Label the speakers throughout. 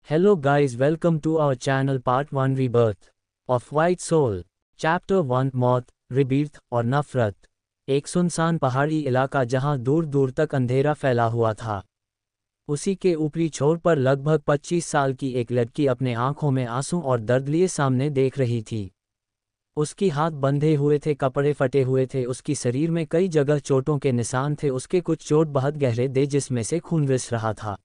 Speaker 1: Hello guys, welcome to our channel Part 1 Rebirth of White Soul, Chapter 1 मौत, रिबीर्थ और नफरत। एक सुनसान पहाड़ी इलाका जहां दूर दूर तक अंधेरा फैला हुआ था। उसी के ऊपरी छोर पर लगभग 25 साल की एक लड़की अपने आंखों में आंसू और दर्द लिए सामने देख रही थी। उसकी हाथ बंधे हुए थे, कपड़े फटे हुए थे, उसकी शरीर में कई जगह चोटों के निशान थे। उसके कुछ चोट बहुत गहरे थे जिसमें से खून रिस रहा था।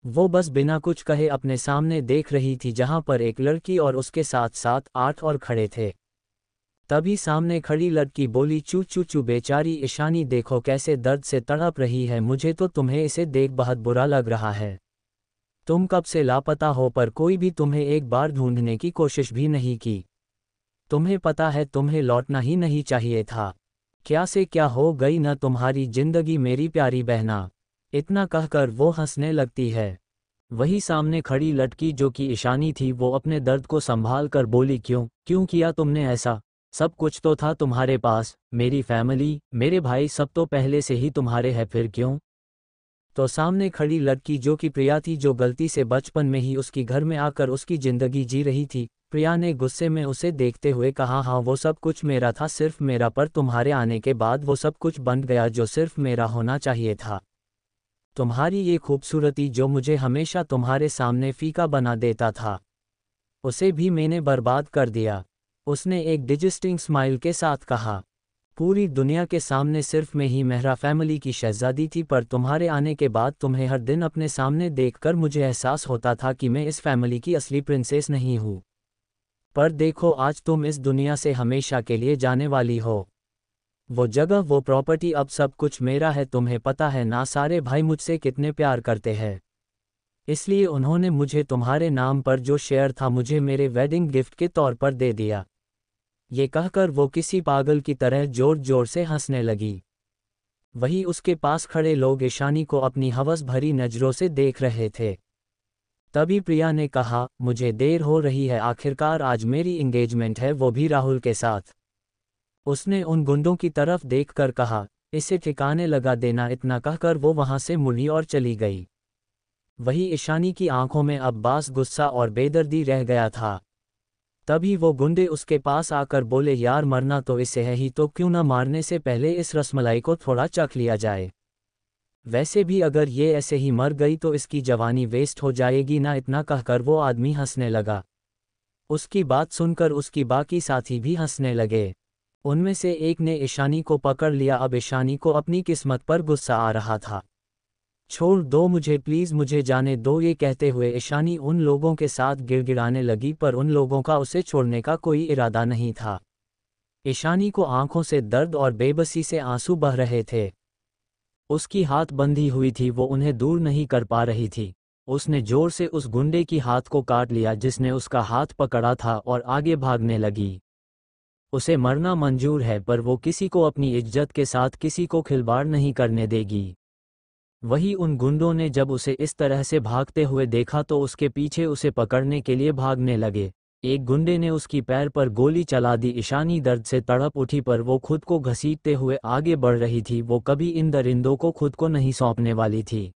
Speaker 1: वो बस बिना कुछ कहे अपने सामने देख रही थी, जहां पर एक लड़की और उसके साथ साथ 8 और खड़े थे। तभी सामने खड़ी लड़की बोली, चू चू चू बेचारी ईशानी, देखो कैसे दर्द से तड़प रही है। मुझे तो तुम्हें इसे देख बहुत बुरा लग रहा है। तुम कब से लापता हो, पर कोई भी तुम्हें एक बार ढूंढने की कोशिश भी नहीं की। तुम्हें पता है तुम्हें लौटना ही नहीं चाहिए था। क्या से क्या हो गई न तुम्हारी जिंदगी मेरी प्यारी बहना। इतना कहकर वो हंसने लगती है। वही सामने खड़ी लड़की जो कि ईशानी थी, वो अपने दर्द को संभाल कर बोली, क्यों क्यों किया तुमने ऐसा? सब कुछ तो था तुम्हारे पास, मेरी फैमिली, मेरे भाई, सब तो पहले से ही तुम्हारे हैं, फिर क्यों? तो सामने खड़ी लड़की जो कि प्रिया थी, जो गलती से बचपन में ही उसकी घर में आकर उसकी जिंदगी जी रही थी। प्रिया ने गुस्से में उसे देखते हुए कहा, हाँ वो सब कुछ मेरा था, सिर्फ मेरा, पर तुम्हारे आने के बाद वो सब कुछ बन गया जो सिर्फ मेरा होना चाहिए था। तुम्हारी ये खूबसूरती जो मुझे हमेशा तुम्हारे सामने फीका बना देता था, उसे भी मैंने बर्बाद कर दिया। उसने एक डिजिस्टिंग स्माइल के साथ कहा, पूरी दुनिया के सामने सिर्फ मैं ही मेहरा फैमिली की शहजादी थी, पर तुम्हारे आने के बाद तुम्हें हर दिन अपने सामने देखकर मुझे एहसास होता था कि मैं इस फैमिली की असली प्रिंसेस नहीं हूँ। पर देखो, आज तुम इस दुनिया से हमेशा के लिए जाने वाली हो। वो जगह, वो प्रॉपर्टी, अब सब कुछ मेरा है। तुम्हें पता है ना, सारे भाई मुझसे कितने प्यार करते हैं, इसलिए उन्होंने मुझे तुम्हारे नाम पर जो शेयर था मुझे मेरे वेडिंग गिफ्ट के तौर पर दे दिया। ये कहकर वो किसी पागल की तरह जोर जोर से हंसने लगी। वही उसके पास खड़े लोग ईशानी को अपनी हवस भरी नज़रों से देख रहे थे। तभी प्रिया ने कहा, मुझे देर हो रही है, आखिरकार आज मेरी एंगेजमेंट है, वो भी राहुल के साथ। उसने उन गुंडों की तरफ देखकर कहा, इसे ठिकाने लगा देना। इतना कहकर वो वहां से मुड़ी और चली गई। वही ईशानी की आंखों में अब बास गुस्सा और बेदर्दी रह गया था। तभी वो गुंडे उसके पास आकर बोले, यार मरना तो इसे है ही, तो क्यों न मारने से पहले इस रसमलाई को थोड़ा चख लिया जाए। वैसे भी अगर ये ऐसे ही मर गई तो इसकी जवानी वेस्ट हो जाएगी ना। इतना कहकर वो आदमी हंसने लगा। उसकी बात सुनकर उसकी बाकी साथी भी हंसने लगे। उनमें से एक ने ईशानी को पकड़ लिया। अब ईशानी को अपनी किस्मत पर गुस्सा आ रहा था। छोड़ दो मुझे प्लीज़, मुझे जाने दो। ये कहते हुए ईशानी उन लोगों के साथ गिड़गिड़ाने लगी, पर उन लोगों का उसे छोड़ने का कोई इरादा नहीं था। ईशानी को आंखों से दर्द और बेबसी से आंसू बह रहे थे। उसकी हाथ बंधी हुई थी, वो उन्हें दूर नहीं कर पा रही थी। उसने जोर से उस गुंडे की हाथ को काट लिया जिसने उसका हाथ पकड़ा था, और आगे भागने लगी। उसे मरना मंजूर है, पर वो किसी को अपनी इज्जत के साथ किसी को खिलवाड़ नहीं करने देगी। वही उन गुंडों ने जब उसे इस तरह से भागते हुए देखा तो उसके पीछे उसे पकड़ने के लिए भागने लगे। एक गुंडे ने उसकी पैर पर गोली चला दी। ईशानी दर्द से तड़प उठी, पर वो खुद को घसीटते हुए आगे बढ़ रही थी। वो कभी इन दरिंदों को खुद को नहीं सौंपने वाली थी।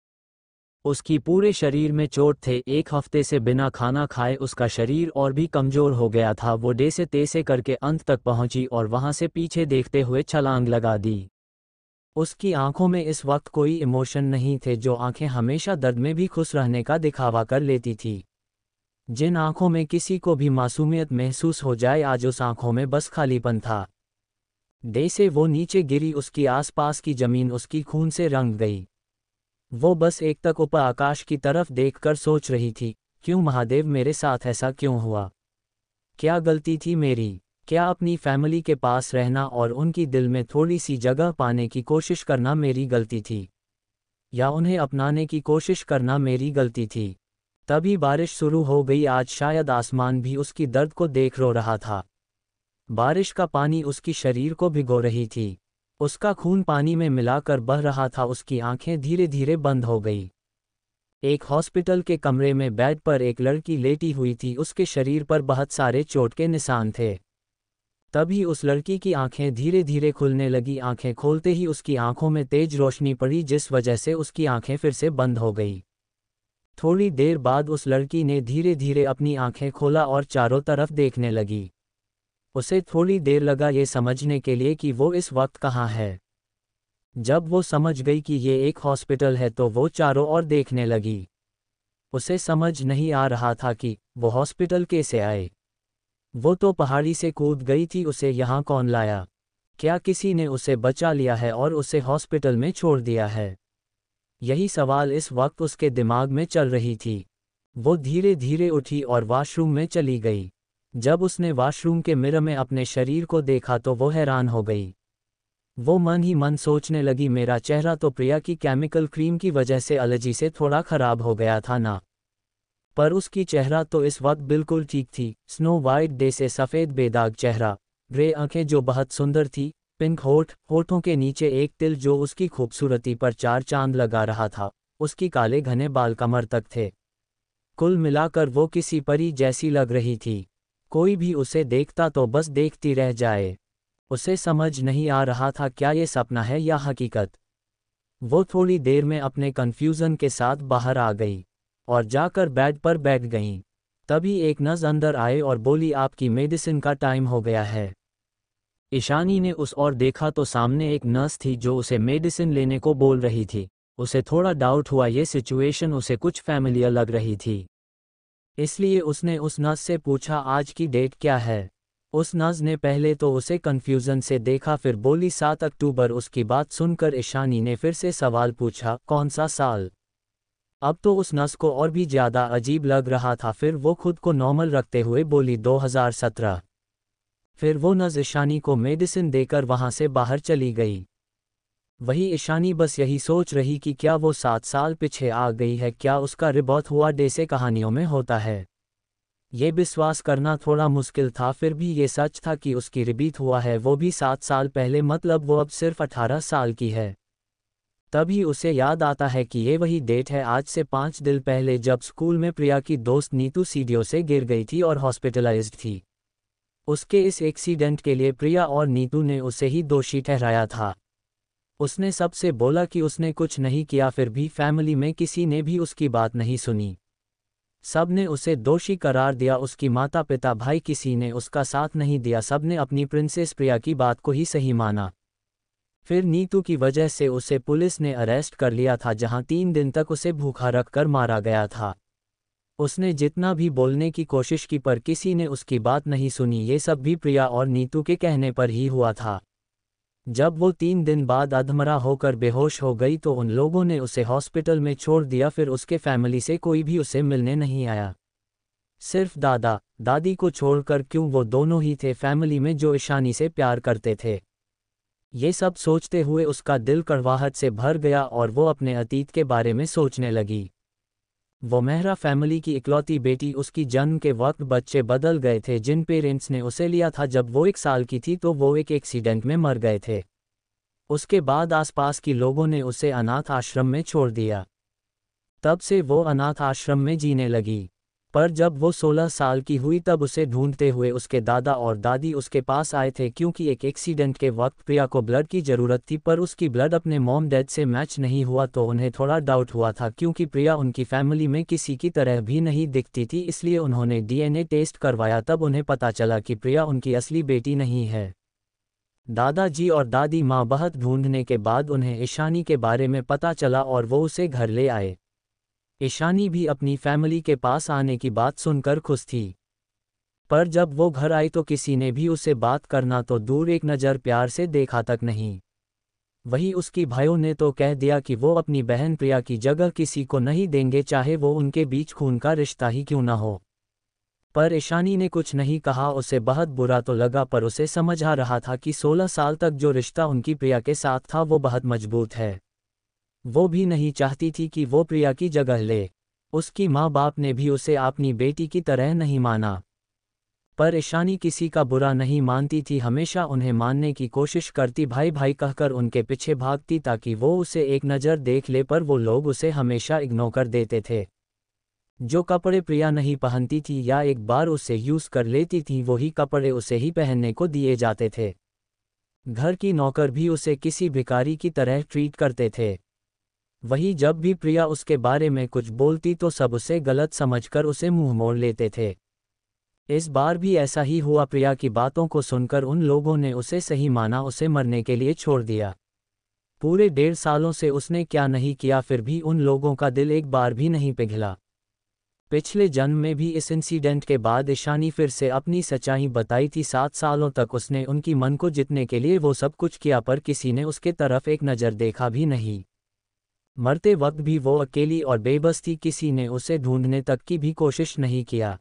Speaker 1: उसकी पूरे शरीर में चोट थे। एक हफ्ते से बिना खाना खाए उसका शरीर और भी कमजोर हो गया था। वो जैसे तैसे करके अंत तक पहुंची और वहां से पीछे देखते हुए छलांग लगा दी। उसकी आंखों में इस वक्त कोई इमोशन नहीं थे, जो आंखें हमेशा दर्द में भी खुश रहने का दिखावा कर लेती थी। जिन आंखों में किसी को भी मासूमियत महसूस हो जाए, आज उस आंखों में बस खालीपन था। जैसे वो नीचे गिरी, उसकी आसपास की जमीन उसकी खून से रंग गई। वो बस एक तक ऊपर आकाश की तरफ देखकर सोच रही थी, क्यों महादेव, मेरे साथ ऐसा क्यों हुआ? क्या गलती थी मेरी? क्या अपनी फैमिली के पास रहना और उनकी दिल में थोड़ी सी जगह पाने की कोशिश करना मेरी गलती थी, या उन्हें अपनाने की कोशिश करना मेरी गलती थी? तभी बारिश शुरू हो गई। आज शायद आसमान भी उसकी दर्द को देख रो रहा था। बारिश का पानी उसकी शरीर को भिगो रही थी। उसका खून पानी में मिलाकर बह रहा था। उसकी आंखें धीरे धीरे बंद हो गई। एक हॉस्पिटल के कमरे में बेड पर एक लड़की लेटी हुई थी। उसके शरीर पर बहुत सारे चोट के निशान थे। तभी उस लड़की की आंखें धीरे धीरे खुलने लगी। आंखें खोलते ही उसकी आंखों में तेज रोशनी पड़ी, जिस वजह से उसकी आंखें फिर से बंद हो गई। थोड़ी देर बाद उस लड़की ने धीरे धीरे अपनी आंखें खोला और चारों तरफ देखने लगी। उसे थोड़ी देर लगा ये समझने के लिए कि वो इस वक्त कहाँ है। जब वो समझ गई कि ये एक हॉस्पिटल है तो वो चारों ओर देखने लगी। उसे समझ नहीं आ रहा था कि वो हॉस्पिटल कैसे आए। वो तो पहाड़ी से कूद गई थी, उसे यहाँ कौन लाया? क्या किसी ने उसे बचा लिया है और उसे हॉस्पिटल में छोड़ दिया है? यही सवाल इस वक्त उसके दिमाग में चल रही थी। वो धीरे धीरे उठी और वॉशरूम में चली गई। जब उसने वॉशरूम के मिरर में अपने शरीर को देखा तो वो हैरान हो गई। वो मन ही मन सोचने लगी, मेरा चेहरा तो प्रिया की केमिकल क्रीम की वजह से एलर्जी से थोड़ा खराब हो गया था ना। पर उसकी चेहरा तो इस वक्त बिल्कुल ठीक थी। स्नो वाइट डे से सफ़ेद बेदाग चेहरा, ग्रे आंखें जो बहुत सुंदर थी, पिंक होठों के नीचे एक तिल जो उसकी खूबसूरती पर चार चांद लगा रहा था, उसकी काले घने बाल कमर तक थे। कुल मिलाकर वो किसी परी जैसी लग रही थी। कोई भी उसे देखता तो बस देखती रह जाए। उसे समझ नहीं आ रहा था क्या ये सपना है या हकीकत। वो थोड़ी देर में अपने कन्फ्यूज़न के साथ बाहर आ गई और जाकर बेड पर बैठ गईं। तभी एक नर्स अंदर आए और बोली, आपकी मेडिसिन का टाइम हो गया है। ईशानी ने उस ओर देखा तो सामने एक नर्स थी जो उसे मेडिसिन लेने को बोल रही थी। उसे थोड़ा डाउट हुआ, ये सिचुएशन उसे कुछ फैमिलियर लग रही थी। इसलिए उसने उस नर्स से पूछा, आज की डेट क्या है? उस नर्स ने पहले तो उसे कन्फ्यूज़न से देखा, फिर बोली 7 अक्टूबर। उसकी बात सुनकर ईशानी ने फिर से सवाल पूछा, कौन सा साल? अब तो उस नर्स को और भी ज़्यादा अजीब लग रहा था। फिर वो खुद को नॉर्मल रखते हुए बोली, 2017। फिर वो नर्स ईशानी को मेडिसिन देकर वहाँ से बाहर चली गई। वही ईशानी बस यही सोच रही कि क्या वो 7 साल पीछे आ गई है, क्या उसका रिबर्थ हुआ डे से कहानियों में होता है। ये विश्वास करना थोड़ा मुश्किल था, फिर भी ये सच था कि उसकी रिबीट हुआ है, वो भी 7 साल पहले, मतलब वो अब सिर्फ 18 साल की है। तभी उसे याद आता है कि ये वही डेट है आज से 5 दिन पहले जब स्कूल में प्रिया की दोस्त नीतू सीढ़ियों से गिर गई थी और हॉस्पिटलाइज्ड थी। उसके इस एक्सीडेंट के लिए प्रिया और नीतू ने उसे ही दोषी ठहराया था। उसने सबसे बोला कि उसने कुछ नहीं किया, फिर भी फैमिली में किसी ने भी उसकी बात नहीं सुनी। सब ने उसे दोषी करार दिया, उसकी माता पिता भाई किसी ने उसका साथ नहीं दिया, सब ने अपनी प्रिंसेस प्रिया की बात को ही सही माना। फिर नीतू की वजह से उसे पुलिस ने अरेस्ट कर लिया था, जहां 3 दिन तक उसे भूखा रखकर मारा गया था। उसने जितना भी बोलने की कोशिश की पर किसी ने उसकी बात नहीं सुनी। ये सब भी प्रिया और नीतू के कहने पर ही हुआ था। जब वो 3 दिन बाद अधमरा होकर बेहोश हो गई तो उन लोगों ने उसे हॉस्पिटल में छोड़ दिया। फिर उसके फैमिली से कोई भी उसे मिलने नहीं आया, सिर्फ दादा दादी को छोड़कर। क्यों, वो दोनों ही थे फैमिली में जो ईशानी से प्यार करते थे। ये सब सोचते हुए उसका दिल कड़वाहट से भर गया और वो अपने अतीत के बारे में सोचने लगी। वो मेहरा फैमिली की इकलौती बेटी, उसकी जन्म के वक्त बच्चे बदल गए थे। जिन पेरेंट्स ने उसे लिया था जब वो 1 साल की थी तो वो एक एक्सीडेंट में मर गए थे। उसके बाद आसपास की लोगों ने उसे अनाथ आश्रम में छोड़ दिया। तब से वो अनाथ आश्रम में जीने लगी। पर जब वो 16 साल की हुई तब उसे ढूंढते हुए उसके दादा और दादी उसके पास आए थे, क्योंकि एक एक्सीडेंट के वक्त प्रिया को ब्लड की ज़रूरत थी पर उसकी ब्लड अपने मॉम डैड से मैच नहीं हुआ। तो उन्हें थोड़ा डाउट हुआ था, क्योंकि प्रिया उनकी फैमिली में किसी की तरह भी नहीं दिखती थी। इसलिए उन्होंने डीएनए टेस्ट करवाया, तब उन्हें पता चला कि प्रिया उनकी असली बेटी नहीं है। दादाजी और दादी माँ बहुत ढूंढने के बाद उन्हें ईशानी के बारे में पता चला और वो उसे घर ले आए। ईशानी भी अपनी फैमिली के पास आने की बात सुनकर खुश थी। पर जब वो घर आई तो किसी ने भी उसे बात करना तो दूर, एक नज़र प्यार से देखा तक नहीं। वही उसकी भाइयों ने तो कह दिया कि वो अपनी बहन प्रिया की जगह किसी को नहीं देंगे, चाहे वो उनके बीच खून का रिश्ता ही क्यों ना हो। पर ईशानी ने कुछ नहीं कहा। उसे बहुत बुरा तो लगा, पर उसे समझ आ रहा था कि 16 साल तक जो रिश्ता उनकी प्रिया के साथ था वो बहुत मजबूत है। वो भी नहीं चाहती थी कि वो प्रिया की जगह ले। उसकी माँ बाप ने भी उसे अपनी बेटी की तरह नहीं माना। पर ईशानी किसी का बुरा नहीं मानती थी, हमेशा उन्हें मानने की कोशिश करती, भाई भाई कहकर उनके पीछे भागती ताकि वो उसे एक नज़र देख ले। पर वो लोग उसे हमेशा इग्नोर कर देते थे। जो कपड़े प्रिया नहीं पहनती थी या एक बार उसे यूज़ कर लेती थी, वही कपड़े उसे ही पहनने को दिए जाते थे। घर की नौकर भी उसे किसी भिखारी की तरह ट्रीट करते थे। वही जब भी प्रिया उसके बारे में कुछ बोलती तो सब उसे गलत समझकर उसे मुंह मोड़ लेते थे। इस बार भी ऐसा ही हुआ। प्रिया की बातों को सुनकर उन लोगों ने उसे सही माना, उसे मरने के लिए छोड़ दिया। पूरे 1.5 सालों से उसने क्या नहीं किया, फिर भी उन लोगों का दिल एक बार भी नहीं पिघला। पिछले जन्म में भी इस इंसिडेंट के बाद ईशानी फिर से अपनी सच्चाई बताई थी। 7 सालों तक उसने उनकी मन को जीतने के लिए वो सब कुछ किया, पर किसी ने उसके तरफ एक नज़र देखा भी नहीं। मरते वक्त भी वो अकेली और बेबस थी, किसी ने उसे ढूंढने तक की भी कोशिश नहीं किया।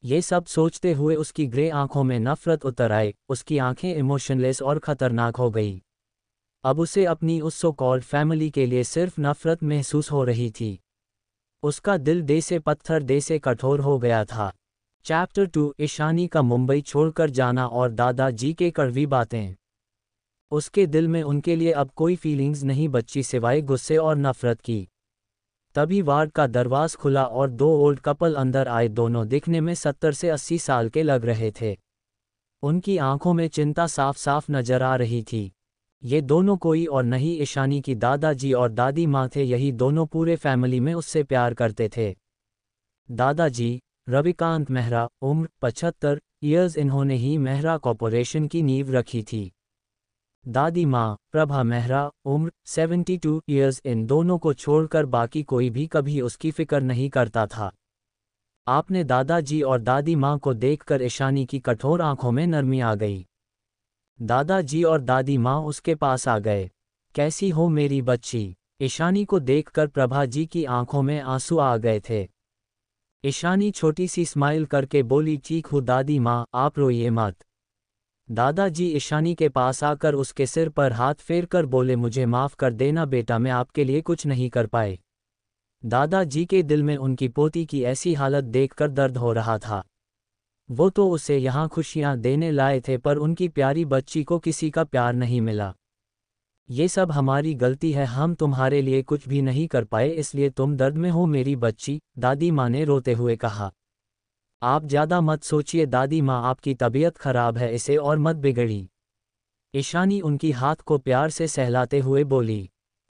Speaker 1: ये सब सोचते हुए उसकी ग्रे आंखों में नफरत उतर आई, उसकी आंखें इमोशनलेस और खतरनाक हो गई। अब उसे अपनी उस सो कॉल्ड फैमिली के लिए सिर्फ नफरत महसूस हो रही थी। उसका दिल दे से पत्थर, दे से कठोर हो गया था। चैप्टर 2, ईशानी का मुंबई छोड़कर जाना और दादाजी के कड़वी बातें। उसके दिल में उनके लिए अब कोई फीलिंग्स नहीं बची सिवाय गुस्से और नफरत की। तभी वार्ड का दरवाज़ खुला और 2 ओल्ड कपल अंदर आए। दोनों दिखने में 70 से 80 साल के लग रहे थे। उनकी आंखों में चिंता साफ साफ नजर आ रही थी। ये दोनों कोई और नहीं, ईशानी की दादाजी और दादी माँ थे। यही दोनों पूरे फैमिली में उससे प्यार करते थे। दादाजी रविकांत मेहरा, उम्र 75 ईयर्स, इन्होंने ही मेहरा कॉरपोरेशन की नींव रखी थी। दादी माँ प्रभा मेहरा, उम्र 72 ईयर्स। इन दोनों को छोड़कर बाकी कोई भी कभी उसकी फिक्र नहीं करता था। आपने दादाजी और दादी माँ को देखकर ईशानी की कठोर आंखों में नरमी आ गई। दादाजी और दादी माँ उसके पास आ गए। कैसी हो मेरी बच्ची? ईशानी को देखकर प्रभा जी की आंखों में आंसू आ गए थे। ईशानी छोटी सी स्माइल करके बोली, ठीक हूँ दादी माँ, आप रोइए मत। दादाजी ईशानी के पास आकर उसके सिर पर हाथ फेरकर बोले, मुझे माफ़ कर देना बेटा, मैं आपके लिए कुछ नहीं कर पाए। दादाजी के दिल में उनकी पोती की ऐसी हालत देखकर दर्द हो रहा था। वो तो उसे यहाँ खुशियाँ देने लाए थे, पर उनकी प्यारी बच्ची को किसी का प्यार नहीं मिला। ये सब हमारी गलती है, हम तुम्हारे लिए कुछ भी नहीं कर पाए, इसलिए तुम दर्द में हो मेरी बच्ची, दादी माँ ने रोते हुए कहा। आप ज़्यादा मत सोचिए दादी माँ, आपकी तबीयत खराब है, इसे और मत बिगड़ी। ईशानी उनकी हाथ को प्यार से सहलाते हुए बोली,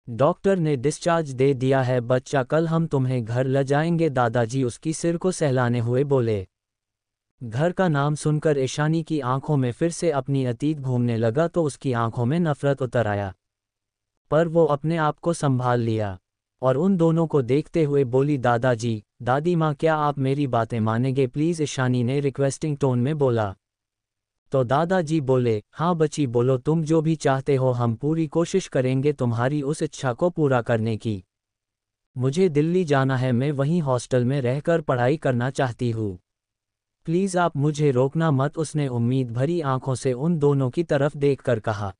Speaker 1: डॉक्टर ने डिस्चार्ज दे दिया है बच्चा, कल हम तुम्हें घर ले जाएंगे। दादाजी उसकी सिर को सहलाने हुए बोले। घर का नाम सुनकर ईशानी की आंखों में फिर से अपनी अतीत घूमने लगा तो उसकी आंखों में नफरत उतर आया, पर वो अपने आप को संभाल लिया और उन दोनों को देखते हुए बोली, दादाजी दादी माँ, क्या आप मेरी बातें मानेंगे प्लीज़? ईशानी ने रिक्वेस्टिंग टोन में बोला। तो दादाजी बोले, हाँ बच्ची बोलो, तुम जो भी चाहते हो, हम पूरी कोशिश करेंगे तुम्हारी उस इच्छा को पूरा करने की। मुझे दिल्ली जाना है, मैं वहीं हॉस्टल में रहकर पढ़ाई करना चाहती हूँ, प्लीज़ आप मुझे रोकना मत। उसने उम्मीद भरी आंखों से उन दोनों की तरफ देखकर कहा।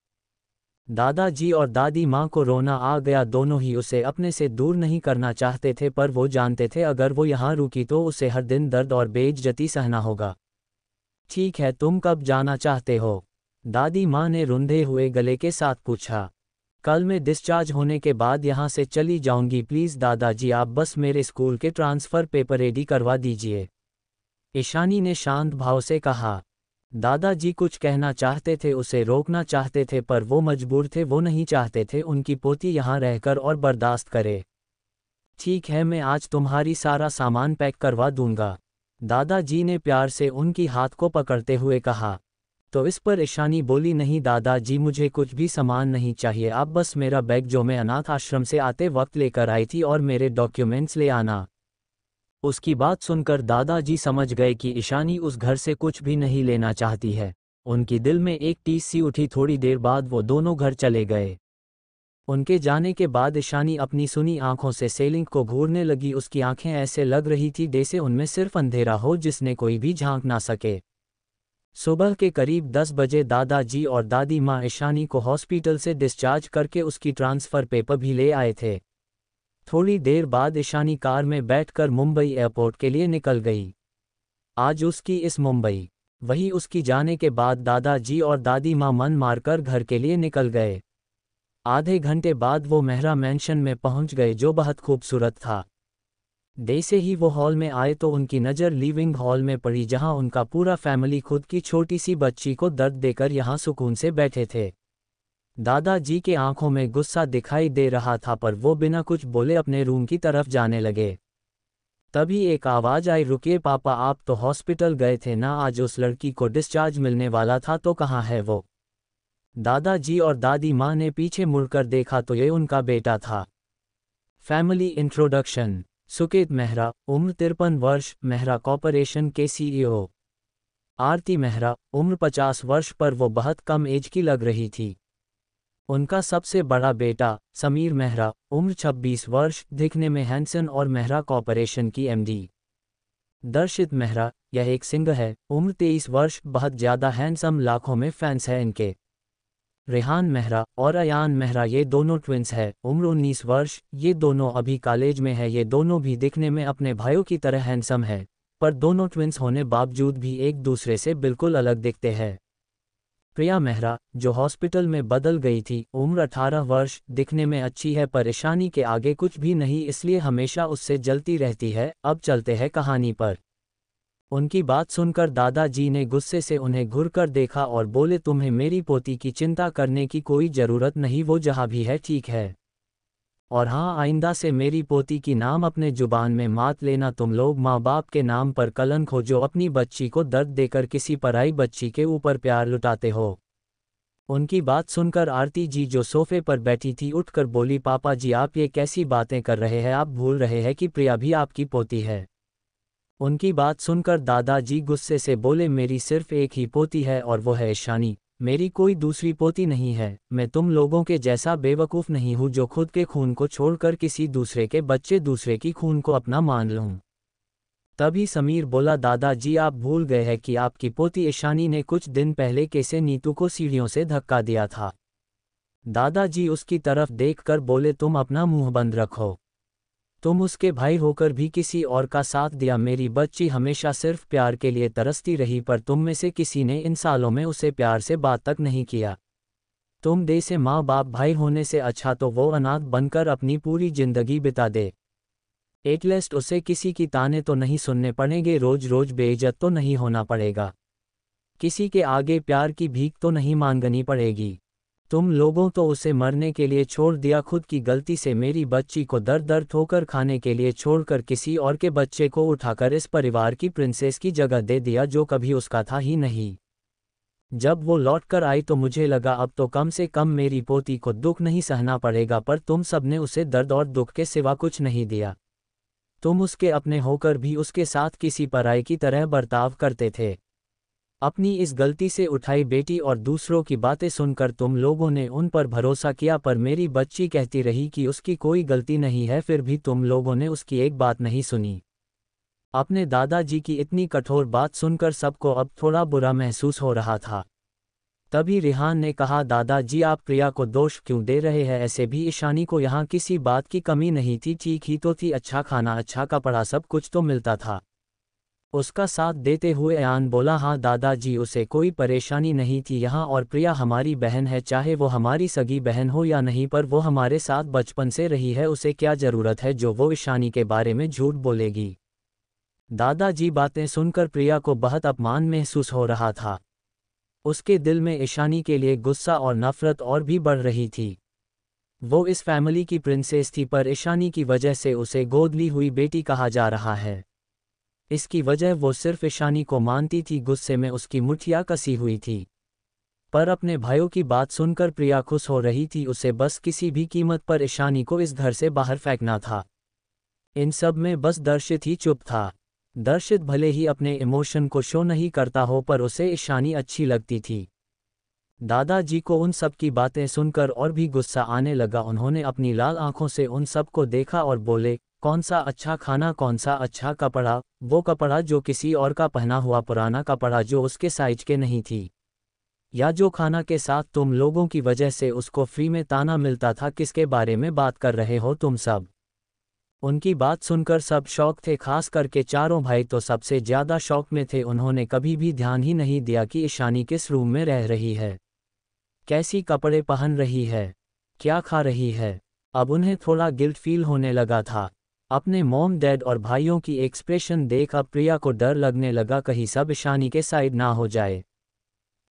Speaker 1: दादाजी और दादी माँ को रोना आ गया, दोनों ही उसे अपने से दूर नहीं करना चाहते थे, पर वो जानते थे अगर वो यहाँ रुकी तो उसे हर दिन दर्द और बेइज्जती सहना होगा। ठीक है, तुम कब जाना चाहते हो? दादी माँ ने रुंधे हुए गले के साथ पूछा। कल मैं डिस्चार्ज होने के बाद यहाँ से चली जाऊंगी, प्लीज़ दादाजी आप बस मेरे स्कूल के ट्रांसफ़र पेपर रेडी करवा दीजिए, ईशानी ने शांत भाव से कहा। दादाजी कुछ कहना चाहते थे, उसे रोकना चाहते थे, पर वो मजबूर थे। वो नहीं चाहते थे उनकी पोती यहाँ रहकर और बर्दाश्त करे। ठीक है, मैं आज तुम्हारी सारा सामान पैक करवा दूंगा, दादाजी ने प्यार से उनकी हाथ को पकड़ते हुए कहा। तो इस पर ईशानी बोली, नहीं दादाजी, मुझे कुछ भी सामान नहीं चाहिए, आप बस मेरा बैग जो मैं अनाथ आश्रम से आते वक्त लेकर आई थी और मेरे डॉक्यूमेंट्स ले आना। उसकी बात सुनकर दादाजी समझ गए कि ईशानी उस घर से कुछ भी नहीं लेना चाहती है। उनकी दिल में एक टीस सी उठी। थोड़ी देर बाद वो दोनों घर चले गए। उनके जाने के बाद ईशानी अपनी सुनी आंखों से सेलिंग को घूरने लगी। उसकी आंखें ऐसे लग रही थी जैसे उनमें सिर्फ अंधेरा हो जिसने कोई भी झांक ना सके। सुबह के करीब 10 बजे दादाजी और दादी माँ ईशानी को हॉस्पिटल से डिस्चार्ज करके उसकी ट्रांसफ़र पेपर भी ले आए थे। थोड़ी देर बाद ईशानी कार में बैठकर मुंबई एयरपोर्ट के लिए निकल गई। आज उसकी इस मुंबई, वही उसकी जाने के बाद दादाजी और दादी माँ मन मारकर घर के लिए निकल गए। आधे घंटे बाद वो मेहरा मैंशन में पहुंच गए जो बहुत खूबसूरत था। जैसे ही वो हॉल में आए तो उनकी नज़र लिविंग हॉल में पड़ी जहां उनका पूरा फैमिली खुद की छोटी सी बच्ची को दर्द देकर यहां सुकून से बैठे थे। दादाजी के आंखों में गुस्सा दिखाई दे रहा था पर वो बिना कुछ बोले अपने रूम की तरफ जाने लगे। तभी एक आवाज़ आई, रुकिए पापा, आप तो हॉस्पिटल गए थे ना, आज उस लड़की को डिस्चार्ज मिलने वाला था तो कहाँ है वो। दादाजी और दादी माँ ने पीछे मुड़कर देखा तो ये उनका बेटा था। Family introduction. सुकेत मेहरा, उम्र 53 वर्ष, मेहरा कॉर्पोरेशन के सीईओ। आरती मेहरा, उम्र 50 वर्ष पर वो बहुत कम एज की लग रही थी। उनका सबसे बड़ा बेटा समीर मेहरा, उम्र 26 वर्ष, दिखने में हैंडसम और मेहरा कॉर्पोरेशन की एमडी। दर्शित मेहरा, यह एक सिंगर है, उम्र 23 वर्ष, बहुत ज़्यादा हैंडसम, लाखों में फैंस हैं इनके। रेहान मेहरा और अयान मेहरा, ये दोनों ट्विंस है, उम्र 19 वर्ष, ये दोनों अभी कॉलेज में है। ये दोनों भी दिखने में अपने भाइयों की तरह हैंडसम है, पर दोनों ट्विंस होने बावजूद भी एक दूसरे से बिल्कुल अलग दिखते हैं। प्रिया मेहरा, जो हॉस्पिटल में बदल गई थी, उम्र 18 वर्ष, दिखने में अच्छी है, परेशानी के आगे कुछ भी नहीं, इसलिए हमेशा उससे जलती रहती है। अब चलते हैं कहानी पर। उनकी बात सुनकर दादाजी ने गुस्से से उन्हें घूरकर देखा और बोले, तुम्हें मेरी पोती की चिंता करने की कोई ज़रूरत नहीं, वो जहाँ भी है ठीक है। और हाँ, आइंदा से मेरी पोती की नाम अपने जुबान में मात लेना। तुम लोग माँ बाप के नाम पर कलंक हो जो अपनी बच्ची को दर्द देकर किसी पराई बच्ची के ऊपर प्यार लुटाते हो। उनकी बात सुनकर आरती जी, जो सोफे पर बैठी थी, उठकर बोली, पापा जी आप ये कैसी बातें कर रहे हैं, आप भूल रहे हैं कि प्रिया भी आपकी पोती है। उनकी बात सुनकर दादाजी गुस्से से बोले, मेरी सिर्फ एक ही पोती है और वो है ईशानी, मेरी कोई दूसरी पोती नहीं है। मैं तुम लोगों के जैसा बेवकूफ़ नहीं हूँ जो खुद के खून को छोड़कर किसी दूसरे के बच्चे, दूसरे की खून को अपना मान लूँ। तभी समीर बोला, दादाजी आप भूल गए हैं कि आपकी पोती ईशानी ने कुछ दिन पहले कैसे नीतू को सीढ़ियों से धक्का दिया था। दादाजी उसकी तरफ देखकर बोले, तुम अपना मुंह बंद रखो, तुम उसके भाई होकर भी किसी और का साथ दिया। मेरी बच्ची हमेशा सिर्फ प्यार के लिए तरसती रही, पर तुम में से किसी ने इन सालों में उसे प्यार से बात तक नहीं किया। तुम दे से माँ बाप भाई होने से अच्छा तो वो अनाथ बनकर अपनी पूरी जिंदगी बिता दे। एटलीस्ट उसे किसी की ताने तो नहीं सुनने पड़ेंगे, रोज रोज बेइज्जत तो नहीं होना पड़ेगा, किसी के आगे प्यार की भीख तो नहीं मांगनी पड़ेगी। तुम लोगों तो उसे मरने के लिए छोड़ दिया, खुद की गलती से मेरी बच्ची को दर दर ठोकर खाने के लिए छोड़कर किसी और के बच्चे को उठाकर इस परिवार की प्रिंसेस की जगह दे दिया जो कभी उसका था ही नहीं। जब वो लौटकर आई तो मुझे लगा अब तो कम से कम मेरी पोती को दुख नहीं सहना पड़ेगा, पर तुम सबने उसे दर्द और दुख के सिवा कुछ नहीं दिया। तुम उसके अपने होकर भी उसके साथ किसी पराई की तरह बर्ताव करते थे। अपनी इस गलती से उठाई बेटी और दूसरों की बातें सुनकर तुम लोगों ने उन पर भरोसा किया, पर मेरी बच्ची कहती रही कि उसकी कोई गलती नहीं है, फिर भी तुम लोगों ने उसकी एक बात नहीं सुनी। अपने दादाजी की इतनी कठोर बात सुनकर सबको अब थोड़ा बुरा महसूस हो रहा था। तभी रेहान ने कहा, दादाजी आप प्रिया को दोष क्यों दे रहे हैं, ऐसे भी ईशानी को यहाँ किसी बात की कमी नहीं थी, ठीक ही तो थी, अच्छा खाना, अच्छा कपड़ा, सब कुछ तो मिलता था। उसका साथ देते हुए अयान बोला, हाँ दादाजी उसे कोई परेशानी नहीं थी यहाँ, और प्रिया हमारी बहन है, चाहे वो हमारी सगी बहन हो या नहीं, पर वो हमारे साथ बचपन से रही है, उसे क्या ज़रूरत है जो वो ईशानी के बारे में झूठ बोलेगी। दादाजी बातें सुनकर प्रिया को बहुत अपमान महसूस हो रहा था। उसके दिल में ईशानी के लिए गुस्सा और नफरत और भी बढ़ रही थी। वो इस फैमिली की प्रिंसेस थी, पर ईशानी की वजह से उसे गोद ली हुई बेटी कहा जा रहा है। इसकी वजह वो सिर्फ ईशानी को मानती थी, गुस्से में उसकी मुठ्ठियाँ कसी हुई थी। पर अपने भाइयों की बात सुनकर प्रिया खुश हो रही थी, उसे बस किसी भी कीमत पर ईशानी को इस घर से बाहर फेंकना था। इन सब में बस दर्शित ही चुप था। दर्शित भले ही अपने इमोशन को शो नहीं करता हो, पर उसे ईशानी अच्छी लगती थी। दादाजी को उन सब की बातें सुनकर और भी गुस्सा आने लगा। उन्होंने अपनी लाल आंखों से उन सब को देखा और बोले, कौन सा अच्छा खाना, कौन सा अच्छा कपड़ा, वो कपड़ा जो किसी और का पहना हुआ पुराना कपड़ा जो उसके साइज के नहीं थी, या जो खाना के साथ तुम लोगों की वजह से उसको फ्री में ताना मिलता था, किसके बारे में बात कर रहे हो तुम सब। उनकी बात सुनकर सब शौक थे, खास करके चारों भाई तो सबसे ज़्यादा शौक में थे। उन्होंने कभी भी ध्यान ही नहीं दिया कि ईशानी किस रूम में रह रही है, कैसी कपड़े पहन रही है, क्या खा रही है। अब उन्हें थोड़ा गिल्ट फील होने लगा था। अपने मॉम, डैड और भाइयों की एक्सप्रेशन देख अब प्रिया को डर लगने लगा, कहीं सब ईशानी के साइड ना हो जाए।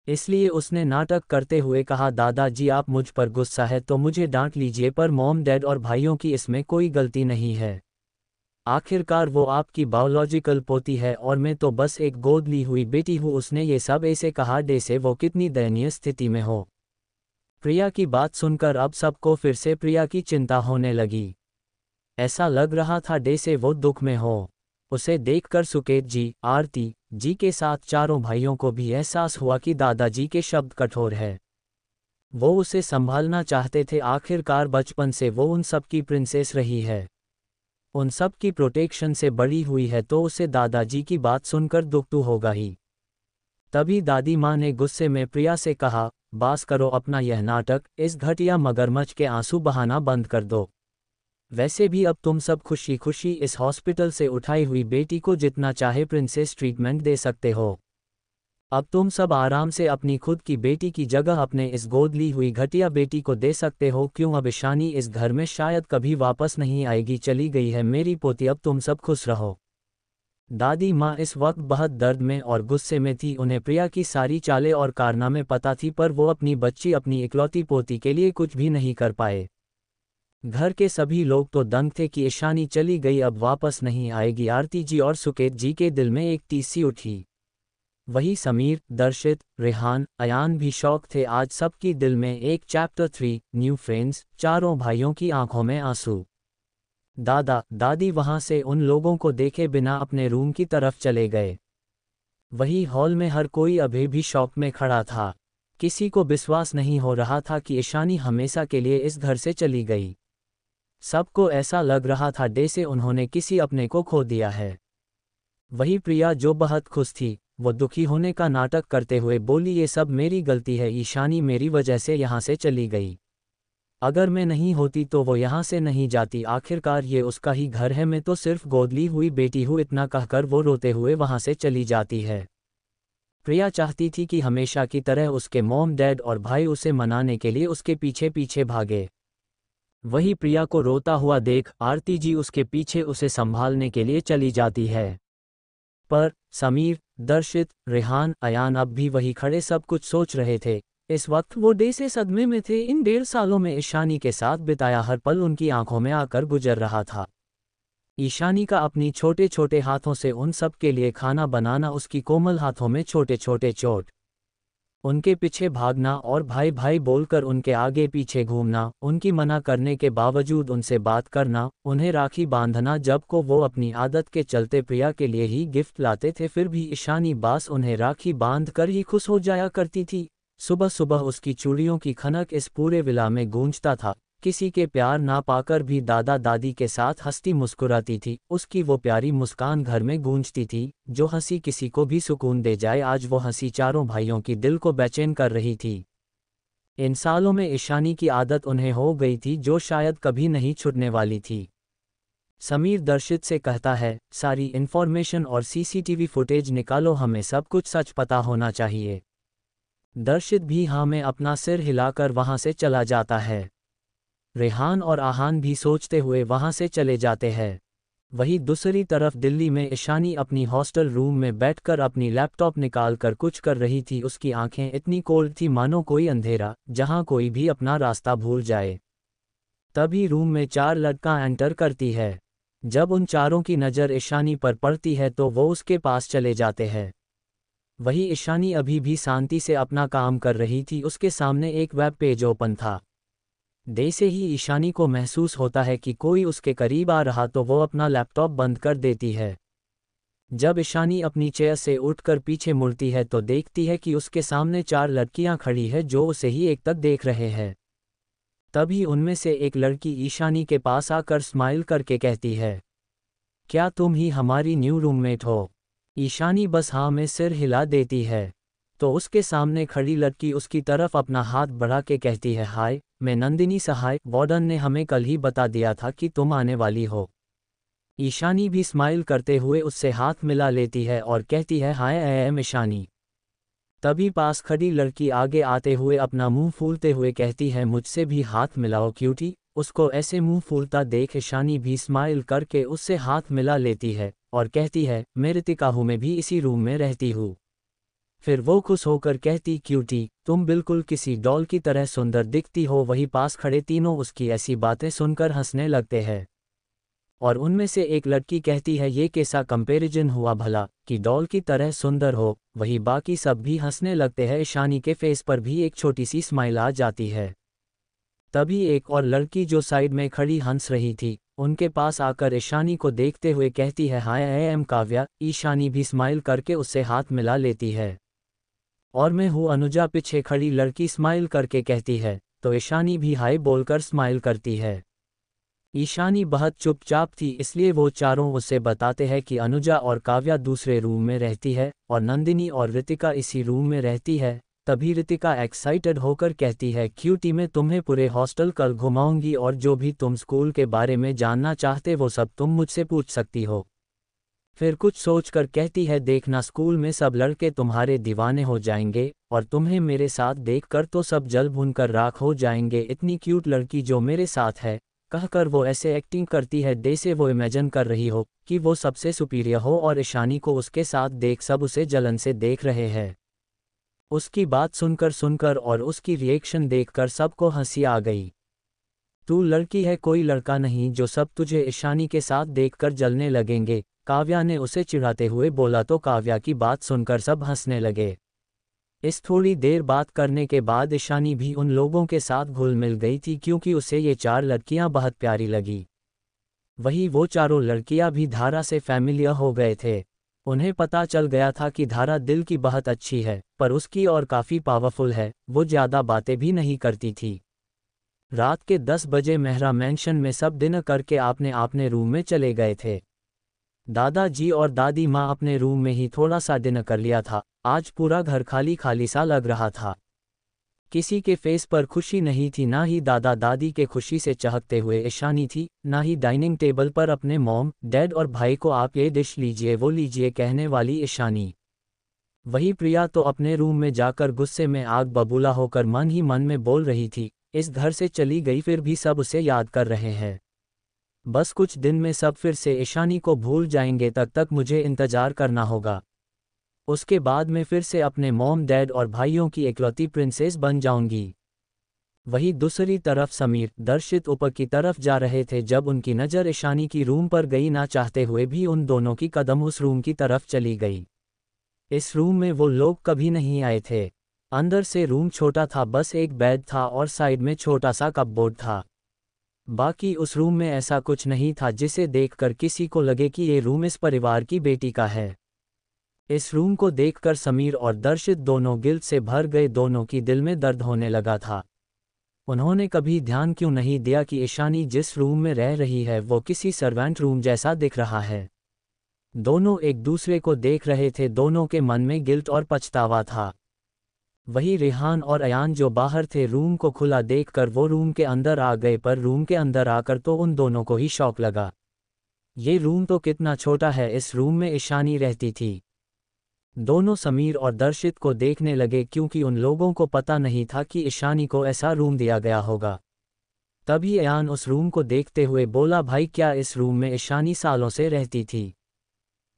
Speaker 1: इसलिए उसने नाटक करते हुए कहा, दादाजी आप मुझ पर गुस्सा है तो मुझे डांट लीजिए, पर मॉम डैड और भाइयों की इसमें कोई गलती नहीं है। आखिरकार वो आपकी बायोलॉजिकल पोती है और मैं तो बस एक गोद ली हुई बेटी हूँ। उसने ये सब ऐसे कहा जैसे वो कितनी दयनीय स्थिति में हो। प्रिया की बात सुनकर अब सबको फिर से प्रिया की चिंता होने लगी। ऐसा लग रहा था जैसे वो दुख में हो। उसे देखकर सुकेत जी, आरती जी के साथ चारों भाइयों को भी एहसास हुआ कि दादाजी के शब्द कठोर है। वो उसे संभालना चाहते थे, आखिरकार बचपन से वो उन सब की प्रिंसेस रही है, उन सब की प्रोटेक्शन से बड़ी हुई है, तो उसे दादाजी की बात सुनकर दुख तो होगा ही। तभी दादी माँ ने गुस्से में प्रिया से कहा, बास करो अपना यह नाटक, इस घटिया मगरमच्छ के आंसू बहाना बंद कर दो। वैसे भी अब तुम सब खुशी खुशी इस हॉस्पिटल से उठाई हुई बेटी को जितना चाहे प्रिंसेस ट्रीटमेंट दे सकते हो। अब तुम सब आराम से अपनी खुद की बेटी की जगह अपने इस गोद ली हुई घटिया बेटी को दे सकते हो। क्यों, अब ईशानी इस घर में शायद कभी वापस नहीं आएगी, चली गई है मेरी पोती, अब तुम सब खुश रहो। दादी माँ इस वक्त बहुत दर्द में और गुस्से में थी। उन्हें प्रिया की सारी चालें और कारनामे पता थी, पर वो अपनी बच्ची, अपनी इकलौती पोती के लिए कुछ भी नहीं कर पाए। घर के सभी लोग तो दंग थे कि ईशानी चली गई, अब वापस नहीं आएगी। आरती जी और सुकेत जी के दिल में एक टीस सी उठी। वही समीर, दर्शित, रेहान, अयान भी शौक थे। आज सबकी दिल में एक चैप्टर 3 न्यू फ्रेंड्स। चारों भाइयों की आंखों में आंसू। दादा दादी वहां से उन लोगों को देखे बिना अपने रूम की तरफ चले गए। वही हॉल में हर कोई अभी भी शौक में खड़ा था। किसी को विश्वास नहीं हो रहा था कि ईशानी हमेशा के लिए इस घर से चली गई। सबको ऐसा लग रहा था जैसे उन्होंने किसी अपने को खो दिया है। वही प्रिया जो बहुत खुश थी, वो दुखी होने का नाटक करते हुए बोली, ये सब मेरी गलती है, ईशानी मेरी वजह से यहाँ से चली गई। अगर मैं नहीं होती तो वो यहाँ से नहीं जाती, आखिरकार ये उसका ही घर है, मैं तो सिर्फ गोद ली हुई बेटी हूँ। इतना कहकर वो रोते हुए वहाँ से चली जाती है। प्रिया चाहती थी कि हमेशा की तरह उसके मॉम डैड और भाई उसे मनाने के लिए उसके पीछे पीछे भागे। वही प्रिया को रोता हुआ देख आरती जी उसके पीछे उसे संभालने के लिए चली जाती है। पर समीर, दर्शित, रेहान, अयान अब भी वही खड़े सब कुछ सोच रहे थे। इस वक्त वो से सदमे में थे। इन 1.5 सालों में ईशानी के साथ बिताया हर पल उनकी आंखों में आकर गुजर रहा था। ईशानी का अपनी छोटे छोटे हाथों से उन सब के लिए खाना बनाना, उसकी कोमल हाथों में छोटे छोटे चोट, उनके पीछे भागना और भाई भाई बोलकर उनके आगे पीछे घूमना, उनकी मना करने के बावजूद उनसे बात करना, उन्हें राखी बांधना जब को वो अपनी आदत के चलते प्रिया के लिए ही गिफ्ट लाते थे, फिर भी ईशानी बास उन्हें राखी बांध कर ही खुश हो जाया करती थी। सुबह सुबह उसकी चूड़ियों की खनक इस पूरे विला में गूंजता था। किसी के प्यार ना पाकर भी दादा दादी के साथ हंसती मुस्कुराती थी। उसकी वो प्यारी मुस्कान घर में गूंजती थी, जो हंसी किसी को भी सुकून दे जाए। आज वो हंसी चारों भाइयों की दिल को बेचैन कर रही थी। इन सालों में ईशानी की आदत उन्हें हो गई थी, जो शायद कभी नहीं छूटने वाली थी। समीर दर्शित से कहता है, सारी इन्फॉर्मेशन और सीसीटीवी फुटेज निकालो, हमें सब कुछ सच पता होना चाहिए। दर्शित भी हाँ में अपना सिर हिलाकर वहां से चला जाता है। रेहान और आहान भी सोचते हुए वहां से चले जाते हैं। वही दूसरी तरफ दिल्ली में ईशानी अपनी हॉस्टल रूम में बैठकर अपनी लैपटॉप निकालकर कुछ कर रही थी। उसकी आंखें इतनी कोल्ड थी मानो कोई अंधेरा, जहां कोई भी अपना रास्ता भूल जाए। तभी रूम में 4 लड़का एंटर करती है। जब उन चारों की नज़र ईशानी पर पड़ती है तो वो उसके पास चले जाते हैं। वही ईशानी अभी भी शांति से अपना काम कर रही थी। उसके सामने एक वेब पेज ओपन था। जैसे ही ईशानी को महसूस होता है कि कोई उसके करीब आ रहा तो वो अपना लैपटॉप बंद कर देती है। जब ईशानी अपनी चेयर से उठकर पीछे मुड़ती है तो देखती है कि उसके सामने 4 लड़कियां खड़ी है, जो उसे ही एक तक देख रहे हैं। तभी उनमें से एक लड़की ईशानी के पास आकर स्माइल करके कहती है, क्या तुम ही हमारी न्यू रूममेट हो? ईशानी बस हाँ में सिर हिला देती है। तो उसके सामने खड़ी लड़की उसकी तरफ अपना हाथ बढ़ा के कहती है, हाय, मैं नंदिनी सहाय, वार्डन ने हमें कल ही बता दिया था कि तुम आने वाली हो। ईशानी भी स्माइल करते हुए उससे हाथ मिला लेती है और कहती है, हाय आई एम ईशानी। तभी पास खड़ी लड़की आगे आते हुए अपना मुंह फूलते हुए कहती है, मुझसे भी हाथ मिलाओ क्यूटी। उसको ऐसे मुंह फूलता देख ईशानी भी स्माइल करके उससे हाथ मिला लेती है और कहती है, मैं रितिका हूँ, मैं भी इसी रूम में रहती हूँ। फिर वो खुश होकर कहती, क्यूटी, तुम बिल्कुल किसी डॉल की तरह सुंदर दिखती हो। वहीं पास खड़े तीनों उसकी ऐसी बातें सुनकर हंसने लगते हैं और उनमें से एक लड़की कहती है, ये कैसा कंपैरिजन हुआ भला कि डॉल की तरह सुंदर हो। वही बाकी सब भी हंसने लगते हैं। ईशानी के फेस पर भी एक छोटी सी स्माइल आ जाती है। तभी एक और लड़की जो साइड में खड़ी हंस रही थी, उनके पास आकर ईशानी को देखते हुए कहती है, हाय आई एम काव्या। ईशानी भी स्माइल करके उससे हाथ मिला लेती है। और मैं हूँ अनुजा। पीछे खड़ी लड़की स्माइल करके कहती है, तो ईशानी भी हाय बोलकर स्माइल करती है। ईशानी बहुत चुपचाप थी, इसलिए वो चारों उससे बताते हैं कि अनुजा और काव्या दूसरे रूम में रहती है और नंदिनी और रितिका इसी रूम में रहती है। तभी रितिका एक्साइटेड होकर कहती है, क्यूटी, मैं तुम्हें पूरे हॉस्टल कल घुमाऊंगी और जो भी तुम स्कूल के बारे में जानना चाहते वो सब तुम मुझसे पूछ सकती हो। फिर कुछ सोचकर कहती है, देखना स्कूल में सब लड़के तुम्हारे दीवाने हो जाएंगे और तुम्हें मेरे साथ देखकर तो सब जल भुनकर राख हो जाएंगे। इतनी क्यूट लड़की जो मेरे साथ है, कहकर वो ऐसे एक्टिंग करती है जैसे वो इमेजिन कर रही हो कि वो सबसे सुपीरियर हो और ईशानी को उसके साथ देख सब उसे जलन से देख रहे हैं। उसकी बात सुनकर और उसकी रिएक्शन देखकर सबको हंसी आ गई। तू लड़की है, कोई लड़का नहीं जो सब तुझे ईशानी के साथ देखकर जलने लगेंगे, काव्या ने उसे चिढ़ाते हुए बोला। तो काव्या की बात सुनकर सब हंसने लगे। इस थोड़ी देर बात करने के बाद ईशानी भी उन लोगों के साथ घुल मिल गई थी क्योंकि उसे ये चार लड़कियां बहुत प्यारी लगी। वही वो चारों लड़कियां भी धारा से फैमिलियर हो गए थे। उन्हें पता चल गया था कि धारा दिल की बहुत अच्छी है, पर उसकी और काफ़ी पावरफुल है। वो ज़्यादा बातें भी नहीं करती थी। रात के 10 बजे मेहरा मैंशन में सब डिनर करके अपने रूम में चले गए थे। दादाजी और दादी माँ अपने रूम में ही थोड़ा सा डिनर कर लिया था। आज पूरा घर खाली खाली सा लग रहा था। किसी के फेस पर खुशी नहीं थी, ना ही दादा दादी के खुशी से चहकते हुए ईशानी थी, ना ही डाइनिंग टेबल पर अपने मॉम, डैड और भाई को आप ये डिश लीजिए वो लीजिए कहने वाली ईशानी। वही प्रिया तो अपने रूम में जाकर गुस्से में आग बबूला होकर मन ही मन में बोल रही थी, इस घर से चली गई फिर भी सब उसे याद कर रहे हैं। बस कुछ दिन में सब फिर से ईशानी को भूल जाएंगे, तक मुझे इंतजार करना होगा। उसके बाद मैं फिर से अपने मॉम, डैड और भाइयों की इकलौती प्रिंसेस बन जाऊंगी। वहीं दूसरी तरफ समीर, दर्शित ऊपर की तरफ जा रहे थे जब उनकी नज़र ईशानी की रूम पर गई। ना चाहते हुए भी उन दोनों की कदम उस रूम की तरफ चली गई। इस रूम में वो लोग कभी नहीं आए थे। अंदर से रूम छोटा था, बस एक बेड था और साइड में छोटा सा कपबोर्ड था। बाकी उस रूम में ऐसा कुछ नहीं था जिसे देखकर किसी को लगे कि ये रूम इस परिवार की बेटी का है। इस रूम को देखकर समीर और दर्शित दोनों गिल्ट से भर गए। दोनों की दिल में दर्द होने लगा था। उन्होंने कभी ध्यान क्यों नहीं दिया कि ईशानी जिस रूम में रह रही है वो किसी सर्वेंट रूम जैसा दिख रहा है। दोनों एक दूसरे को देख रहे थे, दोनों के मन में गिल्ट और पछतावा था। वही रेहान और अयान जो बाहर थे, रूम को खुला देखकर वो रूम के अंदर आ गए, पर रूम के अंदर आकर तो उन दोनों को ही शौक लगा। ये रूम तो कितना छोटा है, इस रूम में ईशानी रहती थी। दोनों समीर और दर्शित को देखने लगे क्योंकि उन लोगों को पता नहीं था कि ईशानी को ऐसा रूम दिया गया होगा। तभी अयान उस रूम को देखते हुए बोला, भाई क्या इस रूम में ईशानी सालों से रहती थी?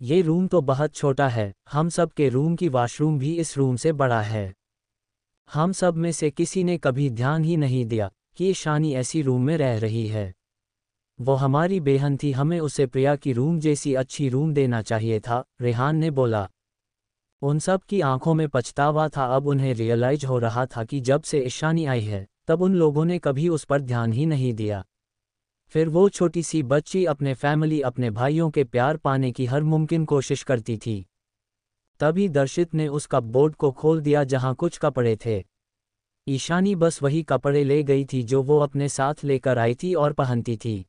Speaker 1: ये रूम तो बहुत छोटा है, हम सब के रूम की वॉशरूम भी इस रूम से बड़ा है। हम सब में से किसी ने कभी ध्यान ही नहीं दिया कि ईशानी ऐसी रूम में रह रही है। वो हमारी बहन थी, हमें उसे प्रिया की रूम जैसी अच्छी रूम देना चाहिए था, रेहान ने बोला। उन सब की आंखों में पछतावा था। अब उन्हें रियलाइज हो रहा था कि जब से ईशानी आई है तब उन लोगों ने कभी उस पर ध्यान ही नहीं दिया। फिर वो छोटी सी बच्ची अपने फैमिली, अपने भाइयों के प्यार पाने की हर मुमकिन कोशिश करती थी। तभी दर्शित ने उस कपबोर्ड को खोल दिया जहां कुछ कपड़े थे। ईशानी बस वही कपड़े ले गई थी जो वो अपने साथ लेकर आई थी और पहनती थी।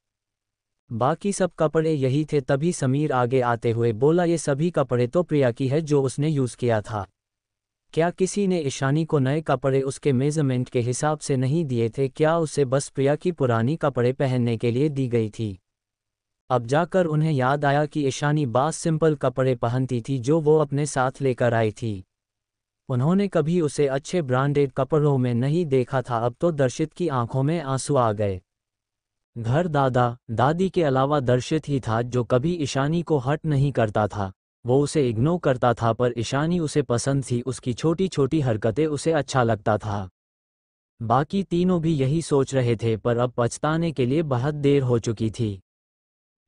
Speaker 1: बाकी सब कपड़े यही थे। तभी समीर आगे आते हुए बोला, ये सभी कपड़े तो प्रिया की है जो उसने यूज़ किया था। क्या किसी ने ईशानी को नए कपड़े उसके मेजरमेंट के हिसाब से नहीं दिए थे? क्या उसे बस प्रिया की पुरानी कपड़े पहनने के लिए दी गई थी? अब जाकर उन्हें याद आया कि ईशानी बास सिंपल कपड़े पहनती थी जो वो अपने साथ लेकर आई थी। उन्होंने कभी उसे अच्छे ब्रांडेड कपड़ों में नहीं देखा था। अब तो दर्शित की आंखों में आंसू आ गए। घर दादा दादी के अलावा दर्शित ही था जो कभी ईशानी को हर्ट नहीं करता था। वो उसे इग्नोर करता था पर ईशानी उसे पसंद थी, उसकी छोटी छोटी हरकतें उसे अच्छा लगता था। बाकी तीनों भी यही सोच रहे थे पर अब पछताने के लिए बहुत देर हो चुकी थी।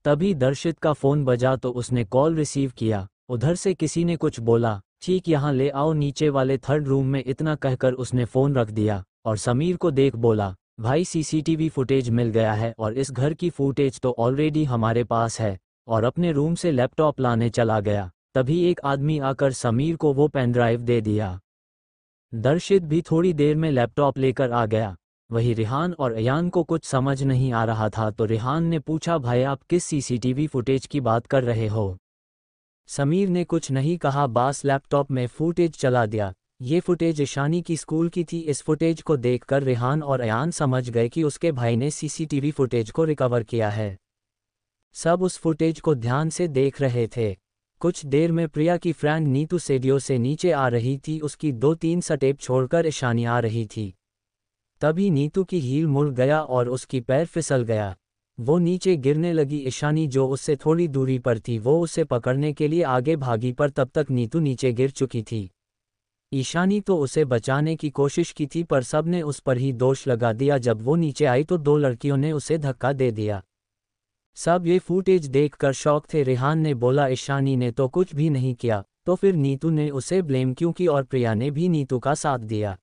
Speaker 1: तभी दर्शित का फ़ोन बजा तो उसने कॉल रिसीव किया। उधर से किसी ने कुछ बोला, ठीक यहाँ ले आओ नीचे वाले थर्ड रूम में। इतना कहकर उसने फ़ोन रख दिया और समीर को देख बोला, भाई सीसीटीवी फुटेज मिल गया है और इस घर की फुटेज तो ऑलरेडी हमारे पास है। और अपने रूम से लैपटॉप लाने चला गया। तभी एक आदमी आकर समीर को वो पेन ड्राइव दे दिया। दर्शित भी थोड़ी देर में लैपटॉप लेकर आ गया। वही रिहान और अयान को कुछ समझ नहीं आ रहा था तो रिहान ने पूछा, भाई आप किस सीसीटीवी फुटेज की बात कर रहे हो? समीर ने कुछ नहीं कहा, बस लैपटॉप में फुटेज चला दिया। ये फुटेज ईशानी की स्कूल की थी। इस फुटेज को देखकर रिहान और अयान समझ गए कि उसके भाई ने सीसीटीवी फुटेज को रिकवर किया है। सब उस फुटेज को ध्यान से देख रहे थे। कुछ देर में प्रिया की फ्रेंड नीतू सीढ़ियों से नीचे आ रही थी। उसकी 2-3 स्टेप छोड़कर ईशानी आ रही थी। तभी नीतू की हील मुड़ गया और उसकी पैर फिसल गया। वो नीचे गिरने लगी। ईशानी जो उससे थोड़ी दूरी पर थी वो उसे पकड़ने के लिए आगे भागी पर तब तक नीतू नीचे गिर चुकी थी। ईशानी तो उसे बचाने की कोशिश की थी पर सबने उस पर ही दोष लगा दिया। जब वो नीचे आई तो 2 लड़कियों ने उसे धक्का दे दिया। सब ये फुटेज देखकर शॉक थे। रिहान ने बोला, ईशानी ने तो कुछ भी नहीं किया, तो फिर नीतू ने उसे ब्लेम क्यों की? और प्रिया ने भी नीतू का साथ दिया।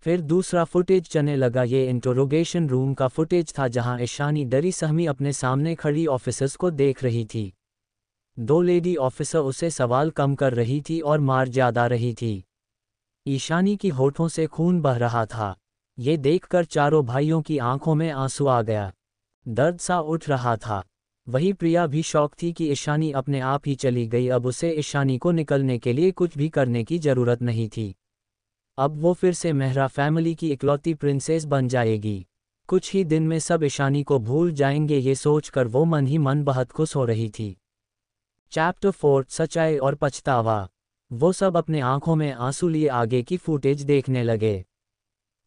Speaker 1: फिर दूसरा फुटेज चलने लगा। ये इंटरोगेशन रूम का फुटेज था जहां ईशानी डरी सहमी अपने सामने खड़ी ऑफिसर्स को देख रही थी। 2 लेडी ऑफिसर उसे सवाल कम कर रही थी और मार ज्यादा रही थी। ईशानी की होठों से खून बह रहा था। ये देखकर चारों भाइयों की आंखों में आंसू आ गया। दर्द सा उठ रहा था। वही प्रिया भी शौक थी कि ईशानी अपने आप ही चली गई। अब उसे ईशानी को निकलने के लिए कुछ भी करने की जरूरत नहीं थी। अब वो फिर से मेहरा फैमिली की इकलौती प्रिंसेस बन जाएगी। कुछ ही दिन में सब ईशानी को भूल जाएंगे। ये सोचकर वो मन ही मन बहुत खुश हो रही थी। चैप्टर 4 सच्चाई और पछतावा। वो सब अपने आंखों में आंसू लिए आगे की फुटेज देखने लगे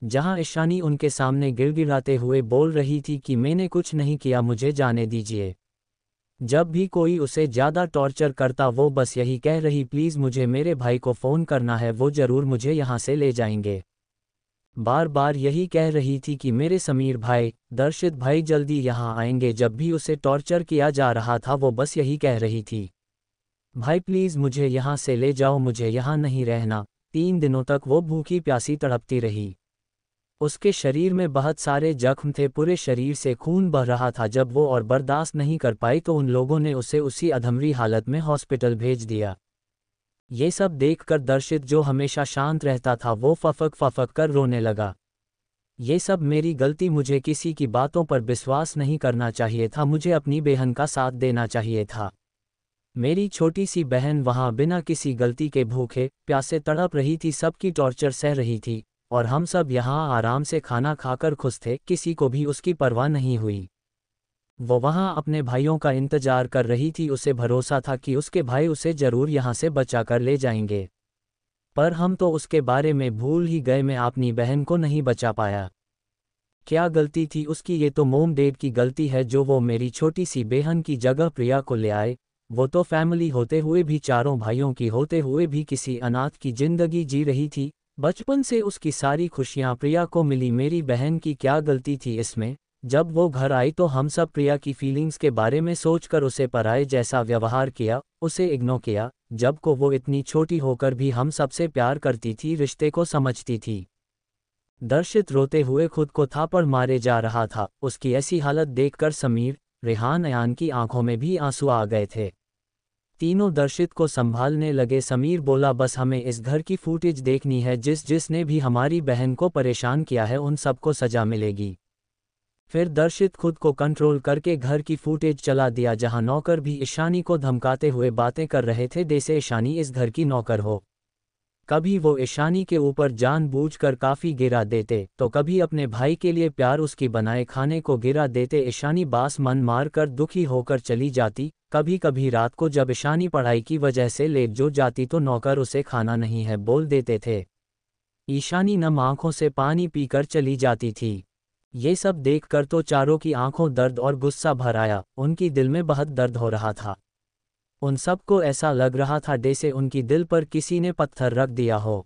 Speaker 1: जहां ईशानी उनके सामने गिड़गिड़ाते हुए बोल रही थी कि मैंने कुछ नहीं किया, मुझे जाने दीजिए। जब भी कोई उसे ज़्यादा टॉर्चर करता वो बस यही कह रही, प्लीज़ मुझे मेरे भाई को फ़ोन करना है, वो ज़रूर मुझे यहाँ से ले जाएंगे। बार बार यही कह रही थी कि मेरे समीर भाई, दर्शित भाई जल्दी यहाँ आएंगे। जब भी उसे टॉर्चर किया जा रहा था वो बस यही कह रही थी, भाई प्लीज़ मुझे यहाँ से ले जाओ, मुझे यहाँ नहीं रहना। 3 दिनों तक वो भूखी प्यासी तड़पती रही। उसके शरीर में बहुत सारे जख्म थे, पूरे शरीर से खून बह रहा था। जब वो और बर्दाश्त नहीं कर पाई तो उन लोगों ने उसे उसी अधमरी हालत में हॉस्पिटल भेज दिया। ये सब देखकर दर्शित जो हमेशा शांत रहता था वो फफक कर रोने लगा। ये सब मेरी गलती, मुझे किसी की बातों पर विश्वास नहीं करना चाहिए था, मुझे अपनी बहन का साथ देना चाहिए था। मेरी छोटी सी बहन वहाँ बिना किसी गलती के भूखे प्यासे तड़प रही थी, सबकी टॉर्चर सह रही थी और हम सब यहाँ आराम से खाना खाकर खुश थे, किसी को भी उसकी परवाह नहीं हुई। वो वहाँ अपने भाइयों का इंतजार कर रही थी, उसे भरोसा था कि उसके भाई उसे जरूर यहाँ से बचा कर ले जाएंगे। पर हम तो उसके बारे में भूल ही गए, मैं अपनी बहन को नहीं बचा पाया। क्या गलती थी उसकी? ये तो मोम डैड की गलती है जो वो मेरी छोटी सी बहन की जगह प्रिया को ले आए। वो तो फैमिली होते हुए भी, चारों भाइयों की होते हुए भी किसी अनाथ की जिंदगी जी रही थी। बचपन से उसकी सारी खुशियां प्रिया को मिली, मेरी बहन की क्या गलती थी इसमें? जब वो घर आई तो हम सब प्रिया की फीलिंग्स के बारे में सोचकर उसे पराये जैसा व्यवहार किया, उसे इग्नोर किया, जबको वो इतनी छोटी होकर भी हम सबसे प्यार करती थी, रिश्ते को समझती थी। दर्शित रोते हुए खुद को थापड़ मारे जा रहा था। उसकी ऐसी हालत देखकर समीर, रेहान, अयान की आंखों में भी आंसू आ गए थे। तीनों दर्शित को संभालने लगे। समीर बोला, बस हमें इस घर की फुटेज देखनी है, जिसने भी हमारी बहन को परेशान किया है उन सबको सजा मिलेगी। फिर दर्शित खुद को कंट्रोल करके घर की फुटेज चला दिया जहां नौकर भी ईशानी को धमकाते हुए बातें कर रहे थे, जैसे ईशानी इस घर की नौकर हो। कभी वो ईशानी के ऊपर जानबूझकर काफ़ी गिरा देते तो कभी अपने भाई के लिए प्यार उसकी बनाए खाने को गिरा देते। ईशानी बास मन मार कर दुखी होकर चली जाती। कभी कभी रात को जब ईशानी पढ़ाई की वजह से लेट जो जाती तो नौकर उसे खाना नहीं है बोल देते थे। ईशानी नम आंखों से पानी पीकर चली जाती थी। ये सब देखकर तो चारों की आंखों दर्द और गुस्सा भर आया, उनकी दिल में बहुत दर्द हो रहा था। उन सबको ऐसा लग रहा था जैसे उनकी दिल पर किसी ने पत्थर रख दिया हो।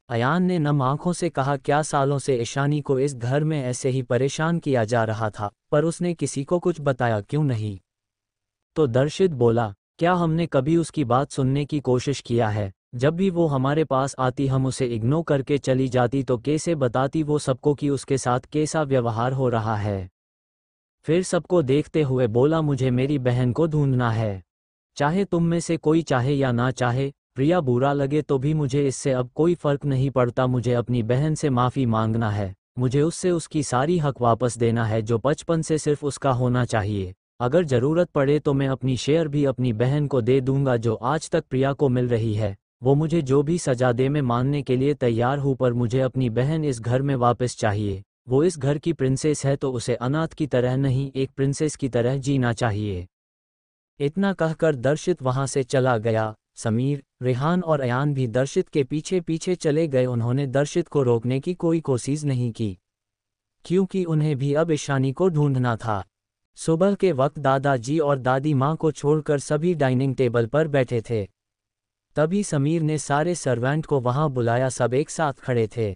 Speaker 1: अयान ने नम आंखों से कहा, क्या सालों से ईशानी को इस घर में ऐसे ही परेशान किया जा रहा था, पर उसने किसी को कुछ बताया क्यों नहीं? तो दर्शित बोला, क्या हमने कभी उसकी बात सुनने की कोशिश किया है? जब भी वो हमारे पास आती हम उसे इग्नोर करके चली जाती तो कैसे बताती वो सबको कि उसके साथ कैसा व्यवहार हो रहा है? फिर सबको देखते हुए बोला, मुझे मेरी बहन को ढूंढना है, चाहे तुम में से कोई चाहे या ना चाहे। प्रिया, बुरा लगे तो भी मुझे इससे अब कोई फर्क नहीं पड़ता। मुझे अपनी बहन से माफ़ी मांगना है, मुझे उससे उसकी सारी हक वापस देना है जो बचपन से सिर्फ उसका होना चाहिए। अगर ज़रूरत पड़े तो मैं अपनी शेयर भी अपनी बहन को दे दूंगा जो आज तक प्रिया को मिल रही है। वो मुझे जो भी सजा दे मैं मानने के लिए तैयार हूँ, पर मुझे अपनी बहन इस घर में वापस चाहिए। वो इस घर की प्रिंसेस है तो उसे अनाथ की तरह नहीं, एक प्रिंसेस की तरह जीना चाहिए। इतना कहकर दर्शित वहां से चला गया। समीर, रेहान और अयान भी दर्शित के पीछे पीछे चले गए। उन्होंने दर्शित को रोकने की कोई कोशिश नहीं की, क्योंकि उन्हें भी अब ईशानी को ढूंढना था। सुबह के वक्त दादाजी और दादी माँ को छोड़कर सभी डाइनिंग टेबल पर बैठे थे। तभी समीर ने सारे सर्वेंट को वहां बुलाया, सब एक साथ खड़े थे।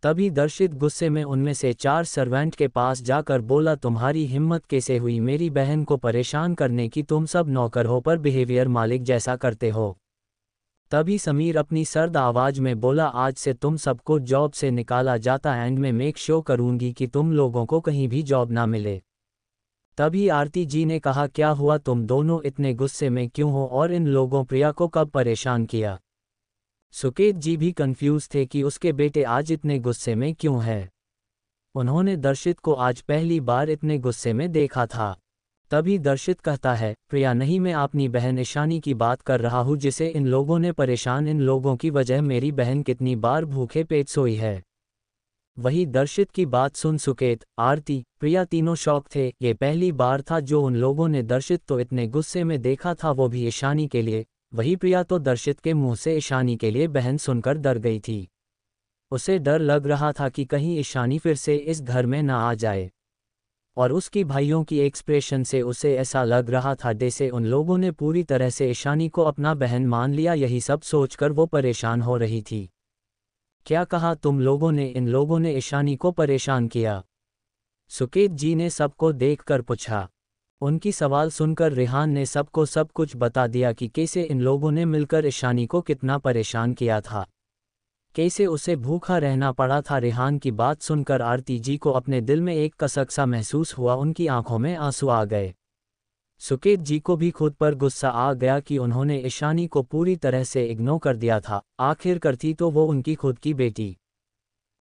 Speaker 1: तभी दर्शित गुस्से में उनमें से 4 सर्वेंट के पास जाकर बोला, तुम्हारी हिम्मत कैसे हुई मेरी बहन को परेशान करने की? तुम सब नौकर हो पर बिहेवियर मालिक जैसा करते हो। तभी समीर अपनी सर्द आवाज में बोला, आज से तुम सबको जॉब से निकाला जाता एंड मैं मेक श्योर करूंगी कि तुम लोगों को कहीं भी जॉब ना मिले। तभी आरती जी ने कहा, क्या हुआ, तुम दोनों इतने गुस्से में क्यों हो और इन लोगों प्रिया को कब परेशान किया? सुकेत जी भी कंफ्यूज थे कि उसके बेटे आज इतने गुस्से में क्यों है। उन्होंने दर्शित को आज पहली बार इतने गुस्से में देखा था। तभी दर्शित कहता है, प्रिया नहीं, मैं अपनी बहन ईशानी की बात कर रहा हूँ जिसे इन लोगों ने परेशान। इन लोगों की वजह मेरी बहन कितनी बार भूखे पेट सोई है। वही दर्शित की बात सुन सुकेत, आरती, प्रिया तीनों शॉक थे। ये पहली बार था जो उन लोगों ने दर्शित तो इतने गुस्से में देखा था, वो भी ईशानी के लिए। वही प्रिया तो दर्शित के मुंह से ईशानी के लिए बहन सुनकर डर गई थी। उसे डर लग रहा था कि कहीं ईशानी फिर से इस घर में ना आ जाए। और उसकी भाइयों की एक्सप्रेशन से उसे ऐसा लग रहा था जैसे उन लोगों ने पूरी तरह से ईशानी को अपना बहन मान लिया। यही सब सोचकर वो परेशान हो रही थी। क्या कहा तुम लोगों ने? इन लोगों ने ईशानी को परेशान किया? सुकेत जी ने सबको देखकर पूछा। उनकी सवाल सुनकर रेहान ने सबको सब कुछ बता दिया कि कैसे इन लोगों ने मिलकर ईशानी को कितना परेशान किया था, कैसे उसे भूखा रहना पड़ा था। रेहान की बात सुनकर आरती जी को अपने दिल में एक कसक सा महसूस हुआ, उनकी आंखों में आंसू आ गए। सुकेत जी को भी खुद पर गुस्सा आ गया कि उन्होंने ईशानी को पूरी तरह से इग्नोर कर दिया था। आखिर करती तो वो उनकी खुद की बेटी।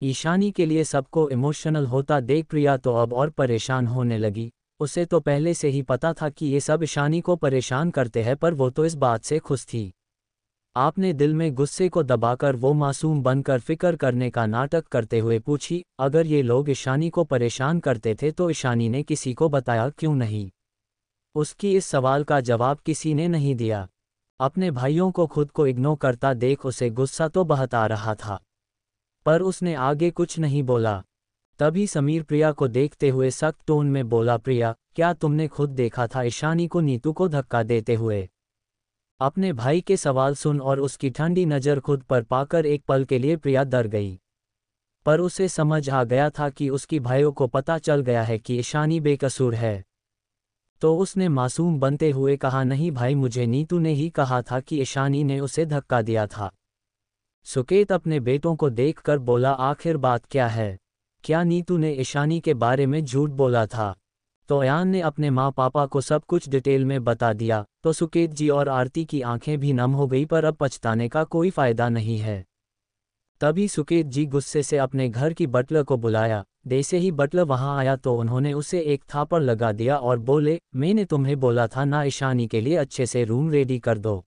Speaker 1: ईशानी के लिए सबको इमोशनल होता देख प्रिया तो अब और परेशान होने लगी। उसे तो पहले से ही पता था कि ये सब ईशानी को परेशान करते हैं, पर वो तो इस बात से खुश थी। आपने दिल में गुस्से को दबाकर वो मासूम बनकर फिक्र करने का नाटक करते हुए पूछी, अगर ये लोग ईशानी को परेशान करते थे तो ईशानी ने किसी को बताया क्यों नहीं? उसकी इस सवाल का जवाब किसी ने नहीं दिया। अपने भाइयों को खुद को इग्नोर करता देख उसे गुस्सा तो बहुत आ रहा था, पर उसने आगे कुछ नहीं बोला। तभी समीर प्रिया को देखते हुए सख्त टोन में बोला, प्रिया, क्या तुमने खुद देखा था ईशानी को नीतू को धक्का देते हुए? अपने भाई के सवाल सुन और उसकी ठंडी नज़र खुद पर पाकर एक पल के लिए प्रिया डर गई। पर उसे समझ आ गया था कि उसकी भाइयों को पता चल गया है कि ईशानी बेकसूर है। तो उसने मासूम बनते हुए कहा, नहीं भाई, मुझे नीतू ने ही कहा था कि ईशानी ने उसे धक्का दिया था। सुकेत अपने बेटों को देखकर बोला, आखिर बात क्या है? क्या नीतू ने ईशानी के बारे में झूठ बोला था? तो अयान ने अपने माँ पापा को सब कुछ डिटेल में बता दिया। तो सुकेत जी और आरती की आंखें भी नम हो गई, पर अब पछताने का कोई फायदा नहीं है। तभी सुकेत जी गुस्से से अपने घर की बटलर को बुलाया। जैसे ही बटलर वहां आया तो उन्होंने उसे एक थापड़ लगा दिया और बोले, मैंने तुम्हें बोला था ना ईशानी के लिए अच्छे से रूम रेडी कर दो,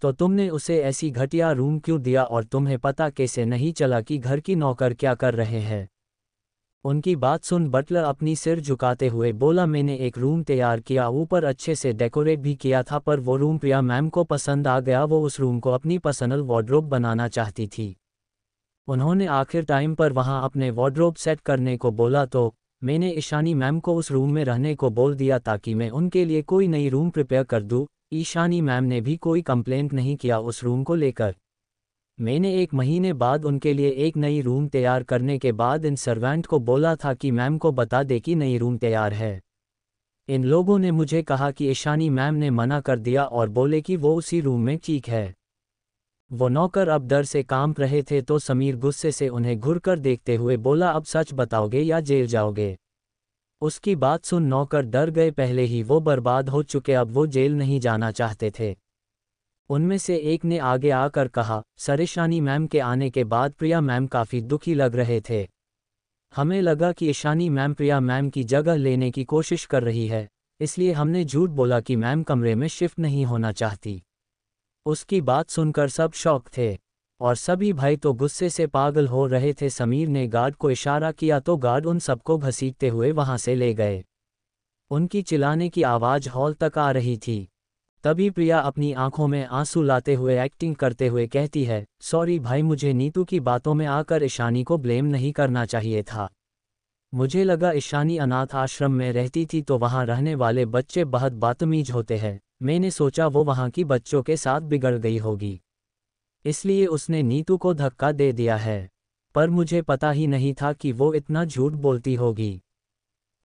Speaker 1: तो तुमने उसे ऐसी घटिया रूम क्यों दिया? और तुम्हें पता कैसे नहीं चला कि घर की नौकर क्या कर रहे हैं? उनकी बात सुन बटलर अपनी सिर झुकाते हुए बोला, मैंने एक रूम तैयार किया, ऊपर अच्छे से डेकोरेट भी किया था, पर वो रूम प्रिया मैम को पसंद आ गया। वो उस रूम को अपनी पर्सनल वार्डरोब बनाना चाहती थी। उन्होंने आखिर टाइम पर वहां अपने वार्डरोब सेट करने को बोला, तो मैंने ईशानी मैम को उस रूम में रहने को बोल दिया ताकि मैं उनके लिए कोई नई रूम प्रिपेयर कर दूं। ईशानी मैम ने भी कोई कंप्लेंट नहीं किया उस रूम को लेकर। मैंने 1 महीने बाद उनके लिए एक नई रूम तैयार करने के बाद इन सर्वेंट को बोला था कि मैम को बता दे कि नई रूम तैयार है। इन लोगों ने मुझे कहा कि ईशानी मैम ने मना कर दिया और बोले कि वो उसी रूम में ठीक है। वो नौकर अब डर से कांप रहे थे तो समीर गुस्से से उन्हें घुरकर देखते हुए बोला, अब सच बताओगे या जेल जाओगे? उसकी बात सुन नौकर डर गए, पहले ही वो बर्बाद हो चुके, अब वो जेल नहीं जाना चाहते थे। उनमें से एक ने आगे आकर कहा, सर ईशानी मैम के आने के बाद प्रिया मैम काफ़ी दुखी लग रहे थे। हमें लगा कि ईशानी मैम प्रिया मैम की जगह लेने की कोशिश कर रही है, इसलिए हमने झूठ बोला कि मैम कमरे में शिफ्ट नहीं होना चाहती। उसकी बात सुनकर सब शॉक थे और सभी भाई तो गुस्से से पागल हो रहे थे। समीर ने गार्ड को इशारा किया तो गार्ड उन सबको घसीटते हुए वहां से ले गए। उनकी चिल्लाने की आवाज़ हॉल तक आ रही थी। तभी प्रिया अपनी आंखों में आंसू लाते हुए एक्टिंग करते हुए कहती है, सॉरी भाई, मुझे नीतू की बातों में आकर ईशानी को ब्लेम नहीं करना चाहिए था। मुझे लगा ईशानी अनाथ आश्रम में रहती थी तो वहाँ रहने वाले बच्चे बहुत बदतमीज होते हैं। मैंने सोचा वो वहाँ की बच्चों के साथ बिगड़ गई होगी, इसलिए उसने नीतू को धक्का दे दिया है। पर मुझे पता ही नहीं था कि वो इतना झूठ बोलती होगी।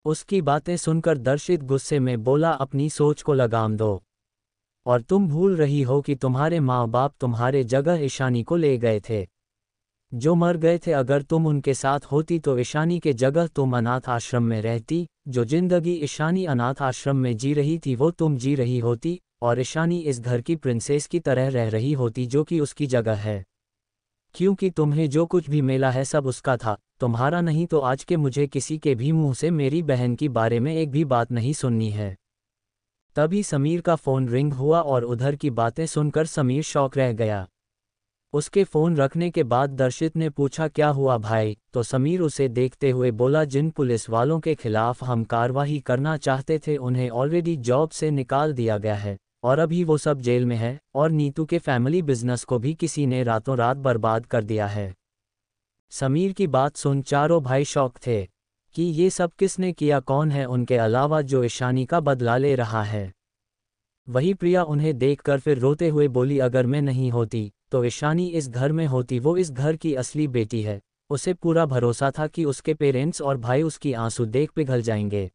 Speaker 1: उसकी बातें सुनकर दर्शित गुस्से में बोला, अपनी सोच को लगाम दो। और तुम भूल रही हो कि तुम्हारे माँ बाप तुम्हारे जगह ईशानी को ले गए थे, जो मर गए थे। अगर तुम उनके साथ होती तो ईशानी के जगह तुम अनाथ आश्रम में रहती। जो जिंदगी ईशानी अनाथ आश्रम में जी रही थी वो तुम जी रही होती, और ईशानी इस घर की प्रिंसेस की तरह रह रही होती जो कि उसकी जगह है। क्योंकि तुम्हें जो कुछ भी मिला है सब उसका था, तुम्हारा नहीं। तो आज के मुझे किसी के भी मुंह से मेरी बहन के बारे में एक भी बात नहीं सुननी है। तभी समीर का फ़ोन रिंग हुआ और उधर की बातें सुनकर समीर शॉक रह गया। उसके फ़ोन रखने के बाद दर्शित ने पूछा, क्या हुआ भाई? तो समीर उसे देखते हुए बोला, जिन पुलिस वालों के खिलाफ हम कार्रवाई करना चाहते थे उन्हें ऑलरेडी जॉब से निकाल दिया गया है और अभी वो सब जेल में है, और नीतू के फैमिली बिजनेस को भी किसी ने रातों रात बर्बाद कर दिया है। समीर की बात सुन चारों भाई शॉक थे कि ये सब किसने किया, कौन है उनके अलावा जो ईशानी का बदला ले रहा है। वही प्रिया उन्हें देखकर फिर रोते हुए बोली, अगर मैं नहीं होती तो ईशानी इस घर में होती। वो इस घर की असली बेटी है। उसे पूरा भरोसा था कि उसके पेरेंट्स और भाई उसकी आंसू देख पिघल जाएंगे,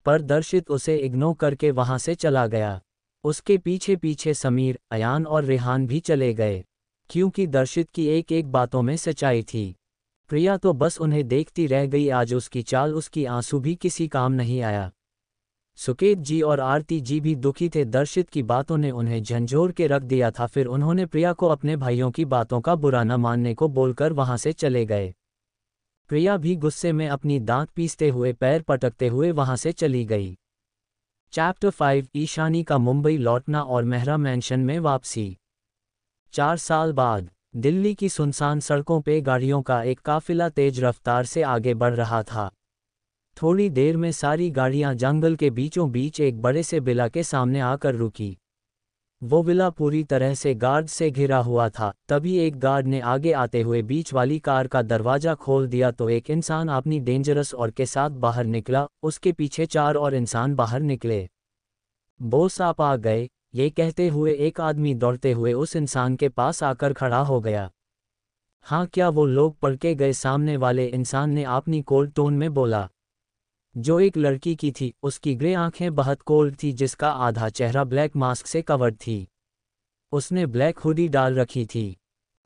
Speaker 1: पर दर्शित उसे इग्नोर करके वहां से चला गया। उसके पीछे पीछे समीर, अयान और रेहान भी चले गए, क्योंकि दर्शित की एक एक बातों में सच्चाई थी। प्रिया तो बस उन्हें देखती रह गई। आज उसकी चाल, उसकी आंसू भी किसी काम नहीं आया। सुकेत जी और आरती जी भी दुखी थे। दर्शित की बातों ने उन्हें झंझोर के रख दिया था। फिर उन्होंने प्रिया को अपने भाइयों की बातों का बुरा न मानने को बोलकर वहां से चले गए। प्रिया भी गुस्से में अपनी दांत पीसते हुए पैर पटकते हुए वहां से चली गई। चैप्टर 5 ईशानी का मुंबई लौटना और मेहरा मैंशन में वापसी। 4 साल बाद दिल्ली की सुनसान सड़कों पे गाड़ियों का एक काफिला तेज रफ्तार से आगे बढ़ रहा था। थोड़ी देर में सारी गाड़ियां जंगल के बीचों बीच एक बड़े से विला के सामने आकर रुकी। वो विला पूरी तरह से गार्ड से घिरा हुआ था। तभी एक गार्ड ने आगे आते हुए बीच वाली कार का दरवाजा खोल दिया तो एक इंसान अपनी डेंजरस और के साथ बाहर निकला। उसके पीछे 4 और इंसान बाहर निकले। बॉस आप आ गए, ये कहते हुए एक आदमी दौड़ते हुए उस इंसान के पास आकर खड़ा हो गया। हाँ, क्या वो लोग पढ़ के गए? सामने वाले इंसान ने अपनी कोल्ड टोन में बोला, जो एक लड़की की थी। उसकी ग्रे आंखें बहुत कोल्ड थी, जिसका आधा चेहरा ब्लैक मास्क से कवर्ड थी। उसने ब्लैक हुडी डाल रखी थी।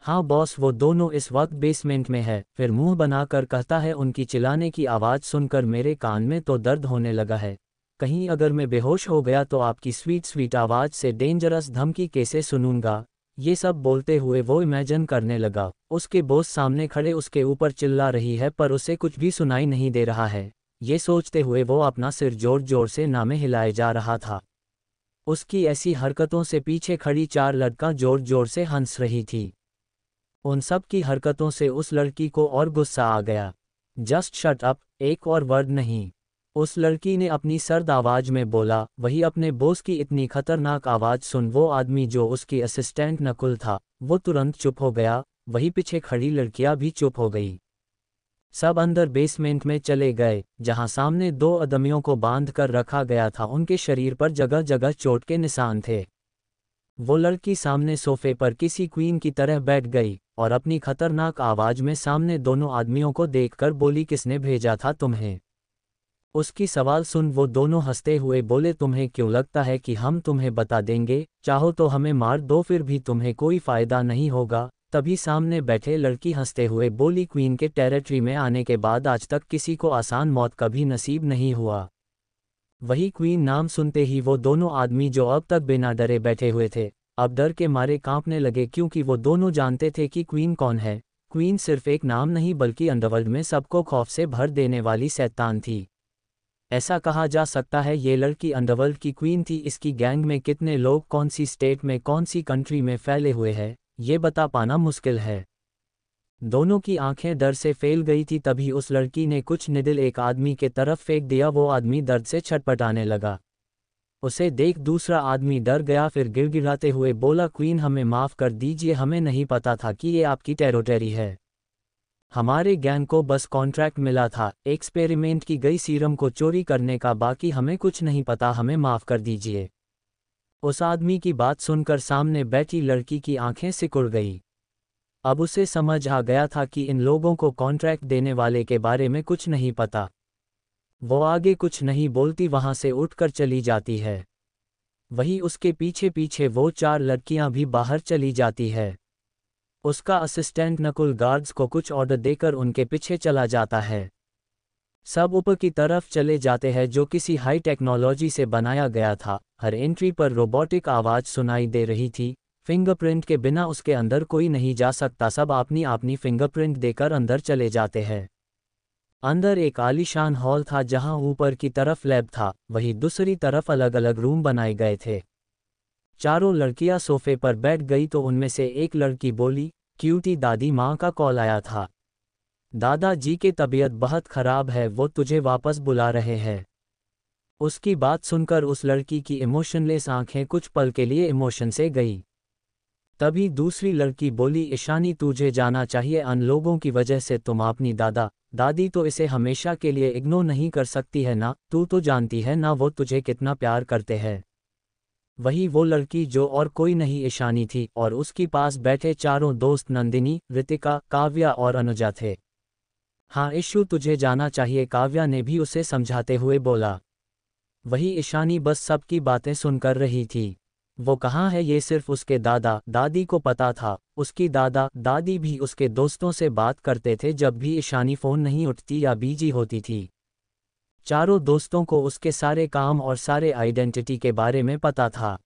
Speaker 1: हाँ बॉस, वो दोनों इस वक्त बेसमेंट में है। फिर मुंह बनाकर कहता है, उनकी चिल्लाने की आवाज़ सुनकर मेरे कान में तो दर्द होने लगा है। कहीं अगर मैं बेहोश हो गया तो आपकी स्वीट स्वीट आवाज़ से डेंजरस धमकी कैसे सुनूंगा। ये सब बोलते हुए वो इमेजिन करने लगा उसके बॉस सामने खड़े उसके ऊपर चिल्ला रही है, पर उसे कुछ भी सुनाई नहीं दे रहा है। ये सोचते हुए वो अपना सिर जोर जोर से नामे हिलाए जा रहा था। उसकी ऐसी हरकतों से पीछे खड़ी 4 लड़का जोर जोर से हंस रही थी। उन सब की हरकतों से उस लड़की को और गुस्सा आ गया। जस्ट शट अप, एक और वर्ड नहीं, उस लड़की ने अपनी सर्द आवाज में बोला। वही अपने बॉस की इतनी खतरनाक आवाज सुन वो आदमी जो उसकी असिस्टेंट नकुल था, वो तुरंत चुप हो गया। वही पीछे खड़ी लड़कियां भी चुप हो गई। सब अंदर बेसमेंट में चले गए, जहां सामने दो आदमियों को बांध कर रखा गया था। उनके शरीर पर जगह जगह चोट के निशान थे। वो लड़की सामने सोफे पर किसी क्वीन की तरह बैठ गई और अपनी खतरनाक आवाज में सामने दोनों आदमियों को देखकर बोली, किसने भेजा था तुम्हें? उसकी सवाल सुन वो दोनों हंसते हुए बोले, तुम्हें क्यों लगता है कि हम तुम्हें बता देंगे? चाहो तो हमें मार दो, फिर भी तुम्हें कोई फायदा नहीं होगा। तभी सामने बैठे लड़की हंसते हुए बोली, क्वीन के टेरिटरी में आने के बाद आज तक किसी को आसान मौत कभी नसीब नहीं हुआ। वही क्वीन नाम सुनते ही वो दोनों आदमी जो अब तक बिना डरे बैठे हुए थे, अब डर के मारे कांपने लगे, क्योंकि वो दोनों जानते थे कि क्वीन कौन है। क्वीन सिर्फ एक नाम नहीं बल्कि अंडरवर्ल्ड में सबको खौफ से भर देने वाली शैतान थी। ऐसा कहा जा सकता है ये लड़की अंडरवर्ल्ड की क्वीन थी। इसकी गैंग में कितने लोग कौन सी स्टेट में कौन सी कंट्री में फैले हुए हैं, ये बता पाना मुश्किल है। दोनों की आंखें डर से फैल गई थी। तभी उस लड़की ने कुछ निडल एक आदमी के तरफ फेंक दिया। वो आदमी दर्द से छटपटाने लगा। उसे देख दूसरा आदमी डर गया, फिर गिड़गिड़ाते हुए बोला, क्वीन हमें माफ़ कर दीजिए, हमें नहीं पता था कि ये आपकी टेरिटरी है। हमारे गैंग को बस कॉन्ट्रैक्ट मिला था एक्सपेरिमेंट की गई सीरम को चोरी करने का, बाकी हमें कुछ नहीं पता, हमें माफ़ कर दीजिए। उस आदमी की बात सुनकर सामने बैठी लड़की की आंखें सिकुड़ गई। अब उसे समझ आ गया था कि इन लोगों को कॉन्ट्रैक्ट देने वाले के बारे में कुछ नहीं पता। वो आगे कुछ नहीं बोलती वहां से उठकर चली जाती है। वही उसके पीछे पीछे वो चार लड़कियां भी बाहर चली जाती है। उसका असिस्टेंट नकुल गार्ड्स को कुछ ऑर्डर देकर उनके पीछे चला जाता है। सब ऊपर की तरफ चले जाते हैं जो किसी हाई टेक्नोलॉजी से बनाया गया था। हर एंट्री पर रोबोटिक आवाज़ सुनाई दे रही थी। फिंगरप्रिंट के बिना उसके अंदर कोई नहीं जा सकता। सब अपनी अपनी फिंगरप्रिंट देकर अंदर चले जाते हैं। अंदर एक आलीशान हॉल था जहां ऊपर की तरफ लैब था, वहीं दूसरी तरफ अलग अलग रूम बनाए गए थे। चारों लड़कियां सोफे पर बैठ गई तो उनमें से एक लड़की बोली, क्यूटी दादी माँ का कॉल आया था। दादाजी की तबीयत बहुत खराब है, वो तुझे वापस बुला रहे हैं। उसकी बात सुनकर उस लड़की की इमोशनलेस आंखें कुछ पल के लिए इमोशन से गई। तभी दूसरी लड़की बोली, ईशानी तुझे जाना चाहिए, अन लोगों की वजह से तुम अपनी दादी तो इसे हमेशा के लिए इग्नोर नहीं कर सकती है ना। तू तो जानती है ना वो तुझे कितना प्यार करते हैं। वही वो लड़की जो और कोई नहीं ईशानी थी, और उसके पास बैठे चारों दोस्त नंदिनी, ऋतिका, काव्या और अनुजा थे। हाँ इशू तुझे जाना चाहिए, काव्या ने भी उसे समझाते हुए बोला। वही ईशानी बस सबकी बातें सुनकर रही थी। वो कहाँ है ये सिर्फ उसके दादा दादी को पता था। उसकी दादा दादी भी उसके दोस्तों से बात करते थे जब भी ईशानी फ़ोन नहीं उठती या बिजी होती थी। चारों दोस्तों को उसके सारे काम और सारे आइडेंटिटी के बारे में पता था।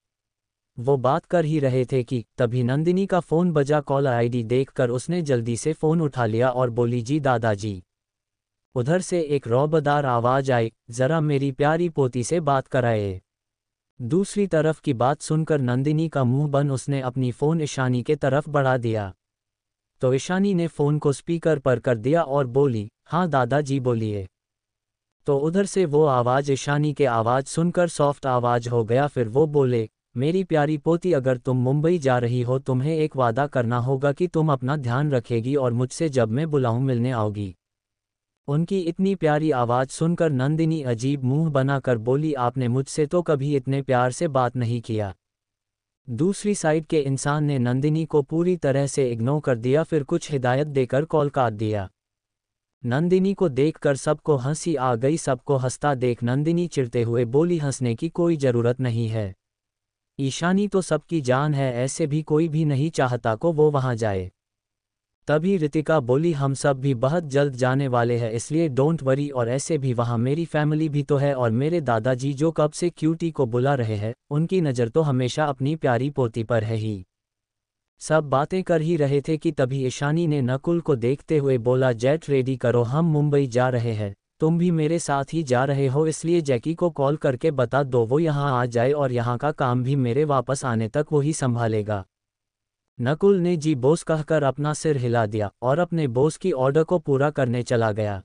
Speaker 1: वो बात कर ही रहे थे कि तभी नंदिनी का फ़ोन बजा। कॉल आईडी देखकर उसने जल्दी से फ़ोन उठा लिया और बोली, जी दादाजी। उधर से एक रौबदार आवाज़ आई, ज़रा मेरी प्यारी पोती से बात कराए। दूसरी तरफ की बात सुनकर नंदिनी का मुंह बंद, उसने अपनी फ़ोन ईशानी के तरफ बढ़ा दिया। तो ईशानी ने फ़ोन को स्पीकर पर कर दिया और बोली, हाँ दादाजी बोलिए। तो उधर से वो आवाज़ ईशानी के आवाज़ सुनकर सॉफ्ट आवाज़ हो गया। फिर वो बोले, मेरी प्यारी पोती, अगर तुम मुंबई जा रही हो तुम्हें एक वादा करना होगा कि तुम अपना ध्यान रखेगी और मुझसे जब मैं बुलाऊं मिलने आओगी। उनकी इतनी प्यारी आवाज़ सुनकर नंदिनी अजीब मुंह बनाकर बोली, आपने मुझसे तो कभी इतने प्यार से बात नहीं किया। दूसरी साइड के इंसान ने नंदिनी को पूरी तरह से इग्नोर कर दिया, फिर कुछ हिदायत देकर कॉल काट दिया। नंदिनी को देखकर सबको हंसी आ गई। सबको हंसता देख नंदिनी चिढ़ते हुए बोली, हंसने की कोई ज़रूरत नहीं है, ईशानी तो सबकी जान है, ऐसे भी कोई भी नहीं चाहता को वो वहाँ जाए। तभी ऋतिका बोली, हम सब भी बहुत जल्द जाने वाले हैं, इसलिए डोंट वरी, और ऐसे भी वहाँ मेरी फैमिली भी तो है और मेरे दादाजी जो कब से क्यूटी को बुला रहे हैं, उनकी नज़र तो हमेशा अपनी प्यारी पोती पर है ही। सब बातें कर ही रहे थे कि तभी ईशानी ने नकुल को देखते हुए बोला, जेट रेडी करो, हम मुंबई जा रहे हैं, तुम भी मेरे साथ ही जा रहे हो, इसलिए जैकी को कॉल करके बता दो वो यहाँ आ जाए और यहाँ का काम भी मेरे वापस आने तक वो ही संभालेगा। नकुल ने जी बॉस कहकर अपना सिर हिला दिया और अपने बॉस की ऑर्डर को पूरा करने चला गया।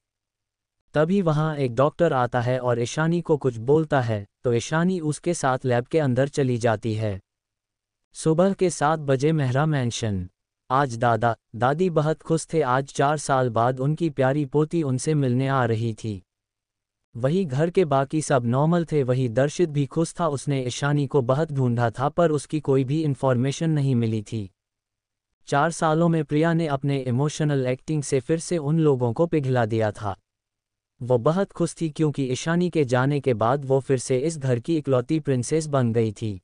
Speaker 1: तभी वहाँ एक डॉक्टर आता है और ईशानी को कुछ बोलता है, तो ईशानी उसके साथ लैब के अंदर चली जाती है। सुबह के 7 बजे मेहरा मैंशन। आज दादा दादी बहुत खुश थे। आज 4 साल बाद उनकी प्यारी पोती उनसे मिलने आ रही थी। वही घर के बाकी सब नॉर्मल थे। वही दर्शित भी खुश था। उसने ईशानी को बहुत ढूंढा था पर उसकी कोई भी इन्फॉर्मेशन नहीं मिली थी। 4 सालों में प्रिया ने अपने इमोशनल एक्टिंग से फिर से उन लोगों को पिघला दिया था। वो बहुत खुश थी क्योंकि ईशानी के जाने के बाद वो फिर से इस घर की इकलौती प्रिंसेस बन गई थी।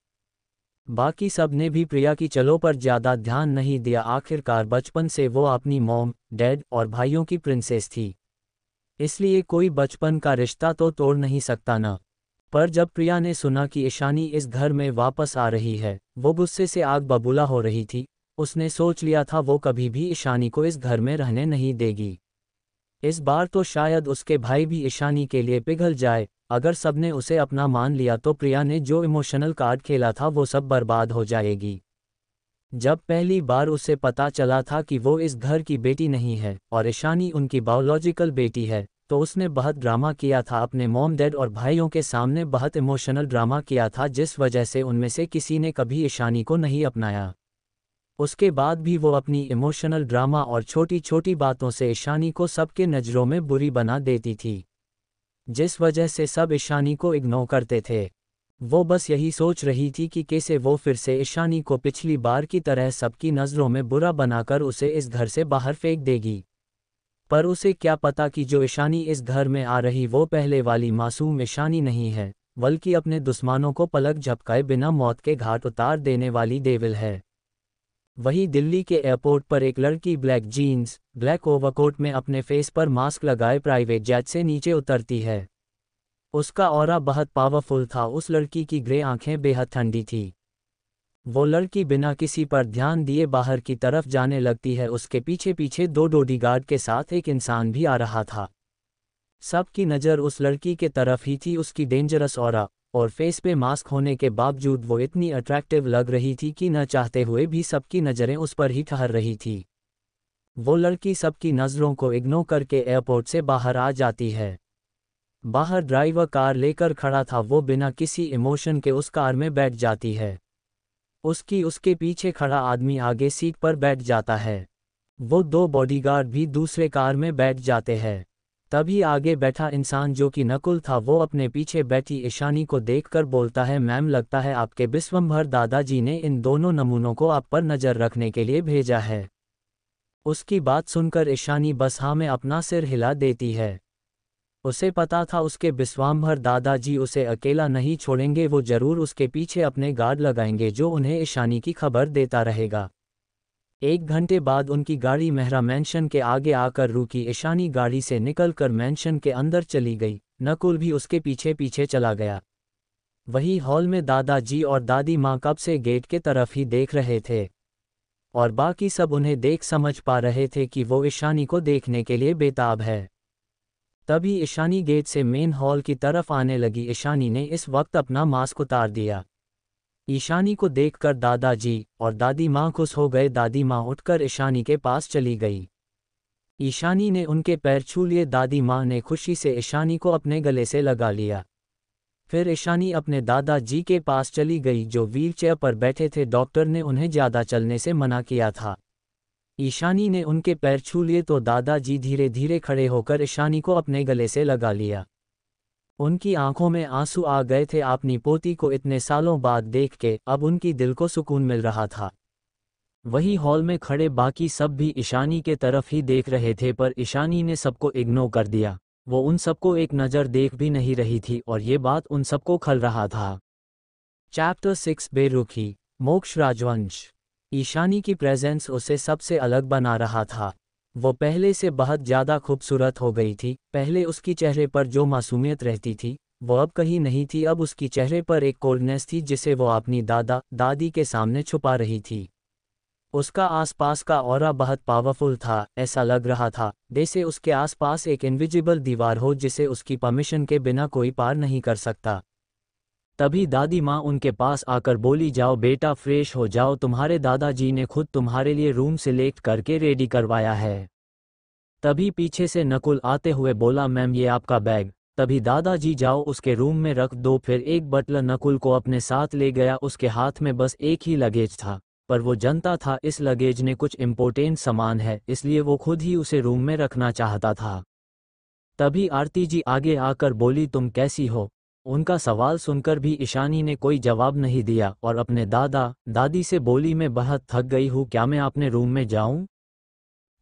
Speaker 1: बाकी सब ने भी प्रिया की चलो पर ज़्यादा ध्यान नहीं दिया। आखिरकार बचपन से वो अपनी मॉम, डैड और भाइयों की प्रिंसेस थी, इसलिए कोई बचपन का रिश्ता तो तोड़ नहीं सकता ना। पर जब प्रिया ने सुना कि ईशानी इस घर में वापस आ रही है, वो गुस्से से आग बबूला हो रही थी। उसने सोच लिया था वो कभी भी ईशानी को इस घर में रहने नहीं देगी। इस बार तो शायद उसके भाई भी ईशानी के लिए पिघल जाए। अगर सबने उसे अपना मान लिया तो प्रिया ने जो इमोशनल कार्ड खेला था वो सब बर्बाद हो जाएगी। जब पहली बार उसे पता चला था कि वो इस घर की बेटी नहीं है और ईशानी उनकी बायोलॉजिकल बेटी है, तो उसने बहुत ड्रामा किया था अपने मॉम, डैड और भाइयों के सामने। बहुत इमोशनल ड्रामा किया था जिस वजह से उनमें से किसी ने कभी ईशानी को नहीं अपनाया। उसके बाद भी वो अपनी इमोशनल ड्रामा और छोटी छोटी बातों से ईशानी को सबके नज़रों में बुरी बना देती थी, जिस वजह से सब ईशानी को इग्नोर करते थे। वो बस यही सोच रही थी कि कैसे वो फिर से ईशानी को पिछली बार की तरह सबकी नज़रों में बुरा बनाकर उसे इस घर से बाहर फेंक देगी। पर उसे क्या पता कि जो ईशानी इस घर में आ रही वो पहले वाली मासूम ईशानी नहीं है, बल्कि अपने दुश्मनों को पलक झपकाए बिना मौत के घाट उतार देने वाली डेविल है। वही दिल्ली के एयरपोर्ट पर एक लड़की ब्लैक जीन्स, ब्लैक ओवरकोट में अपने फेस पर मास्क लगाए प्राइवेट जेट से नीचे उतरती है। उसका ऑरा बहुत पावरफुल था। उस लड़की की ग्रे आंखें बेहद ठंडी थी। वो लड़की बिना किसी पर ध्यान दिए बाहर की तरफ जाने लगती है। उसके पीछे पीछे 2 बॉडीगार्ड के साथ एक इंसान भी आ रहा था। सबकी नज़र उस लड़की के तरफ ही थी। उसकी डेंजरस ऑरा और फेस पे मास्क होने के बावजूद वो इतनी अट्रैक्टिव लग रही थी कि न चाहते हुए भी सबकी नज़रें उस पर ही ठहर रही थी। वो लड़की सबकी नज़रों को इग्नोर करके एयरपोर्ट से बाहर आ जाती है। बाहर ड्राइवर कार लेकर खड़ा था। वो बिना किसी इमोशन के उस कार में बैठ जाती है। उसके पीछे खड़ा आदमी आगे सीट पर बैठ जाता है। वो 2 बॉडीगार्ड भी दूसरे कार में बैठ जाते हैं। तभी आगे बैठा इंसान जो कि नकुल था, वो अपने पीछे बैठी ईशानी को देखकर बोलता है, मैम लगता है आपके विश्वंभर दादाजी ने इन दोनों नमूनों को आप पर नज़र रखने के लिए भेजा है। उसकी बात सुनकर ईशानी बस हाँ में अपना सिर हिला देती है। उसे पता था उसके विश्वंभर दादाजी उसे अकेला नहीं छोड़ेंगे। वो जरूर उसके पीछे अपने गार्ड लगाएंगे जो उन्हें ईशानी की खबर देता रहेगा। 1 घंटे बाद उनकी गाड़ी मेहरा मैंशन के आगे आकर रुकी। ईशानी गाड़ी से निकलकर मैंशन के अंदर चली गई। नकुल भी उसके पीछे पीछे चला गया। वही हॉल में दादाजी और दादी माँ कब से गेट के तरफ ही देख रहे थे और बाकी सब उन्हें देख समझ पा रहे थे कि वो ईशानी को देखने के लिए बेताब है। तभी ईशानी गेट से मेन हॉल की तरफ आने लगी। ईशानी ने इस वक्त अपना मास्क उतार दिया। ईशानी को देखकर दादाजी और दादी माँ खुश हो गए। दादी माँ उठकर ईशानी के पास चली गई। ईशानी ने उनके पैर छू लिए। दादी माँ ने खुशी से ईशानी को अपने गले से लगा लिया। फिर ईशानी अपने दादाजी के पास चली गई जो व्हीलचेयर पर बैठे थे। डॉक्टर ने उन्हें ज़्यादा चलने से मना किया था। ईशानी ने उनके पैर छू लिए तो दादाजी धीरे धीरे खड़े होकर ईशानी को अपने गले से लगा लिया। उनकी आंखों में आंसू आ गए थे। अपनी पोती को इतने सालों बाद देख के अब उनकी दिल को सुकून मिल रहा था। वही हॉल में खड़े बाकी सब भी ईशानी के तरफ ही देख रहे थे, पर ईशानी ने सबको इग्नोर कर दिया। वो उन सबको एक नज़र देख भी नहीं रही थी और ये बात उन सबको खल रहा था। चैप्टर 6 बेरुखी, मोक्ष राजवंश। ईशानी की प्रेजेंस उसे सबसे अलग बना रहा था। वो पहले से बहुत ज़्यादा खूबसूरत हो गई थी। पहले उसकी चेहरे पर जो मासूमियत रहती थी वो अब कहीं नहीं थी। अब उसकी चेहरे पर एक कोल्डनेस थी जिसे वो अपनी दादा दादी के सामने छुपा रही थी। उसका आसपास का ऑरा बहुत पावरफुल था। ऐसा लग रहा था जैसे उसके आसपास एक इनविजिबल दीवार हो जिसे उसकी परमिशन के बिना कोई पार नहीं कर सकता। तभी दादी माँ उनके पास आकर बोली, जाओ बेटा फ्रेश हो जाओ, तुम्हारे दादाजी ने खुद तुम्हारे लिए रूम सिलेक्ट करके रेडी करवाया है। तभी पीछे से नकुल आते हुए बोला, मैम ये आपका बैग। तभी दादाजी, जाओ उसके रूम में रख दो। फिर एक बटलर नकुल को अपने साथ ले गया। उसके हाथ में बस एक ही लगेज था पर वो जानता था इस लगेज ने कुछ इम्पोर्टेंट सामान है, इसलिए वो खुद ही उसे रूम में रखना चाहता था। तभी आरती जी आगे आकर बोली, तुम कैसी हो? उनका सवाल सुनकर भी ईशानी ने कोई जवाब नहीं दिया और अपने दादा दादी से बोली, मैं बहुत थक गई हूँ, क्या मैं अपने रूम में जाऊँ?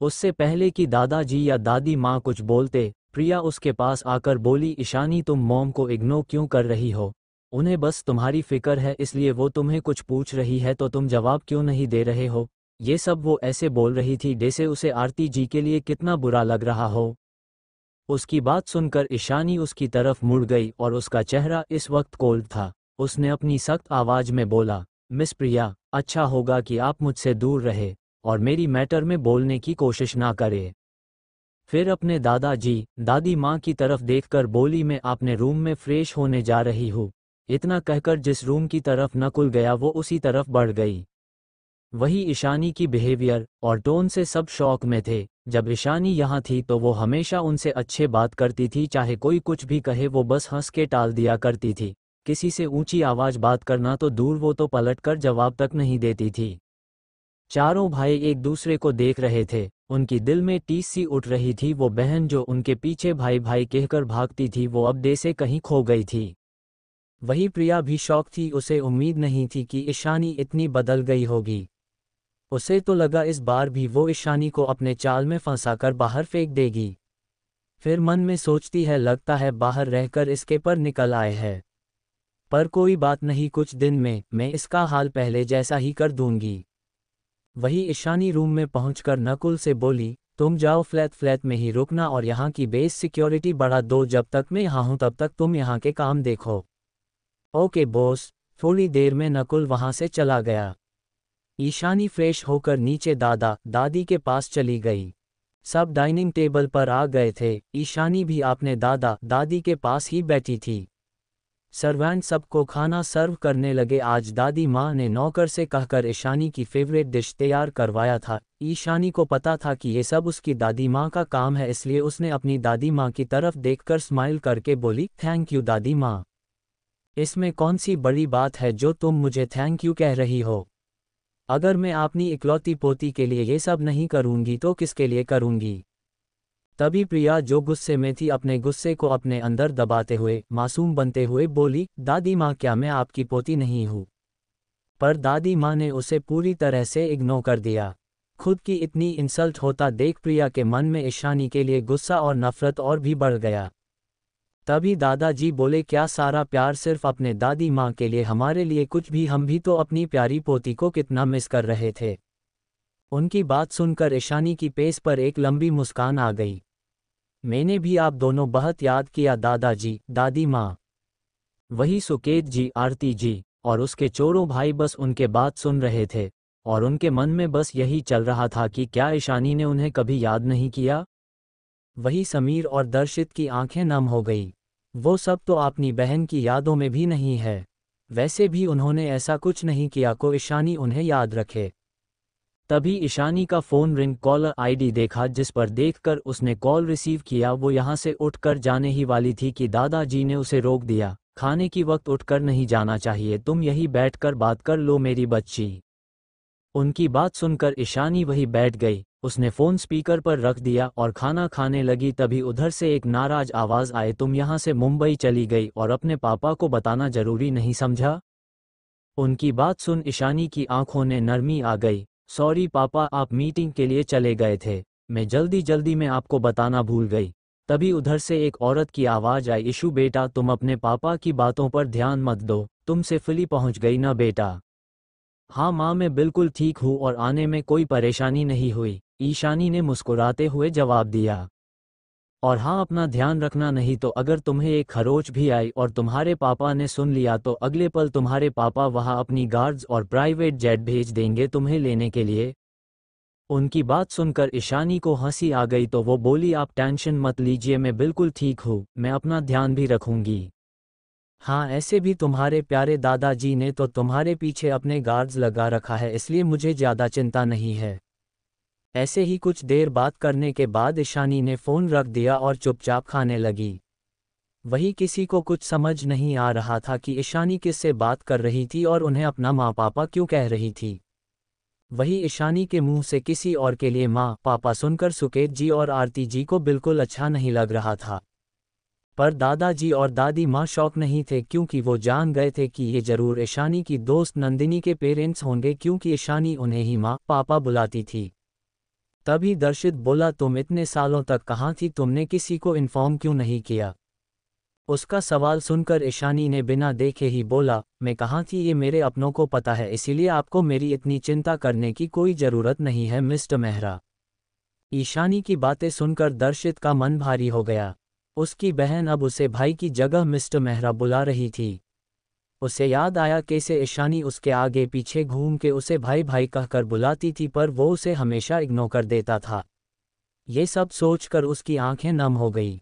Speaker 1: उससे पहले कि दादाजी या दादी माँ कुछ बोलते, प्रिया उसके पास आकर बोली, ईशानी तुम मॉम को इग्नोर क्यों कर रही हो? उन्हें बस तुम्हारी फिक्र है, इसलिए वो तुम्हें कुछ पूछ रही है तो तुम जवाब क्यों नहीं दे रहे हो? ये सब वो ऐसे बोल रही थी जैसे उसे आरती जी के लिए कितना बुरा लग रहा हो। उसकी बात सुनकर ईशानी उसकी तरफ मुड़ गई और उसका चेहरा इस वक्त कोल्ड था। उसने अपनी सख्त आवाज में बोला, मिस प्रिया, अच्छा होगा कि आप मुझसे दूर रहे और मेरी मैटर में बोलने की कोशिश ना करे। फिर अपने दादाजी दादी माँ की तरफ देखकर बोली, मैं अपने रूम में फ्रेश होने जा रही हूँ। इतना कहकर जिस रूम की तरफ नकुल गया वो उसी तरफ बढ़ गई। वही ईशानी की बिहेवियर और टोन से सब शौक में थे। जब ईशानी यहाँ थी तो वो हमेशा उनसे अच्छे बात करती थी, चाहे कोई कुछ भी कहे वो बस हंस के टाल दिया करती थी। किसी से ऊंची आवाज बात करना तो दूर, वो तो पलटकर जवाब तक नहीं देती थी। चारों भाई एक दूसरे को देख रहे थे, उनकी दिल में टीस सी उठ रही थी। वो बहन जो उनके पीछे भाई भाई कहकर भागती थी वो अब दे से कहीं खो गई थी। वही प्रिया भी शौक थी, उसे उम्मीद नहीं थी कि ईशानी इतनी बदल गई होगी। उसे तो लगा इस बार भी वो ईशानी को अपने चाल में फंसाकर बाहर फेंक देगी। फिर मन में सोचती है, लगता है बाहर रहकर इसके पर निकल आए हैं। पर कोई बात नहीं, कुछ दिन में मैं इसका हाल पहले जैसा ही कर दूंगी। वही ईशानी रूम में पहुंचकर नकुल से बोली, तुम जाओ फ्लैट में ही रुकना और यहाँ की बेस सिक्योरिटी बढ़ा दो, जब तक मैं यहाँ हूँ तब तक तुम यहाँ के काम देखो। Okay boss. थोड़ी देर में नकुल वहाँ से चला गया। ईशानी फ्रेश होकर नीचे दादा दादी के पास चली गई। सब डाइनिंग टेबल पर आ गए थे। ईशानी भी अपने दादा दादी के पास ही बैठी थी। सर्वेंट सबको खाना सर्व करने लगे। आज दादी माँ ने नौकर से कहकर ईशानी की फेवरेट डिश तैयार करवाया था। ईशानी को पता था कि ये सब उसकी दादी माँ का काम है, इसलिए उसने अपनी दादी माँ की तरफ देखकर स्माइल करके बोली, थैंक यू दादी माँ। इसमें कौन सी बड़ी बात है जो तुम मुझे थैंक यू कह रही हो? अगर मैं अपनी इकलौती पोती के लिए ये सब नहीं करूंगी तो किसके लिए करूंगी? तभी प्रिया जो गुस्से में थी अपने गुस्से को अपने अंदर दबाते हुए मासूम बनते हुए बोली, दादी माँ, क्या मैं आपकी पोती नहीं हूँ? पर दादी माँ ने उसे पूरी तरह से इग्नोर कर दिया। खुद की इतनी इंसल्ट होता देख प्रिया के मन में ईशानी के लिए गुस्सा और नफरत और भी बढ़ गया। तभी दादाजी बोले, क्या सारा प्यार सिर्फ अपने दादी माँ के लिए? हमारे लिए कुछ भी? हम भी तो अपनी प्यारी पोती को कितना मिस कर रहे थे। उनकी बात सुनकर ईशानी की फेस पर एक लंबी मुस्कान आ गई। मैंने भी आप दोनों बहुत याद किया दादाजी दादी माँ। वही सुकेत जी आरती जी और उसके चोरों भाई बस उनके बात सुन रहे थे और उनके मन में बस यही चल रहा था कि क्या ईशानी ने उन्हें कभी याद नहीं किया। वही समीर और दर्शित की आंखें नम हो गई। वो सब तो अपनी बहन की यादों में भी नहीं है। वैसे भी उन्होंने ऐसा कुछ नहीं किया को ईशानी उन्हें याद रखे। तभी ईशानी का फोन रिंग, कॉलर आईडी देखा जिस पर देखकर उसने कॉल रिसीव किया। वो यहाँ से उठकर जाने ही वाली थी कि दादाजी ने उसे रोक दिया। खाने की वक्त उठकर नहीं जाना चाहिए, तुम यही बैठकर बात कर लो मेरी बच्ची। उनकी बात सुनकर ईशानी वही बैठ गई। उसने फ़ोन स्पीकर पर रख दिया और खाना खाने लगी। तभी उधर से एक नाराज आवाज़ आए, तुम यहाँ से मुंबई चली गई और अपने पापा को बताना जरूरी नहीं समझा? उनकी बात सुन ईशानी की आंखों ने नरमी आ गई। सॉरी पापा, आप मीटिंग के लिए चले गए थे, मैं जल्दी जल्दी में आपको बताना भूल गई। तभी उधर से एक औरत की आवाज़ आई, इशू बेटा तुम अपने पापा की बातों पर ध्यान मत दो, तुम सेफली पहुँच गई ना बेटा? हाँ माँ, मैं बिल्कुल ठीक हूँ और आने में कोई परेशानी नहीं हुई, ईशानी ने मुस्कुराते हुए जवाब दिया। और हाँ, अपना ध्यान रखना, नहीं तो अगर तुम्हें एक खरोच भी आई और तुम्हारे पापा ने सुन लिया तो अगले पल तुम्हारे पापा वहाँ अपनी गार्ड्स और प्राइवेट जेट भेज देंगे तुम्हें लेने के लिए। उनकी बात सुनकर ईशानी को हंसी आ गई तो वो बोली, आप टेंशन मत लीजिए, मैं बिल्कुल ठीक हूँ, मैं अपना ध्यान भी रखूंगी। हाँ, ऐसे भी तुम्हारे प्यारे दादाजी ने तो तुम्हारे पीछे अपने गार्ड्स लगा रखा है, इसलिए मुझे ज़्यादा चिंता नहीं है। ऐसे ही कुछ देर बात करने के बाद ईशानी ने फ़ोन रख दिया और चुपचाप खाने लगी। वही किसी को कुछ समझ नहीं आ रहा था कि ईशानी किससे बात कर रही थी और उन्हें अपना माँ पापा क्यों कह रही थी। वही ईशानी के मुंह से किसी और के लिए माँ पापा सुनकर सुकेत जी और आरती जी को बिल्कुल अच्छा नहीं लग रहा था। पर दादाजी और दादी माँ शौक नहीं थे, क्योंकि वो जान गए थे कि ये जरूर ईशानी की दोस्त नंदिनी के पेरेंट्स होंगे, क्योंकि ईशानी उन्हें ही माँ पापा बुलाती थी। तभी दर्शित बोला, तुम इतने सालों तक कहाँ थी, तुमने किसी को इन्फॉर्म क्यों नहीं किया? उसका सवाल सुनकर ईशानी ने बिना देखे ही बोला, मैं कहाँ थी, ये मेरे अपनों को पता है, इसीलिए आपको मेरी इतनी चिंता करने की कोई ज़रूरत नहीं है मिस्टर मेहरा। ईशानी की बातें सुनकर दर्शित का मन भारी हो गया। उसकी बहन अब उसे भाई की जगह मिस्टर मेहरा बुला रही थी। उसे याद आया कैसे ईशानी उसके आगे पीछे घूम के उसे भाई भाई कहकर बुलाती थी, पर वो उसे हमेशा इग्नोर कर देता था। ये सब सोचकर उसकी आंखें नम हो गई।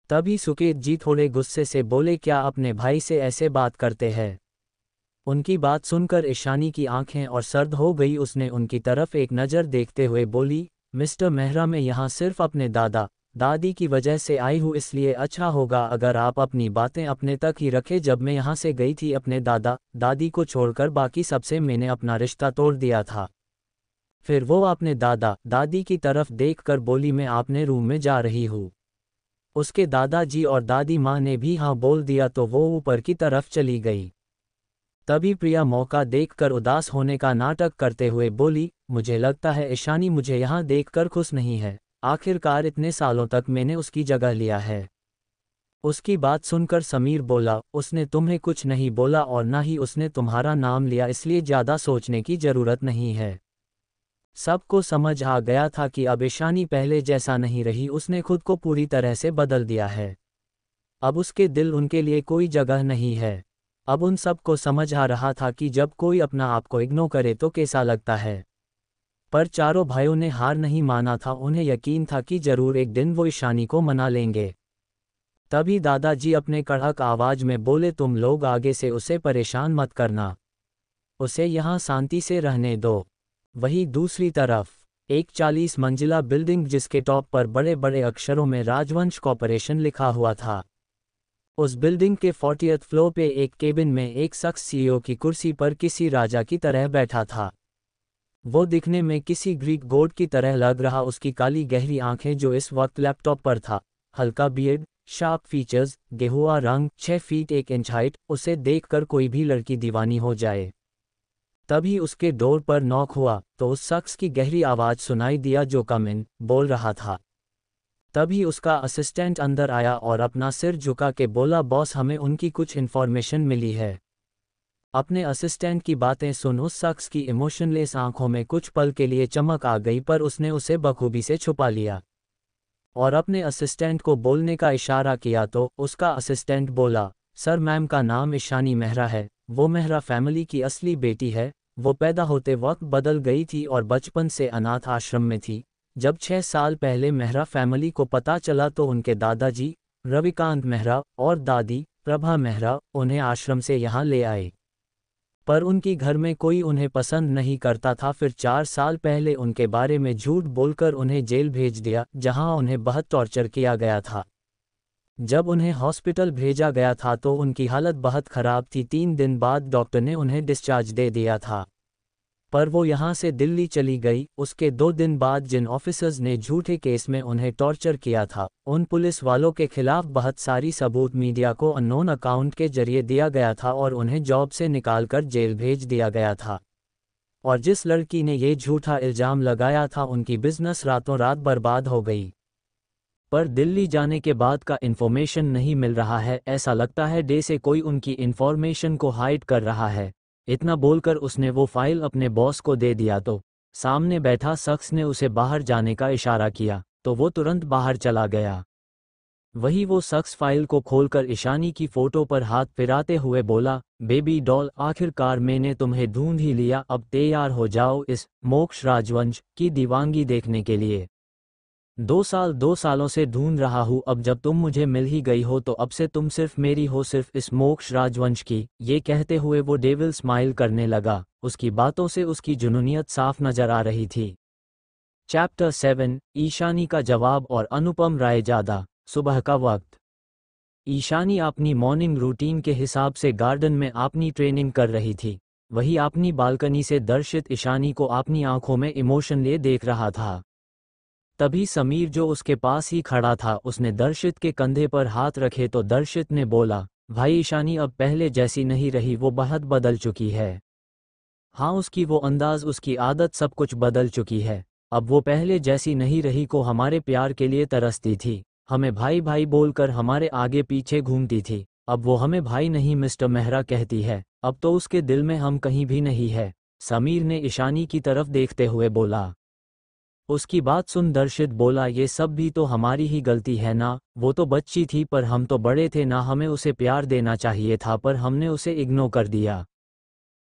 Speaker 1: तभी सुकेत जी थोड़े गुस्से से बोले, क्या अपने भाई से ऐसे बात करते हैं? उनकी बात सुनकर ईशानी की आंखें और सर्द हो गई। उसने उनकी तरफ एक नज़र देखते हुए बोली, मिस्टर मेहरा, मैं यहाँ सिर्फ अपने दादा दादी की वजह से आई हूँ, इसलिए अच्छा होगा अगर आप अपनी बातें अपने तक ही रखें। जब मैं यहाँ से गई थी अपने दादा दादी को छोड़कर बाकी सबसे मैंने अपना रिश्ता तोड़ दिया था। फिर वो अपने दादा दादी की तरफ देखकर बोली, मैं अपने रूम में जा रही हूँ। उसके दादाजी और दादी माँ ने भी हाँ बोल दिया तो वो ऊपर की तरफ चली गई। तभी प्रिया मौका देखकर उदास होने का नाटक करते हुए बोली, मुझे लगता है ईशानी मुझे यहाँ देखकर खुश नहीं है, आखिरकार इतने सालों तक मैंने उसकी जगह लिया है। उसकी बात सुनकर समीर बोला, उसने तुम्हें कुछ नहीं बोला और ना ही उसने तुम्हारा नाम लिया, इसलिए ज़्यादा सोचने की ज़रूरत नहीं है। सबको समझ आ गया था कि अब ईशानी पहले जैसा नहीं रही, उसने खुद को पूरी तरह से बदल दिया है। अब उसके दिल उनके लिए कोई जगह नहीं है। अब उन सबको समझ आ रहा था कि जब कोई अपना आप को इग्नोर करे तो कैसा लगता है। पर चारों भाइयों ने हार नहीं माना था, उन्हें यकीन था कि जरूर एक दिन वो ईशानी को मना लेंगे। तभी दादाजी अपने कड़क आवाज में बोले, तुम लोग आगे से उसे परेशान मत करना, उसे यहाँ शांति से रहने दो। वहीं दूसरी तरफ एक 40 मंजिला बिल्डिंग जिसके टॉप पर बड़े बड़े अक्षरों में राजवंश कॉर्पोरेशन लिखा हुआ था। उस बिल्डिंग के 40th फ्लोर पे एक केबिन में एक शख्स सीईओ की कुर्सी पर किसी राजा की तरह बैठा था। वो दिखने में किसी ग्रीक गॉड की तरह लग रहा। उसकी काली गहरी आंखें जो इस वक्त लैपटॉप पर था, हल्का बियर्ड, शार्प फीचर्स, गेहुआ रंग, 6 फीट 1 इंच हाइट, उसे देखकर कोई भी लड़की दीवानी हो जाए। तभी उसके डोर पर नॉक हुआ तो उस शख्स की गहरी आवाज़ सुनाई दिया जो कम इन बोल रहा था। तभी उसका असिस्टेंट अंदर आया और अपना सिर झुका के बोला, बॉस हमें उनकी कुछ इन्फॉर्मेशन मिली है। अपने असिस्टेंट की बातें सुन उस शख्स की इमोशनलेस आंखों में कुछ पल के लिए चमक आ गई, पर उसने उसे बखूबी से छुपा लिया और अपने असिस्टेंट को बोलने का इशारा किया तो उसका असिस्टेंट बोला, सर मैम का नाम ईशानी मेहरा है, वो मेहरा फैमिली की असली बेटी है। वो पैदा होते वक्त बदल गई थी और बचपन से अनाथ आश्रम में थी। जब 6 साल पहले मेहरा फैमिली को पता चला तो उनके दादाजी रविकांत मेहरा और दादी प्रभा मेहरा उन्हें आश्रम से यहाँ ले आए। पर उनकी घर में कोई उन्हें पसंद नहीं करता था। फिर 4 साल पहले उनके बारे में झूठ बोलकर उन्हें जेल भेज दिया, जहां उन्हें बहुत टॉर्चर किया गया था। जब उन्हें हॉस्पिटल भेजा गया था तो उनकी हालत बहुत ख़राब थी। 3 दिन बाद डॉक्टर ने उन्हें डिस्चार्ज दे दिया था, पर वो यहाँ से दिल्ली चली गई। उसके 2 दिन बाद जिन ऑफिसर्स ने झूठे केस में उन्हें टॉर्चर किया था, उन पुलिस वालों के खिलाफ बहुत सारी सबूत मीडिया को अननोन अकाउंट के जरिए दिया गया था और उन्हें जॉब से निकालकर जेल भेज दिया गया था। और जिस लड़की ने ये झूठा इल्ज़ाम लगाया था, उनकी बिजनेस रातों रात बर्बाद हो गई। पर दिल्ली जाने के बाद का इन्फॉर्मेशन नहीं मिल रहा है, ऐसा लगता है डे से कोई उनकी इन्फॉर्मेशन को हाइड कर रहा है। इतना बोलकर उसने वो फाइल अपने बॉस को दे दिया तो सामने बैठा शख्स ने उसे बाहर जाने का इशारा किया तो वो तुरंत बाहर चला गया। वही वो शख्स फाइल को खोलकर ईशानी की फोटो पर हाथ फिराते हुए बोला, बेबी डॉल, आखिरकार मैंने तुम्हें ढूंढ ही लिया, अब तैयार हो जाओ इस मोक्ष राजवंश की दीवानगी देखने के लिए। 2 सालों से ढूंढ रहा हूँ, अब जब तुम मुझे मिल ही गई हो तो अब से तुम सिर्फ मेरी हो, सिर्फ इस मोक्ष राजवंश की। ये कहते हुए वो डेविल स्माइल करने लगा। उसकी बातों से उसकी जुनूनियत साफ नजर आ रही थी। चैप्टर 7, ईशानी का जवाब और अनुपम राय ज्यादा। सुबह का वक्त। ईशानी अपनी मॉर्निंग रूटीन के हिसाब से गार्डन में अपनी ट्रेनिंग कर रही थी। वही अपनी बालकनी से दर्शित ईशानी को अपनी आंखों में इमोशन लिए देख रहा था। तभी समीर जो उसके पास ही खड़ा था उसने दर्शित के कंधे पर हाथ रखे तो दर्शित ने बोला, भाई ईशानी अब पहले जैसी नहीं रही, वो बहुत बदल चुकी है। हाँ, उसकी वो अंदाज, उसकी आदत, सब कुछ बदल चुकी है। अब वो पहले जैसी नहीं रही, को हमारे प्यार के लिए तरसती थी, हमें भाई भाई बोलकर हमारे आगे पीछे घूमती थी। अब वो हमें भाई नहीं मिस्टर मेहरा कहती है। अब तो उसके दिल में हम कहीं भी नहीं है। समीर ने ईशानी की तरफ देखते हुए बोला। उसकी बात सुन दर्शित बोला, ये सब भी तो हमारी ही गलती है ना, वो तो बच्ची थी पर हम तो बड़े थे ना, हमें उसे प्यार देना चाहिए था पर हमने उसे इग्नोर कर दिया।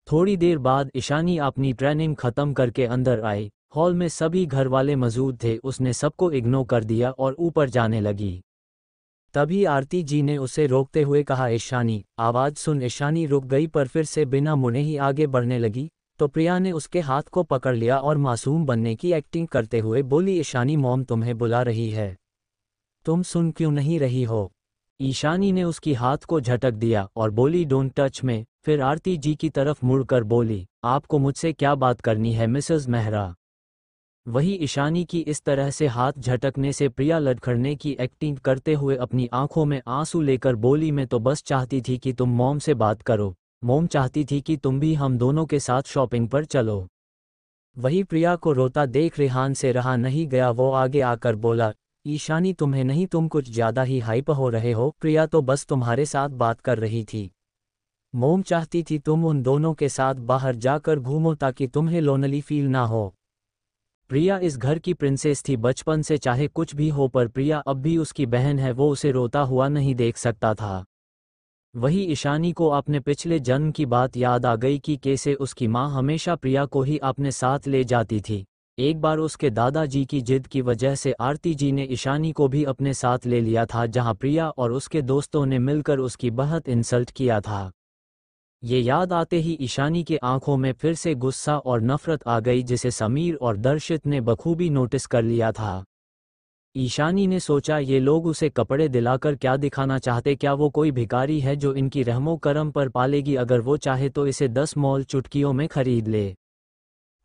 Speaker 1: थोड़ी देर बाद ईशानी अपनी ट्रेनिंग खत्म करके अंदर आई। हॉल में सभी घर वाले मौजूद थे, उसने सबको इग्नोर कर दिया और ऊपर जाने लगी। तभी आरती जी ने उसे रोकते हुए कहा, ईशानी। आवाज़ सुन ईशानी रुक गई पर फिर से बिना मुड़े ही आगे बढ़ने लगी। तो प्रिया ने उसके हाथ को पकड़ लिया और मासूम बनने की एक्टिंग करते हुए बोली, ईशानी मॉम तुम्हें बुला रही है, तुम सुन क्यों नहीं रही हो। ईशानी ने उसकी हाथ को झटक दिया और बोली, डोंट टच में। फिर आरती जी की तरफ मुड़कर बोली, आपको मुझसे क्या बात करनी है मिसेस मेहरा। वही ईशानी की इस तरह से हाथ झटकने से प्रिया लड़खड़ने की एक्टिंग करते हुए अपनी आंखों में आंसू लेकर बोली, मैं तो बस चाहती थी कि तुम मॉम से बात करो, मॉम चाहती थी कि तुम भी हम दोनों के साथ शॉपिंग पर चलो। वही प्रिया को रोता देख रेहान से रहा नहीं गया, वो आगे आकर बोला, ईशानी तुम्हें नहीं, तुम कुछ ज़्यादा ही हाइप हो रहे हो, प्रिया तो बस तुम्हारे साथ बात कर रही थी। मॉम चाहती थी तुम उन दोनों के साथ बाहर जाकर घूमो ताकि तुम्हें लोनली फील ना हो। प्रिया इस घर की प्रिंसेस थी बचपन से, चाहे कुछ भी हो, पर प्रिया अब भी उसकी बहन है, वो उसे रोता हुआ नहीं देख सकता था। वही ईशानी को अपने पिछले जन्म की बात याद आ गई कि कैसे उसकी माँ हमेशा प्रिया को ही अपने साथ ले जाती थी। एक बार उसके दादाजी की जिद की वजह से आरती जी ने ईशानी को भी अपने साथ ले लिया था, जहाँ प्रिया और उसके दोस्तों ने मिलकर उसकी बहुत इंसल्ट किया था। ये याद आते ही ईशानी के आंखों में फिर से गुस्सा और नफरत आ गई, जिसे समीर और दर्शित ने बखूबी नोटिस कर लिया था। ईशानी ने सोचा, ये लोग उसे कपड़े दिलाकर क्या दिखाना चाहते, क्या वो कोई भिखारी है जो इनकी रहमो करम पर पालेगी, अगर वो चाहे तो इसे 10 मॉल चुटकियों में खरीद ले।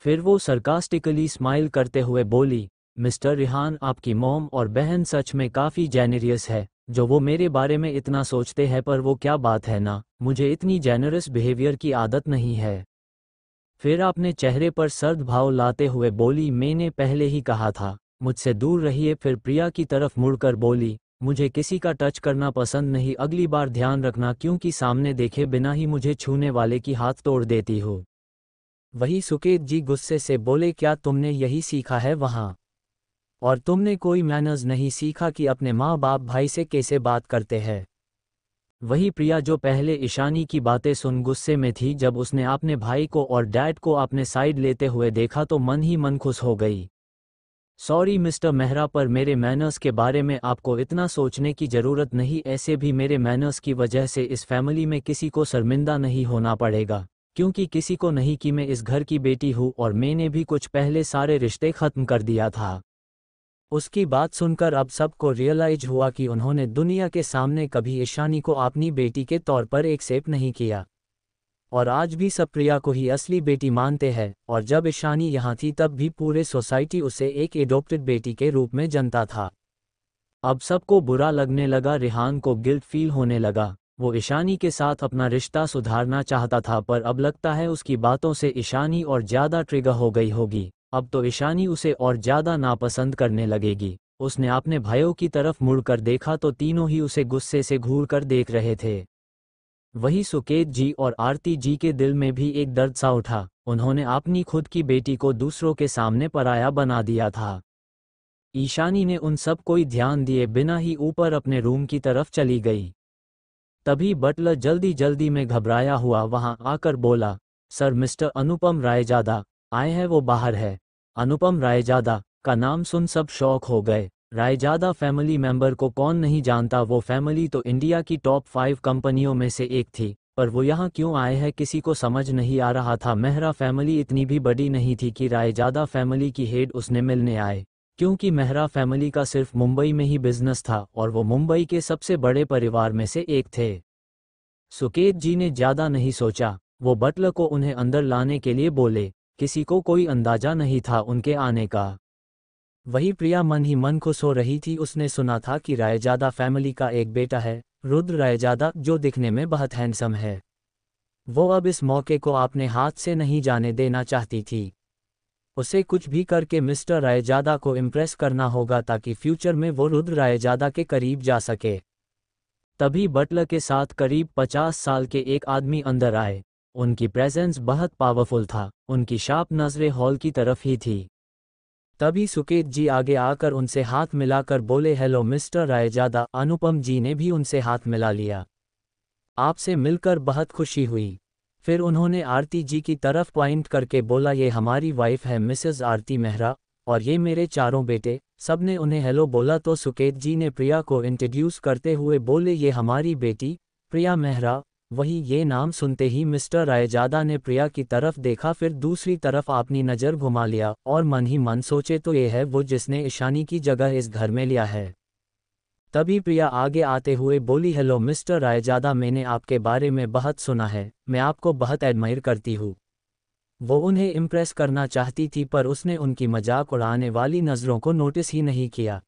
Speaker 1: फिर वो सरकास्टिकली स्माइल करते हुए बोली, मिस्टर रिहान, आपकी मॉम और बहन सच में काफ़ी जेनरियस है, जो वो मेरे बारे में इतना सोचते हैं, पर वो क्या बात है ना, मुझे इतनी जेनरस बिहेवियर की आदत नहीं है। फिर आपने चेहरे पर सर्द भाव लाते हुए बोली, मैंने पहले ही कहा था, मुझसे दूर रहिए। फिर प्रिया की तरफ मुड़कर बोली, मुझे किसी का टच करना पसंद नहीं, अगली बार ध्यान रखना, क्योंकि सामने देखे बिना ही मुझे छूने वाले की हाथ तोड़ देती हो। वही सुकेत जी गुस्से से बोले, क्या तुमने यही सीखा है वहाँ, और तुमने कोई मैनर्स नहीं सीखा कि अपने माँ बाप भाई से कैसे बात करते हैं। वही प्रिया जो पहले ईशानी की बातें सुन गुस्से में थी, जब उसने अपने भाई को और डैड को अपने साइड लेते हुए देखा तो मन ही मन खुश हो गई। सॉरी मिस्टर मेहरा, पर मेरे मैनर्स के बारे में आपको इतना सोचने की ज़रूरत नहीं, ऐसे भी मेरे मैनर्स की वजह से इस फैमिली में किसी को शर्मिंदा नहीं होना पड़ेगा, क्योंकि किसी को नहीं कि मैं इस घर की बेटी हूँ और मैंने भी कुछ पहले सारे रिश्ते ख़त्म कर दिया था। उसकी बात सुनकर अब सबको रियलाइज हुआ कि उन्होंने दुनिया के सामने कभी ईशानी को अपनी बेटी के तौर पर एक्सेप्ट नहीं किया, और आज भी सब प्रिया को ही असली बेटी मानते हैं। और जब ईशानी यहाँ थी तब भी पूरे सोसाइटी उसे एक एडॉप्टेड बेटी के रूप में जानता था। अब सबको बुरा लगने लगा, रेहान को गिल्ट फील होने लगा। वो ईशानी के साथ अपना रिश्ता सुधारना चाहता था, पर अब लगता है उसकी बातों से ईशानी और ज़्यादा ट्रिगर हो गई होगी। अब तो ईशानी उसे और ज़्यादा नापसंद करने लगेगी। उसने अपने भाइयों की तरफ मुड़कर देखा तो तीनों ही उसे गुस्से से घूर कर देख रहे थे। वही सुकेत जी और आरती जी के दिल में भी एक दर्द सा उठा। उन्होंने अपनी खुद की बेटी को दूसरों के सामने पराया बना दिया था। ईशानी ने उन सब कोई ध्यान दिए बिना ही ऊपर अपने रूम की तरफ चली गई। तभी बटलर जल्दी जल्दी में घबराया हुआ वहां आकर बोला, सर मिस्टर अनुपम रायजादा आए हैं, वो बाहर है। अनुपम रायजादा का नाम सुन सब शौक हो गए। रायजादा फैमिली मेंबर को कौन नहीं जानता, वो फैमिली तो इंडिया की टॉप 5 कंपनियों में से एक थी, पर वो यहाँ क्यों आए हैं किसी को समझ नहीं आ रहा था। मेहरा फैमिली इतनी भी बड़ी नहीं थी कि रायजादा फैमिली की हेड उसने मिलने आए, क्योंकि मेहरा फैमिली का सिर्फ मुंबई में ही बिजनेस था और वो मुंबई के सबसे बड़े परिवार में से एक थे। सुकेत जी ने ज़्यादा नहीं सोचा, वो बटलर को उन्हें अंदर लाने के लिए बोले। किसी को कोई अंदाजा नहीं था उनके आने का। वही प्रिया मन ही मन खुश हो रही थी। उसने सुना था कि रायजादा फैमिली का एक बेटा है, रुद्र रायजादा, जो दिखने में बहुत हैंडसम है। वो अब इस मौके को अपने हाथ से नहीं जाने देना चाहती थी। उसे कुछ भी करके मिस्टर रायजादा को इम्प्रेस करना होगा ताकि फ्यूचर में वो रुद्र रायजादा के करीब जा सके। तभी बटलर के साथ करीब 50 साल के एक आदमी अंदर आए। उनकी प्रेजेंस बहुत पावरफुल था। उनकी शार्प नजरें हॉल की तरफ ही थी। तभी सुकेत जी आगे आकर उनसे हाथ मिलाकर बोले, हेलो मिस्टर रायजादा। अनुपम जी ने भी उनसे हाथ मिला लिया। आपसे मिलकर बहुत खुशी हुई। फिर उन्होंने आरती जी की तरफ पॉइंट करके बोला, ये हमारी वाइफ है मिसेस आरती मेहरा, और ये मेरे चारों बेटे। सबने उन्हें हेलो बोला तो सुकेत जी ने प्रिया को इंट्रोड्यूस करते हुए बोले, ये हमारी बेटी प्रिया मेहरा। वही ये नाम सुनते ही मिस्टर रायजादा ने प्रिया की तरफ देखा, फिर दूसरी तरफ अपनी नज़र घुमा लिया और मन ही मन सोचे, तो ये है वो जिसने ईशानी की जगह इस घर में लिया है। तभी प्रिया आगे आते हुए बोली, हेलो मिस्टर रायजादा, मैंने आपके बारे में बहुत सुना है, मैं आपको बहुत एडमायर करती हूँ। वो उन्हें इम्प्रेस करना चाहती थी पर उसने उनकी मजाक उड़ाने वाली नज़रों को नोटिस ही नहीं किया।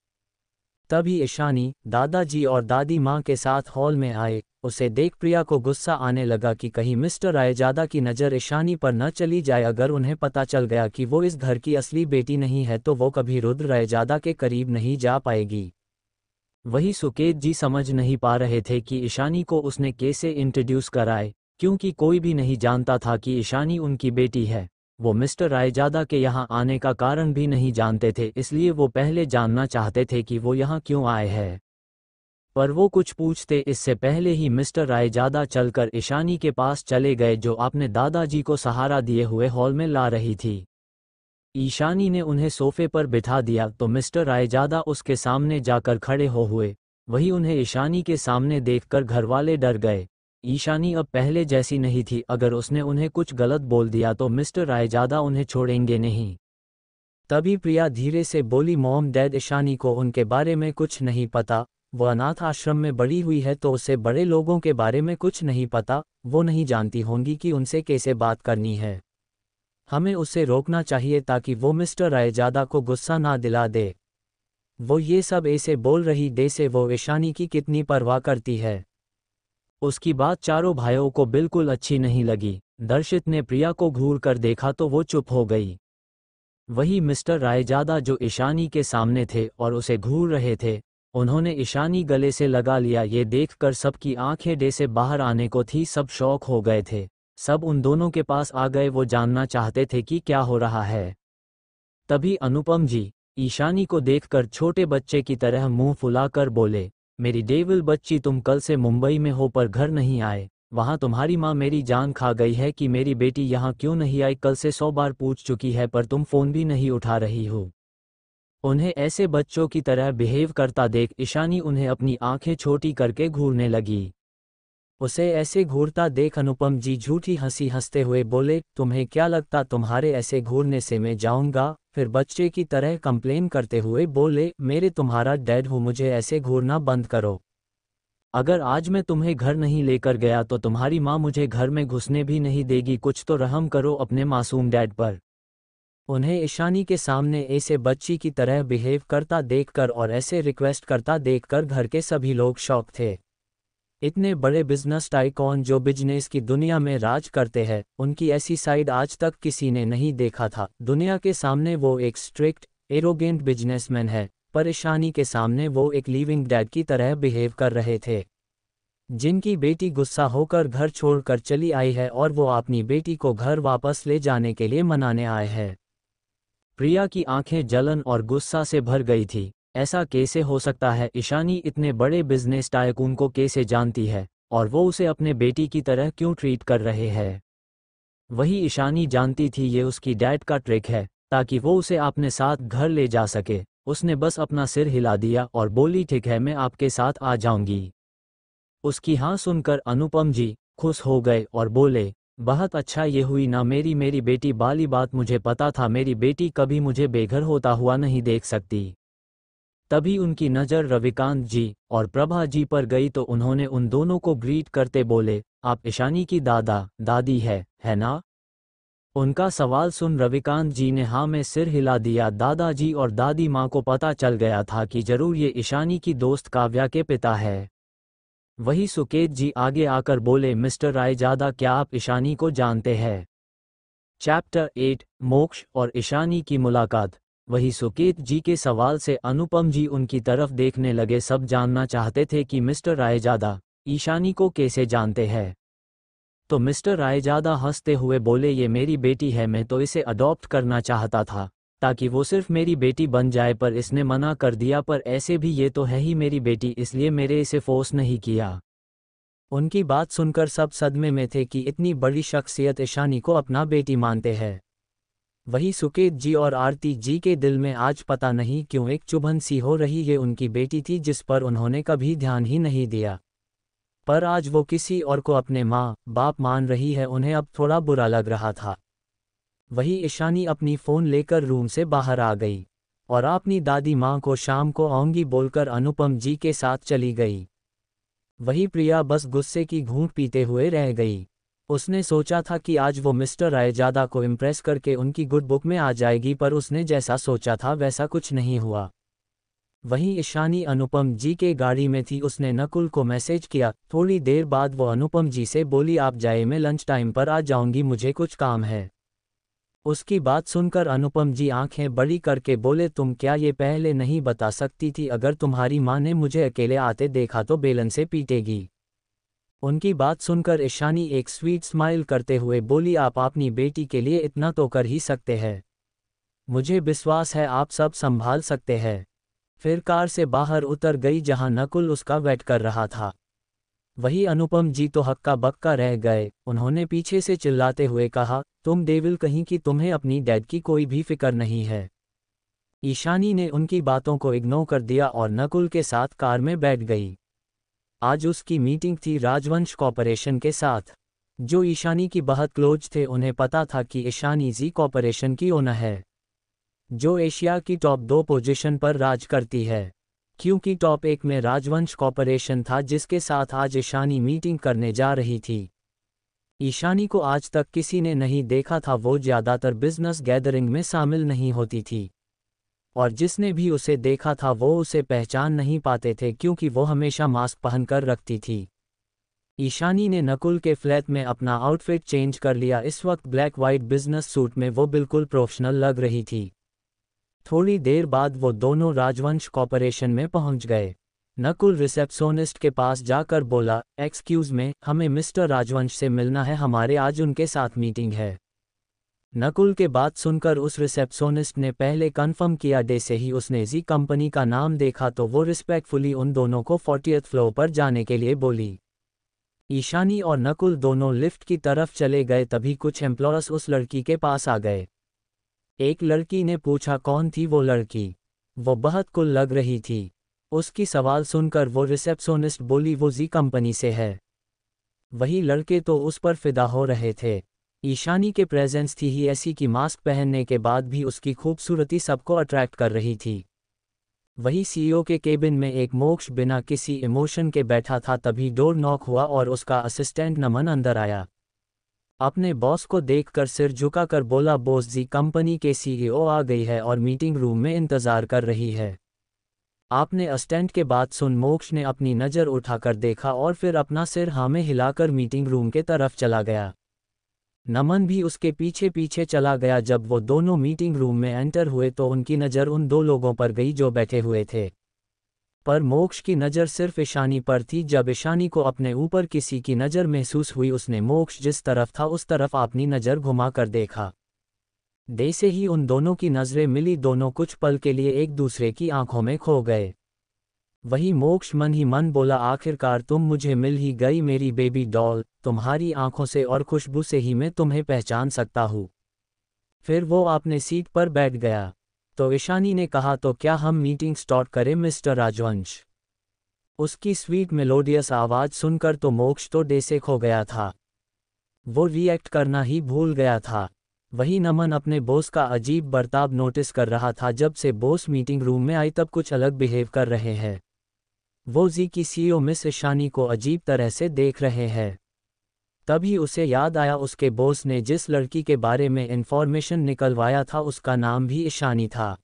Speaker 1: तभी ईशानी दादाजी और दादी माँ के साथ हॉल में आए। उसे देख प्रिया को गुस्सा आने लगा कि कहीं मिस्टर रायजादा की नज़र ईशानी पर न चली जाए। अगर उन्हें पता चल गया कि वो इस घर की असली बेटी नहीं है तो वो कभी रुद्र रायजादा के करीब नहीं जा पाएगी। वही सुकेत जी समझ नहीं पा रहे थे कि ईशानी को उसने कैसे इंट्रोड्यूस कराए, क्योंकि कोई भी नहीं जानता था कि ईशानी उनकी बेटी है। वो मिस्टर रायजादा के यहाँ आने का कारण भी नहीं जानते थे, इसलिए वो पहले जानना चाहते थे कि वो यहाँ क्यों आए हैं। पर वो कुछ पूछते इससे पहले ही मिस्टर रायजादा चलकर ईशानी के पास चले गए, जो अपने दादाजी को सहारा दिए हुए हॉल में ला रही थी। ईशानी ने उन्हें सोफे पर बिठा दिया तो मिस्टर रायजादा उसके सामने जाकर खड़े हो हुए। वही उन्हें ईशानी के सामने देखकर घरवाले डर गए। ईशानी अब पहले जैसी नहीं थी। अगर उसने उन्हें कुछ गलत बोल दिया तो मिस्टर रायजादा उन्हें छोड़ेंगे नहीं। तभी प्रिया धीरे से बोली, मॉम डैड, ईशानी को उनके बारे में कुछ नहीं पता। वो अनाथ आश्रम में बड़ी हुई है तो उसे बड़े लोगों के बारे में कुछ नहीं पता। वो नहीं जानती होंगी कि उनसे कैसे बात करनी है। हमें उसे रोकना चाहिए ताकि वो मिस्टर रायजादा को गुस्सा ना दिला दे। वो ये सब ऐसे बोल रही जैसे वो ईशानी की कितनी परवाह करती है। उसकी बात चारों भाइयों को बिल्कुल अच्छी नहीं लगी। दर्शित ने प्रिया को घूर कर देखा तो वो चुप हो गई। वही मिस्टर रायजादा जो ईशानी के सामने थे और उसे घूर रहे थे, उन्होंने ईशानी गले से लगा लिया। ये देखकर सबकी आंखें डे से बाहर आने को थी। सब शौक हो गए थे। सब उन दोनों के पास आ गए। वो जानना चाहते थे कि क्या हो रहा है। तभी अनुपम जी ईशानी को देखकर छोटे बच्चे की तरह मुंह फुलाकर बोले, मेरी डेविल बच्ची, तुम कल से मुंबई में हो पर घर नहीं आए। वहां तुम्हारी माँ मेरी जान खा गई है कि मेरी बेटी यहाँ क्यों नहीं आई। कल से 100 बार पूछ चुकी है पर तुम फोन भी नहीं उठा रही हो। उन्हें ऐसे बच्चों की तरह बिहेव करता देख ईशानी उन्हें अपनी आंखें छोटी करके घूरने लगी। उसे ऐसे घूरता देख अनुपम जी झूठी हंसी हंसते हुए बोले, तुम्हें क्या लगता तुम्हारे ऐसे घूरने से मैं जाऊंगा। फिर बच्चे की तरह कंप्लेन करते हुए बोले, मेरे तुम्हारा डैड हूँ, मुझे ऐसे घूरना बंद करो। अगर आज मैं तुम्हें घर नहीं लेकर गया तो तुम्हारी माँ मुझे घर में घुसने भी नहीं देगी। कुछ तो रहम करो अपने मासूम डैड पर। उन्हें ईशानी के सामने ऐसे बच्ची की तरह बिहेव करता देखकर और ऐसे रिक्वेस्ट करता देखकर घर के सभी लोग शॉक थे। इतने बड़े बिजनेस टाइकॉन जो बिजनेस की दुनिया में राज करते हैं, उनकी ऐसी साइड आज तक किसी ने नहीं देखा था। दुनिया के सामने वो एक स्ट्रिक्ट एरोगेंट बिजनेसमैन है, पर ईशानी के सामने वो एक लिविंग डैड की तरह बिहेव कर रहे थे। जिनकी बेटी गुस्सा होकर घर छोड़कर चली आई है और वो अपनी बेटी को घर वापस ले जाने के लिए मनाने आए हैं। प्रिया की आंखें जलन और गुस्सा से भर गई थी। ऐसा कैसे हो सकता है? ईशानी इतने बड़े बिजनेस टाइकून को कैसे जानती है और वो उसे अपने बेटी की तरह क्यों ट्रीट कर रहे हैं? वही ईशानी जानती थी ये उसकी डैड का ट्रिक है ताकि वो उसे अपने साथ घर ले जा सके। उसने बस अपना सिर हिला दिया और बोली, ठीक है, मैं आपके साथ आ जाऊंगी। उसकी हाँ सुनकर अनुपम जी खुश हो गए और बोले, बहुत अच्छा, ये हुई ना मेरी बेटी वाली बात। मुझे पता था मेरी बेटी कभी मुझे बेघर होता हुआ नहीं देख सकती। तभी उनकी नज़र रविकांत जी और प्रभा जी पर गई तो उन्होंने उन दोनों को ग्रीट करते बोले, आप ईशानी की दादी है ना? उनका सवाल सुन रविकांत जी ने हाँ में सिर हिला दिया। दादाजी और दादी माँ को पता चल गया था कि जरूर ये ईशानी की दोस्त काव्या के पिता है। वही सुकेत जी आगे आकर बोले, मिस्टर रायजादा, क्या आप ईशानी को जानते हैं? चैप्टर 8 मोक्ष और ईशानी की मुलाकात। वही सुकेत जी के सवाल से अनुपम जी उनकी तरफ देखने लगे। सब जानना चाहते थे कि मिस्टर रायजादा ईशानी को कैसे जानते हैं। तो मिस्टर रायजादा हंसते हुए बोले, ये मेरी बेटी है, मैं तो इसे अडॉप्ट करना चाहता था ताकि वो सिर्फ मेरी बेटी बन जाए, पर इसने मना कर दिया। पर ऐसे भी ये तो है ही मेरी बेटी, इसलिए मेरे इसे फोर्स नहीं किया। उनकी बात सुनकर सब सदमे में थे कि इतनी बड़ी शख्सियत ईशानी को अपना बेटी मानते हैं। वही सुकेत जी और आरती जी के दिल में आज पता नहीं क्यों एक चुभन सी हो रही। ये उनकी बेटी थी जिस पर उन्होंने कभी ध्यान ही नहीं दिया, पर आज वो किसी और को अपने माँ बाप मान रही है। उन्हें अब थोड़ा बुरा लग रहा था। वही ईशानी अपनी फ़ोन लेकर रूम से बाहर आ गई और अपनी दादी माँ को शाम को आऊंगी बोलकर अनुपम जी के साथ चली गई। वही प्रिया बस गुस्से की घूंट पीते हुए रह गई। उसने सोचा था कि आज वो मिस्टर रायजादा को इम्प्रेस करके उनकी गुड बुक में आ जाएगी, पर उसने जैसा सोचा था वैसा कुछ नहीं हुआ। वहीं ईशानी अनुपम जी के गाड़ी में थी। उसने नकुल को मैसेज किया। थोड़ी देर बाद वो अनुपम जी से बोली, आप जाए, मैं लंच टाइम पर आ जाऊंगी, मुझे कुछ काम है। उसकी बात सुनकर अनुपम जी आंखें बड़ी करके बोले, तुम क्या ये पहले नहीं बता सकती थी? अगर तुम्हारी माँ ने मुझे अकेले आते देखा तो बेलन से पीटेगी। उनकी बात सुनकर ईशानी एक स्वीट स्माइल करते हुए बोली, आप अपनी बेटी के लिए इतना तो कर ही सकते हैं। मुझे विश्वास है आप सब संभाल सकते हैं। फिर कार से बाहर उतर गई जहां नकुल उसका वेट कर रहा था। वही अनुपम जी तो हक्का बक्का रह गए। उन्होंने पीछे से चिल्लाते हुए कहा, तुम डेविल कहीं की, तुम्हें अपनी डैड की कोई भी फिक्र नहीं है। ईशानी ने उनकी बातों को इग्नोर कर दिया और नकुल के साथ कार में बैठ गई। आज उसकी मीटिंग थी राजवंश कॉर्पोरेशन के साथ, जो ईशानी की बहुत क्लोज थे। उन्हें पता था कि ईशानी जी कॉर्पोरेशन की ओनर है, जो एशिया की टॉप 2 पोजीशन पर राज करती है। क्योंकि टॉप 1 में राजवंश कॉर्पोरेशन था जिसके साथ आज ईशानी मीटिंग करने जा रही थी। ईशानी को आज तक किसी ने नहीं देखा था। वो ज़्यादातर बिजनेस गैदरिंग में शामिल नहीं होती थी और जिसने भी उसे देखा था वो उसे पहचान नहीं पाते थे क्योंकि वो हमेशा मास्क पहनकर रखती थी। ईशानी ने नकुल के फ्लैट में अपना आउटफिट चेंज कर लिया। इस वक्त ब्लैक वाइट बिजनेस सूट में वो बिल्कुल प्रोफेशनल लग रही थी। थोड़ी देर बाद वो दोनों राजवंश कॉर्पोरेशन में पहुंच गए। नकुल रिसेप्शनिस्ट के पास जाकर बोला, एक्सक्यूज में, हमें मिस्टर राजवंश से मिलना है, हमारे आज उनके साथ मीटिंग है। नकुल के बात सुनकर उस रिसेप्शनिस्ट ने पहले कंफर्म किया। जैसे ही उसने जी कंपनी का नाम देखा तो वो रिस्पेक्टफुली उन दोनों को 40th फ्लोर पर जाने के लिए बोली। ईशानी और नकुल दोनों लिफ्ट की तरफ चले गए। तभी कुछ एम्प्लॉयर्स उस लड़की के पास आ गए। एक लड़की ने पूछा, कौन थी वो लड़की? वो बहुत कूल लग रही थी। उसकी सवाल सुनकर वो रिसेप्शनिस्ट बोली, वो जी कंपनी से है। वही लड़के तो उस पर फिदा हो रहे थे। ईशानी के प्रेजेंस थी ही ऐसी कि मास्क पहनने के बाद भी उसकी खूबसूरती सबको अट्रैक्ट कर रही थी। वही सीईओ के केबिन में एक मोक्ष बिना किसी इमोशन के बैठा था। तभी डोर नॉक हुआ और उसका असिस्टेंट नमन अंदर आया। अपने बॉस को देखकर सिर झुकाकर बोला, बॉस जी कंपनी के सीईओ आ गई है और मीटिंग रूम में इंतजार कर रही है। आपने असिस्टेंट के बात सुन मोक्ष ने अपनी नज़र उठाकर देखा और फिर अपना सिर हाँ में हिलाकर मीटिंग रूम के तरफ चला गया। नमन भी उसके पीछे पीछे चला गया। जब वो दोनों मीटिंग रूम में एंटर हुए तो उनकी नज़र उन दो लोगों पर गई जो बैठे हुए थे, पर मोक्ष की नज़र सिर्फ ईशानी पर थी। जब ईशानी को अपने ऊपर किसी की नज़र महसूस हुई, उसने मोक्ष जिस तरफ था उस तरफ अपनी नज़र घुमा कर देखा। जैसे ही उन दोनों की नज़रें मिली, दोनों कुछ पल के लिए एक दूसरे की आंखों में खो गए। वही मोक्ष मन ही मन बोला, आखिरकार तुम मुझे मिल ही गई मेरी बेबी डॉल, तुम्हारी आंखों से और खुशबू से ही मैं तुम्हें पहचान सकता हूँ। फिर वो अपने सीट पर बैठ गया। तो ईशानी ने कहा, तो क्या हम मीटिंग स्टार्ट करें मिस्टर राजवंश? उसकी स्वीट मेलोडियस आवाज़ सुनकर तो मोक्ष तो डेसे खो गया था। वो रिएक्ट करना ही भूल गया था। वही नमन अपने बॉस का अजीब बर्ताव नोटिस कर रहा था। जब से बॉस मीटिंग रूम में आई तब कुछ अलग बिहेव कर रहे हैं। वो जी की सीईओ मिस ईशानी को अजीब तरह से देख रहे हैं। तभी उसे याद आया उसके बॉस ने जिस लड़की के बारे में इन्फॉर्मेशन निकलवाया था उसका नाम भी ईशानी था।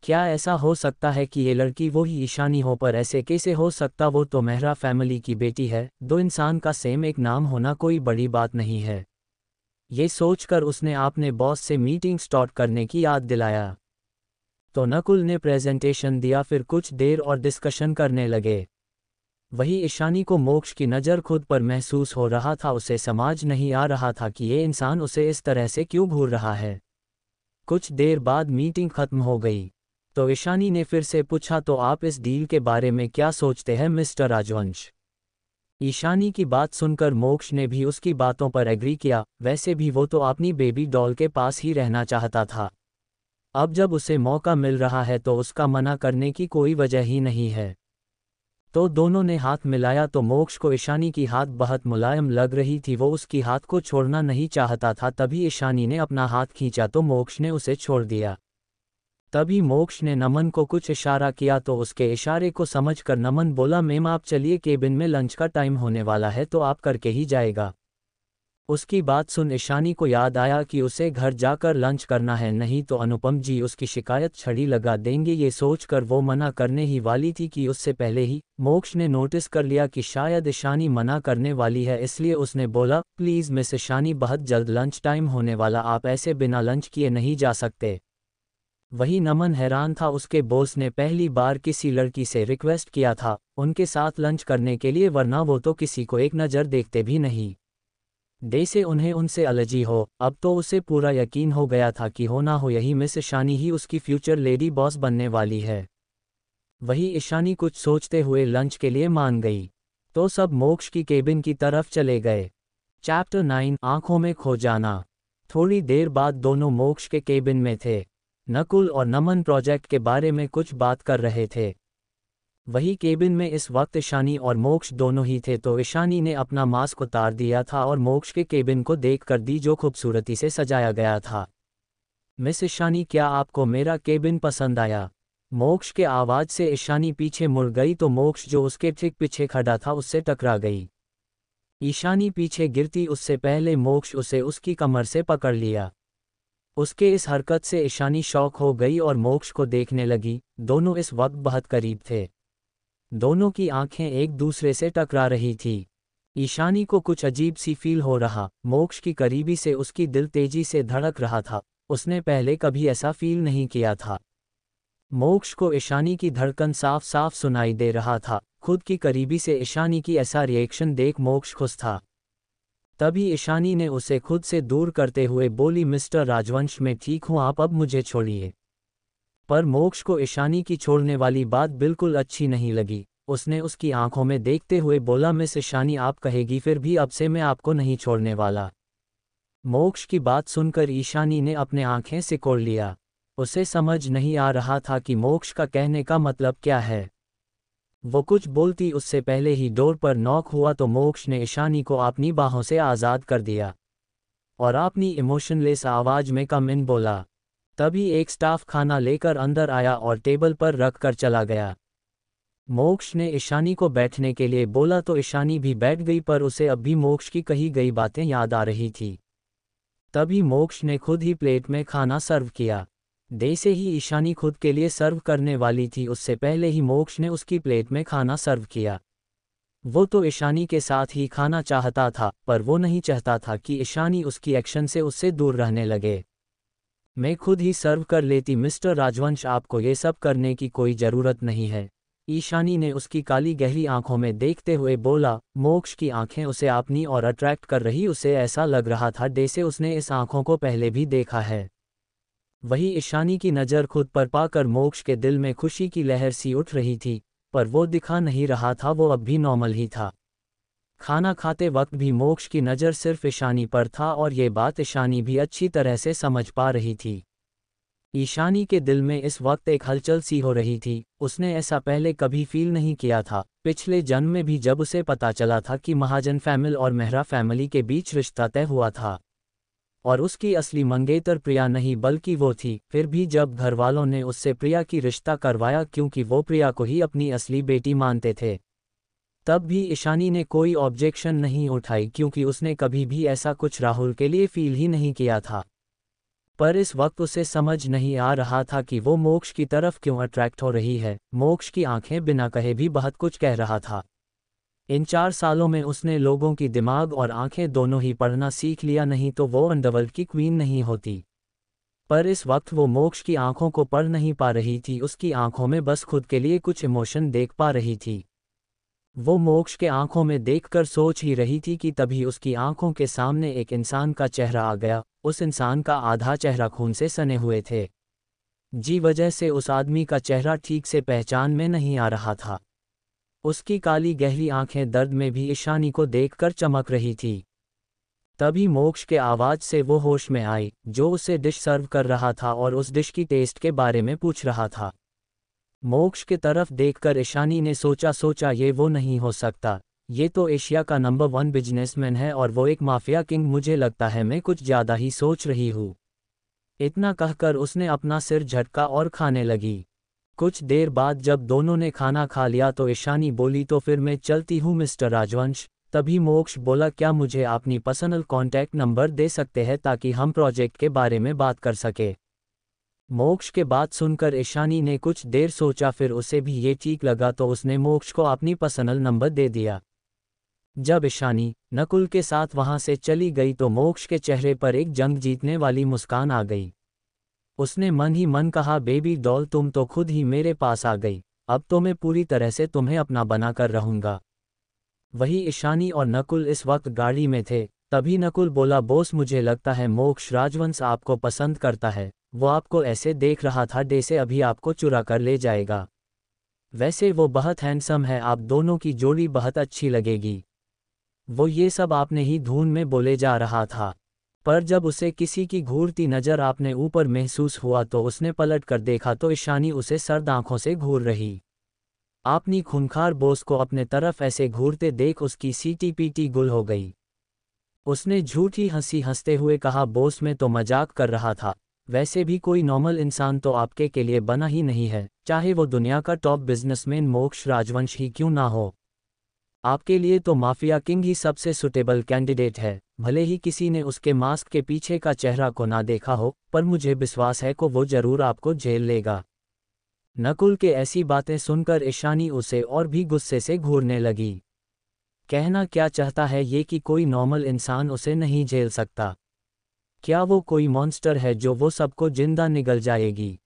Speaker 1: क्या ऐसा हो सकता है कि ये लड़की वो ही ईशानी हो? पर ऐसे कैसे हो सकता, वो तो मेहरा फैमिली की बेटी है। दो इंसान का सेम एक नाम होना कोई बड़ी बात नहीं है। ये सोचकर उसने अपने बॉस से मीटिंग स्टार्ट करने की याद दिलाया। तो नकुल ने प्रेजेंटेशन दिया, फिर कुछ देर और डिस्कशन करने लगे। वही ईशानी को मोक्ष की नज़र खुद पर महसूस हो रहा था। उसे समझ नहीं आ रहा था कि ये इंसान उसे इस तरह से क्यों घूर रहा है। कुछ देर बाद मीटिंग खत्म हो गई तो ईशानी ने फिर से पूछा, तो आप इस डील के बारे में क्या सोचते हैं मिस्टर राजवंश? ईशानी की बात सुनकर मोक्ष ने भी उसकी बातों पर एग्री किया। वैसे भी वो तो अपनी बेबी डॉल के पास ही रहना चाहता था। अब जब उसे मौका मिल रहा है तो उसका मना करने की कोई वजह ही नहीं है। तो दोनों ने हाथ मिलाया तो मोक्ष को ईशानी की हाथ बहुत मुलायम लग रही थी। वो उसकी हाथ को छोड़ना नहीं चाहता था। तभी ईशानी ने अपना हाथ खींचा तो मोक्ष ने उसे छोड़ दिया। तभी मोक्ष ने नमन को कुछ इशारा किया तो उसके इशारे को समझकर नमन बोला, मैम आप चलिए, केबिन में लंच का टाइम होने वाला है तो आप करके ही जाएगा। उसकी बात सुन ईशानी को याद आया कि उसे घर जाकर लंच करना है, नहीं तो अनुपम जी उसकी शिकायत छड़ी लगा देंगे। ये सोचकर वो मना करने ही वाली थी कि उससे पहले ही मोक्ष ने नोटिस कर लिया कि शायद ईशानी मना करने वाली है। इसलिए उसने बोला, प्लीज़ मिस ईशानी, बहुत जल्द लंच टाइम होने वाला, आप ऐसे बिना लंच किए नहीं जा सकते। वही नमन हैरान था। उसके बॉस ने पहली बार किसी लड़की से रिक्वेस्ट किया था उनके साथ लंच करने के लिए, वरना वो तो किसी को एक नज़र देखते भी नहीं। जैसे उन्हें उनसे एलर्जी हो। अब तो उसे पूरा यकीन हो गया था कि हो ना हो यही मिस ईशानी ही उसकी फ्यूचर लेडी बॉस बनने वाली है। वही ईशानी कुछ सोचते हुए लंच के लिए मान गई। तो सब मोक्ष की केबिन की तरफ चले गए। चैप्टर 9 आंखों में खो जाना। थोड़ी देर बाद दोनों मोक्ष के केबिन में थे। नकुल और नमन प्रोजेक्ट के बारे में कुछ बात कर रहे थे। वही केबिन में इस वक्त ईशानी और मोक्ष दोनों ही थे। तो ईशानी ने अपना मास्क उतार दिया था और मोक्ष के केबिन को देख कर दी जो खूबसूरती से सजाया गया था। मिस ईशानी, क्या आपको मेरा केबिन पसंद आया? मोक्ष के आवाज़ से ईशानी पीछे मुड़ गई तो मोक्ष जो उसके ठीक पीछे खड़ा था उससे टकरा गई। ईशानी पीछे गिरती उससे पहले मोक्ष उसे उसकी कमर से पकड़ लिया। उसके इस हरकत से ईशानी शॉक हो गई और मोक्ष को देखने लगी। दोनों इस वक्त बहुत करीब थे। दोनों की आंखें एक दूसरे से टकरा रही थी। ईशानी को कुछ अजीब सी फील हो रहा। मोक्ष की करीबी से उसकी दिल तेजी से धड़क रहा था। उसने पहले कभी ऐसा फील नहीं किया था। मोक्ष को ईशानी की धड़कन साफ साफ सुनाई दे रहा था। खुद की करीबी से ईशानी की ऐसा रिएक्शन देख मोक्ष खुश था। तभी ईशानी ने उसे खुद से दूर करते हुए बोली, मिस्टर राजवंश मैं ठीक हूँ, आप अब मुझे छोड़िए। पर मोक्ष को ईशानी की छोड़ने वाली बात बिल्कुल अच्छी नहीं लगी। उसने उसकी आंखों में देखते हुए बोला, मिस ईशानी आप कहेगी फिर भी अब से मैं आपको नहीं छोड़ने वाला। मोक्ष की बात सुनकर ईशानी ने अपने आंखें सिकोड़ लिया। उसे समझ नहीं आ रहा था कि मोक्ष का कहने का मतलब क्या है। वो कुछ बोलती उससे पहले ही डोर पर नॉक हुआ तो मोक्ष ने ईशानी को अपनी बाहों से आज़ाद कर दिया और अपनी इमोशनलेस आवाज़ में कम इन बोला। तभी एक स्टाफ खाना लेकर अंदर आया और टेबल पर रख कर चला गया। मोक्ष ने ईशानी को बैठने के लिए बोला तो ईशानी भी बैठ गई, पर उसे अब भी मोक्ष की कही गई बातें याद आ रही थी। तभी मोक्ष ने खुद ही प्लेट में खाना सर्व किया। जैसे ही ईशानी खुद के लिए सर्व करने वाली थी उससे पहले ही मोक्ष ने उसकी प्लेट में खाना सर्व किया। वो तो ईशानी के साथ ही खाना चाहता था, पर वो नहीं चाहता था कि ईशानी उसकी एक्शन से उससे दूर रहने लगे। मैं खुद ही सर्व कर लेती मिस्टर राजवंश, आपको ये सब करने की कोई ज़रूरत नहीं है। ईशानी ने उसकी काली गहरी आंखों में देखते हुए बोला। मोक्ष की आंखें उसे अपनी ओर अट्रैक्ट कर रही। उसे ऐसा लग रहा था जैसे उसने इस आंखों को पहले भी देखा है। वही ईशानी की नज़र खुद पर पाकर मोक्ष के दिल में खुशी की लहर सी उठ रही थी, पर वो दिखा नहीं रहा था। वो अब भी नॉर्मल ही था। खाना खाते वक्त भी मोक्ष की नज़र सिर्फ ईशानी पर था और ये बात ईशानी भी अच्छी तरह से समझ पा रही थी। ईशानी के दिल में इस वक्त एक हलचल सी हो रही थी। उसने ऐसा पहले कभी फील नहीं किया था। पिछले जन्म में भी जब उसे पता चला था कि महाजन फैमिली और मेहरा फैमिली के बीच रिश्ता तय हुआ था और उसकी असली मंगेतर प्रिया नहीं बल्कि वो थी, फिर भी जब घर वालों ने उससे प्रिया की रिश्ता करवाया क्योंकि वो प्रिया को ही अपनी असली बेटी मानते थे, तब भी ईशानी ने कोई ऑब्जेक्शन नहीं उठाई क्योंकि उसने कभी भी ऐसा कुछ राहुल के लिए फील ही नहीं किया था। पर इस वक्त उसे समझ नहीं आ रहा था कि वो मोक्ष की तरफ क्यों अट्रैक्ट हो रही है। मोक्ष की आंखें बिना कहे भी बहुत कुछ कह रहा था। इन 4 सालों में उसने लोगों की दिमाग और आंखें दोनों ही पढ़ना सीख लिया, नहीं तो वो अंडरवर्ल्ड की क्वीन नहीं होती। पर इस वक्त वो मोक्ष की आंखों को पढ़ नहीं पा रही थी, उसकी आंखों में बस खुद के लिए कुछ इमोशन देख पा रही थी। वो मोक्ष के आंखों में देखकर सोच ही रही थी कि तभी उसकी आंखों के सामने एक इंसान का चेहरा आ गया। उस इंसान का आधा चेहरा खून से सने हुए थे, जी वजह से उस आदमी का चेहरा ठीक से पहचान में नहीं आ रहा था। उसकी काली गहरी आंखें दर्द में भी ईशानी को देखकर चमक रही थी। तभी मोक्ष के आवाज से वो होश में आई, जो उसे डिश सर्व कर रहा था और उस डिश की टेस्ट के बारे में पूछ रहा था। मोक्ष की तरफ देखकर ईशानी ने सोचा ये वो नहीं हो सकता, ये तो एशिया का नंबर 1 बिजनेसमैन है और वो एक माफिया किंग। मुझे लगता है मैं कुछ ज़्यादा ही सोच रही हूँ। इतना कहकर उसने अपना सिर झटका और खाने लगी। कुछ देर बाद जब दोनों ने खाना खा लिया तो ईशानी बोली, तो फिर मैं चलती हूँ मिस्टर राजवंश। तभी मोक्ष बोला, क्या मुझे अपनी पर्सनल कॉन्टैक्ट नंबर दे सकते हैं ताकि हम प्रोजेक्ट के बारे में बात कर सके। मोक्ष के बात सुनकर ईशानी ने कुछ देर सोचा, फिर उसे भी ये ठीक लगा तो उसने मोक्ष को अपनी पर्सनल नंबर दे दिया। जब ईशानी नकुल के साथ वहां से चली गई तो मोक्ष के चेहरे पर एक जंग जीतने वाली मुस्कान आ गई। उसने मन ही मन कहा, बेबी डॉल तुम तो खुद ही मेरे पास आ गई, अब तो मैं पूरी तरह से तुम्हें अपना बनाकर रहूंगा। वही ईशानी और नकुल इस वक्त गाड़ी में थे। तभी नकुल बोला, बॉस मुझे लगता है मोक्ष राजवंश आपको पसंद करता है, वो आपको ऐसे देख रहा था जैसे अभी आपको चुरा कर ले जाएगा। वैसे वो बहुत हैंडसम है, आप दोनों की जोड़ी बहुत अच्छी लगेगी। वो ये सब आपने ही धुन में बोले जा रहा था, पर जब उसे किसी की घूरती नज़र आपने ऊपर महसूस हुआ तो उसने पलट कर देखा तो ईशानी उसे सर्द आंखों से घूर रही। अपनी खूंखार बॉस को अपने तरफ ऐसे घूरते देख उसकी सीटी-पीटी गुल हो गई। उसने झूठी हंसी हंसते हुए कहा, बॉस मैं तो मजाक कर रहा था, वैसे भी कोई नॉर्मल इंसान तो आपके के लिए बना ही नहीं है, चाहे वो दुनिया का टॉप बिजनेसमैन मोक्ष राजवंश ही क्यों ना हो। आपके लिए तो माफिया किंग ही सबसे सुटेबल कैंडिडेट है। भले ही किसी ने उसके मास्क के पीछे का चेहरा को ना देखा हो, पर मुझे विश्वास है कि वो जरूर आपको झेल लेगा। नकुल के ऐसी बातें सुनकर ईशानी उसे और भी गुस्से से घूरने लगी। कहना क्या चाहता है ये कि कोई नॉर्मल इंसान उसे नहीं झेल सकता? क्या वो कोई मॉन्स्टर है जो वो सबको जिंदा निगल जाएगी?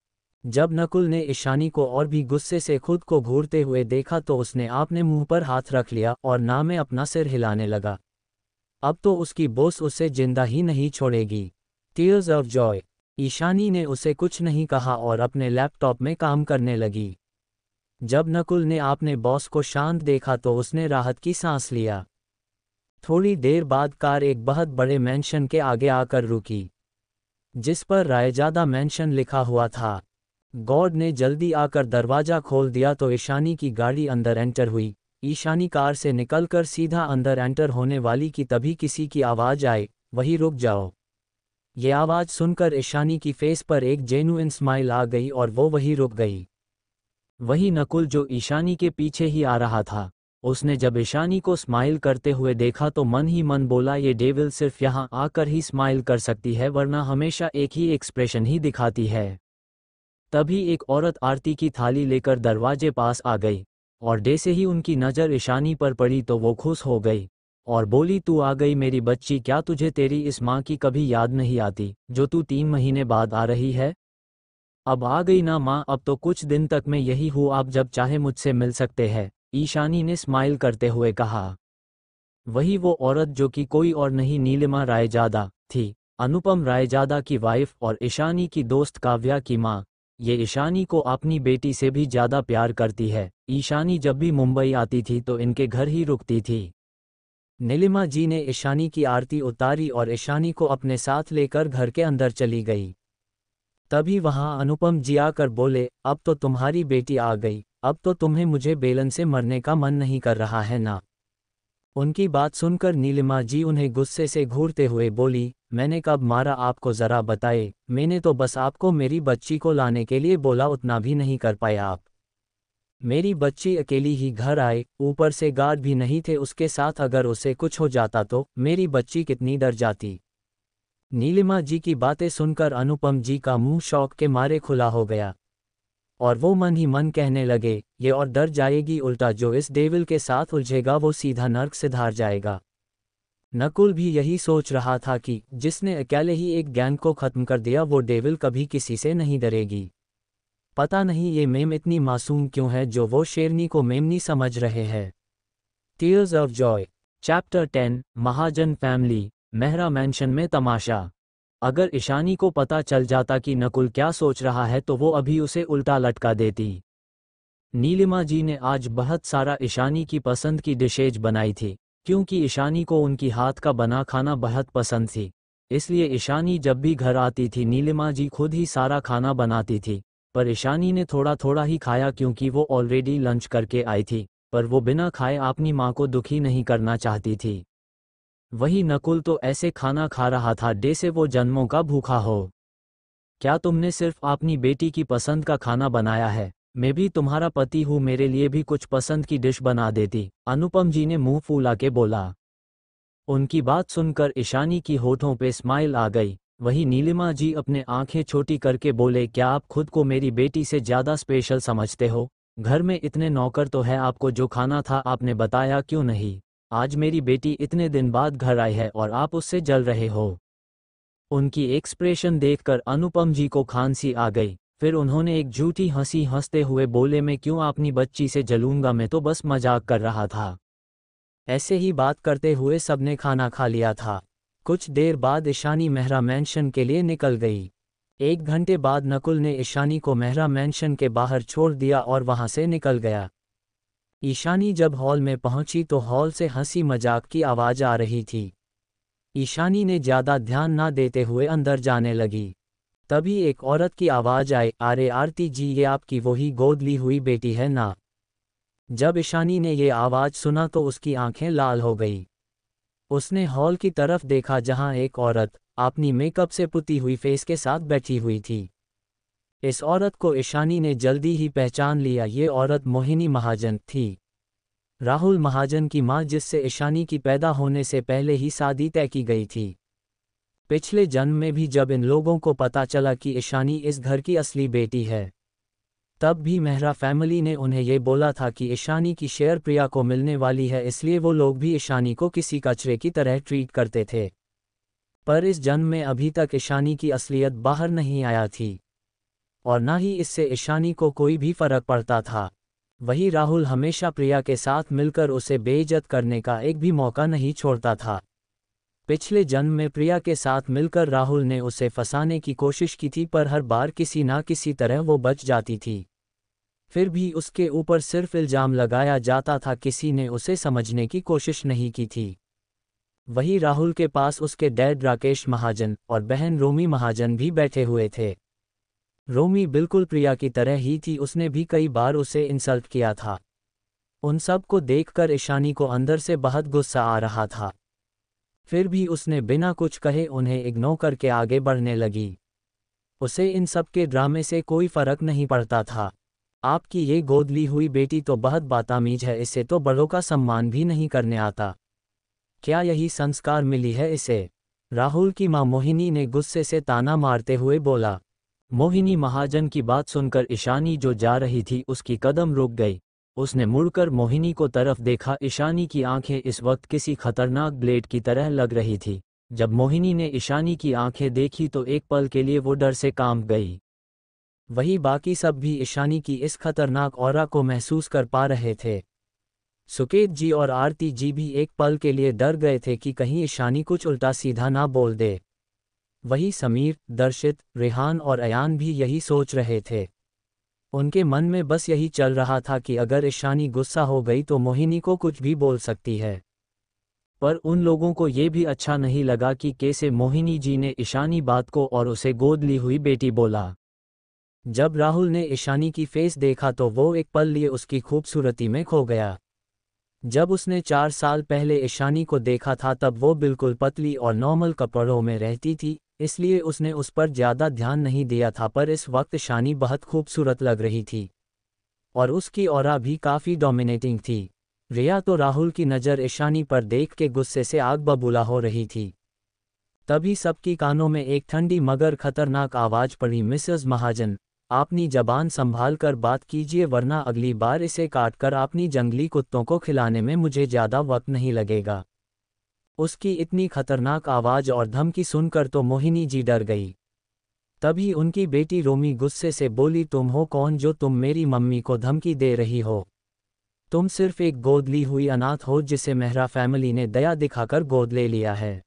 Speaker 1: जब नकुल ने ईशानी को और भी गुस्से से खुद को घूरते हुए देखा तो उसने अपने मुंह पर हाथ रख लिया और ना में अपना सिर हिलाने लगा। अब तो उसकी बॉस उसे जिंदा ही नहीं छोड़ेगी। Tears of Joy. ईशानी ने उसे कुछ नहीं कहा और अपने लैपटॉप में काम करने लगी। जब नकुल ने अपने बॉस को शांत देखा तो उसने राहत की सांस लिया। थोड़ी देर बाद कार एक बहुत बड़े मैंशन के आगे आकर रुकी, जिस पर रायजादा मैंशन लिखा हुआ था। गॉड ने जल्दी आकर दरवाजा खोल दिया तो ईशानी की गाड़ी अंदर एंटर हुई। ईशानी कार से निकलकर सीधा अंदर एंटर होने वाली कि तभी किसी की आवाज़ आई, वही रुक जाओ। ये आवाज़ सुनकर ईशानी की फेस पर एक जेन्युइन स्माइल आ गई और वो वही रुक गई। वही नकुल जो ईशानी के पीछे ही आ रहा था, उसने जब ईशानी को स्माइल करते हुए देखा तो मन ही मन बोला, ये डेविल सिर्फ यहाँ आकर ही स्माइल कर सकती है, वरना हमेशा एक ही एक्सप्रेशन ही दिखाती है। तभी एक औरत आरती की थाली लेकर दरवाजे पास आ गई और जैसे ही उनकी नज़र ईशानी पर पड़ी तो वो खुश हो गई और बोली, तू आ गई मेरी बच्ची, क्या तुझे तेरी इस माँ की कभी याद नहीं आती जो तू 3 महीने बाद आ रही है? अब आ गई ना माँ, अब तो कुछ दिन तक मैं यही हूँ, आप जब चाहे मुझसे मिल सकते हैं, ईशानी ने स्माइल करते हुए कहा। वही वो औरत जो कि कोई और नहीं नीलिमा रायजादा थी, अनुपम रायजादा की वाइफ और ईशानी की दोस्त काव्या की माँ। ये ईशानी को अपनी बेटी से भी ज़्यादा प्यार करती है। ईशानी जब भी मुंबई आती थी तो इनके घर ही रुकती थी। नीलिमा जी ने ईशानी की आरती उतारी और ईशानी को अपने साथ लेकर घर के अंदर चली गई। तभी वहां अनुपम जी आकर बोले, अब तो तुम्हारी बेटी आ गई, अब तो तुम्हें मुझे बेलन से मरने का मन नहीं कर रहा है ना? उनकी बात सुनकर नीलिमा जी उन्हें गुस्से से घूरते हुए बोली, मैंने कब मारा आपको ज़रा बताए, मैंने तो बस आपको मेरी बच्ची को लाने के लिए बोला, उतना भी नहीं कर पाए आप। मेरी बच्ची अकेली ही घर आए, ऊपर से गार्ड भी नहीं थे उसके साथ, अगर उसे कुछ हो जाता तो मेरी बच्ची कितनी डर जाती। नीलिमा जी की बातें सुनकर अनुपम जी का मुंह शौक के मारे खुला हो गया और वो मन ही मन कहने लगे, ये और डर जाएगी, उल्टा जो इस डेविल के साथ उलझेगा वो सीधा नर्क से धार जाएगा। नकुल भी यही सोच रहा था कि जिसने अकेले ही एक गैंग को खत्म कर दिया वो डेविल कभी किसी से नहीं डरेगी। पता नहीं ये मेम इतनी मासूम क्यों है जो वो शेरनी को मेमनी समझ रहे हैं। Tears of Joy chapter 10 Mahajan family Mehra mention में तमाशा। अगर ईशानी को पता चल जाता कि नकुल क्या सोच रहा है तो वो अभी उसे उल्टा लटका देती। नीलिमा जी ने आज बहुत सारा ईशानी की पसंद की डिशेज बनाई थी, क्योंकि ईशानी को उनकी हाथ का बना खाना बहुत पसंद थी। इसलिए ईशानी जब भी घर आती थी नीलिमा जी खुद ही सारा खाना बनाती थी। पर ईशानी ने थोड़ा थोड़ा ही खाया क्योंकि वो ऑलरेडी लंच करके आई थी, पर वो बिना खाए अपनी माँ को दुखी नहीं करना चाहती थी। वही नकुल तो ऐसे खाना खा रहा था जैसे वो जन्मों का भूखा हो। क्या तुमने सिर्फ अपनी बेटी की पसंद का खाना बनाया है? मैं भी तुम्हारा पति हूँ, मेरे लिए भी कुछ पसंद की डिश बना देती, अनुपम जी ने मुंह फूला के बोला। उनकी बात सुनकर ईशानी की होठों पे स्माइल आ गई। वही नीलिमा जी अपने आंखें छोटी करके बोले, क्या आप खुद को मेरी बेटी से ज़्यादा स्पेशल समझते हो? घर में इतने नौकर तो है, आपको जो खाना था आपने बताया क्यों नहीं? आज मेरी बेटी इतने दिन बाद घर आई है और आप उससे जल रहे हो। उनकी एक्सप्रेशन देखकर अनुपम जी को खांसी आ गई। फिर उन्होंने एक झूठी हंसी हंसते हुए बोले, मैं क्यों अपनी बच्ची से जलूंगा, मैं तो बस मजाक कर रहा था। ऐसे ही बात करते हुए सबने खाना खा लिया था। कुछ देर बाद ईशानी मेहरा मैंशन के लिए निकल गई। 1 घंटे बाद नकुल ने ईशानी को मेहरा मैंशन के बाहर छोड़ दिया और वहां से निकल गया। ईशानी जब हॉल में पहुंची तो हॉल से हंसी मजाक की आवाज आ रही थी। ईशानी ने ज्यादा ध्यान ना देते हुए अंदर जाने लगी। तभी एक औरत की आवाज आई, अरे आरती जी, ये आपकी वही गोद ली हुई बेटी है ना? जब ईशानी ने ये आवाज सुना तो उसकी आंखें लाल हो गई। उसने हॉल की तरफ देखा जहां एक औरत अपनी मेकअप से पुती हुई फेस के साथ बैठी हुई थी। इस औरत को ईशानी ने जल्दी ही पहचान लिया, ये औरत मोहिनी महाजन थी, राहुल महाजन की मां, जिससे ईशानी की पैदा होने से पहले ही शादी तय की गई थी। पिछले जन्म में भी जब इन लोगों को पता चला कि ईशानी इस घर की असली बेटी है, तब भी मेहरा फैमिली ने उन्हें ये बोला था कि ईशानी की शेयर प्रिया को मिलने वाली है, इसलिए वो लोग भी ईशानी को किसी कचरे की तरह ट्रीट करते थे। पर इस जन्म में अभी तक ईशानी की असलियत बाहर नहीं आया थी और ना ही इससे ईशानी को कोई भी फर्क पड़ता था। वही राहुल हमेशा प्रिया के साथ मिलकर उसे बेइज्जत करने का एक भी मौका नहीं छोड़ता था। पिछले जन्म में प्रिया के साथ मिलकर राहुल ने उसे फंसाने की कोशिश की थी, पर हर बार किसी ना किसी तरह वो बच जाती थी। फिर भी उसके ऊपर सिर्फ इल्जाम लगाया जाता था, किसी ने उसे समझने की कोशिश नहीं की थी। वही राहुल के पास उसके डैड राकेश महाजन और बहन रोमी महाजन भी बैठे हुए थे। रोमी बिल्कुल प्रिया की तरह ही थी, उसने भी कई बार उसे इंसल्ट किया था। उन सब को देखकर ईशानी को अंदर से बहुत गुस्सा आ रहा था। फिर भी उसने बिना कुछ कहे उन्हें इग्नोर करके आगे बढ़ने लगी। उसे इन सब के ड्रामे से कोई फर्क नहीं पड़ता था। आपकी ये गोद ली हुई बेटी तो बहुत बदतमीज है, इसे तो बड़ों का सम्मान भी नहीं करने आता। क्या यही संस्कार मिली है इसे? राहुल की मां मोहिनी ने गुस्से से ताना मारते हुए बोला। मोहिनी महाजन की बात सुनकर ईशानी जो जा रही थी उसकी कदम रुक गई। उसने मुड़कर मोहिनी को तरफ देखा। ईशानी की आंखें इस वक्त किसी खतरनाक ब्लेड की तरह लग रही थी। जब मोहिनी ने ईशानी की आंखें देखी तो एक पल के लिए वो डर से कांप गई। वही बाकी सब भी ईशानी की इस खतरनाक ऑरा को महसूस कर पा रहे थे। सुकेत जी और आरती जी भी एक पल के लिए डर गए थे कि कहीं ईशानी कुछ उल्टा सीधा ना बोल दे। वही समीर, दर्शित, रेहान और अयान भी यही सोच रहे थे। उनके मन में बस यही चल रहा था कि अगर ईशानी गुस्सा हो गई तो मोहिनी को कुछ भी बोल सकती है। पर उन लोगों को ये भी अच्छा नहीं लगा कि कैसे मोहिनी जी ने ईशानी बात को और उसे गोद ली हुई बेटी बोला। जब राहुल ने ईशानी की फेस देखा तो वो एक पल लिए उसकी खूबसूरती में खो गया। जब उसने 4 साल पहले ईशानी को देखा था तब वो बिल्कुल पतली और नॉर्मल कपड़ों में रहती थी, इसलिए उसने उस पर ज़्यादा ध्यान नहीं दिया था, पर इस वक्त ईशानी बहुत खूबसूरत लग रही थी। और उसकी ऑरा भी काफ़ी डोमिनेटिंग थी। रिया तो राहुल की नज़र ईशानी पर देख के गुस्से से आग बबूला हो रही थी। तभी सबकी कानों में एक ठंडी मगर खतरनाक आवाज़ पड़ी, मिसेस महाजन, अपनी जबान संभाल कर बात कीजिए वरना अगली बार इसे काटकर अपनी जंगली कुत्तों को खिलाने में मुझे ज़्यादा वक्त नहीं लगेगा। उसकी इतनी खतरनाक आवाज़ और धमकी सुनकर तो मोहिनी जी डर गई। तभी उनकी बेटी रोमी गुस्से से बोली, तुम हो कौन जो तुम मेरी मम्मी को धमकी दे रही हो? तुम सिर्फ एक गोद ली हुई अनाथ हो जिसे मेहरा फैमिली ने दया दिखाकर गोद ले लिया है।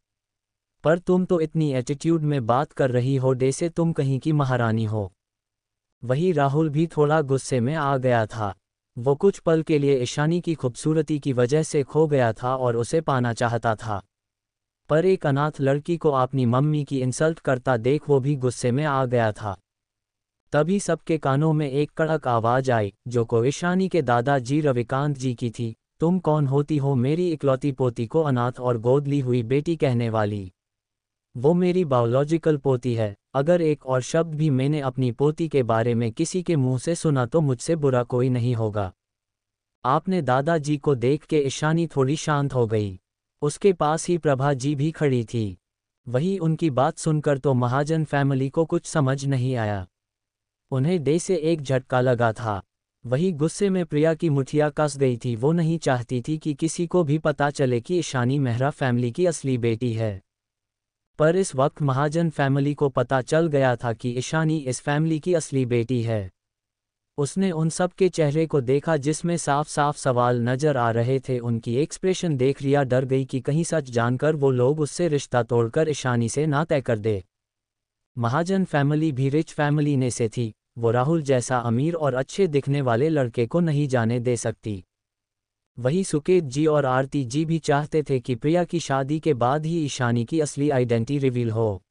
Speaker 1: पर तुम तो इतनी एटीट्यूड में बात कर रही हो जैसे तुम कहीं की महारानी हो। वही राहुल भी थोड़ा गुस्से में आ गया था। वो कुछ पल के लिए ईशानी की खूबसूरती की वजह से खो गया था और उसे पाना चाहता था। पर एक अनाथ लड़की को अपनी मम्मी की इंसल्ट करता देख वो भी गुस्से में आ गया था। तभी सबके कानों में एक कड़क आवाज़ आई, जो को ईशानी के दादाजी रविकांत जी की थी। तुम कौन होती हो मेरी इकलौती पोती को अनाथ और गोद ली हुई बेटी कहने वाली? वो मेरी बायोलॉजिकल पोती है। अगर एक और शब्द भी मैंने अपनी पोती के बारे में किसी के मुंह से सुना तो मुझसे बुरा कोई नहीं होगा। आपने दादाजी को देख के ईशानी थोड़ी शांत हो गई। उसके पास ही प्रभा जी भी खड़ी थी। वही उनकी बात सुनकर तो महाजन फैमिली को कुछ समझ नहीं आया। उन्हें डे से एक झटका लगा था। वही गुस्से में प्रिया की मुठिया कस गई थी। वो नहीं चाहती थी कि किसी को भी पता चले कि ईशानी मेहरा फैमिली की असली बेटी है। पर इस वक्त महाजन फैमिली को पता चल गया था कि ईशानी इस फैमिली की असली बेटी है। उसने उन सब के चेहरे को देखा जिसमें साफ साफ सवाल नजर आ रहे थे। उनकी एक्सप्रेशन देख रिया डर गई कि कहीं सच जानकर वो लोग उससे रिश्ता तोड़कर ईशानी से ना तय कर दे। महाजन फैमिली भी रिच फैमिली ने से थी। वो राहुल जैसा अमीर और अच्छे दिखने वाले लड़के को नहीं जाने दे सकती। वही सुकेत जी और आरती जी भी चाहते थे कि प्रिया की शादी के बाद ही ईशानी की असली आइडेंटिटी रिवील हो,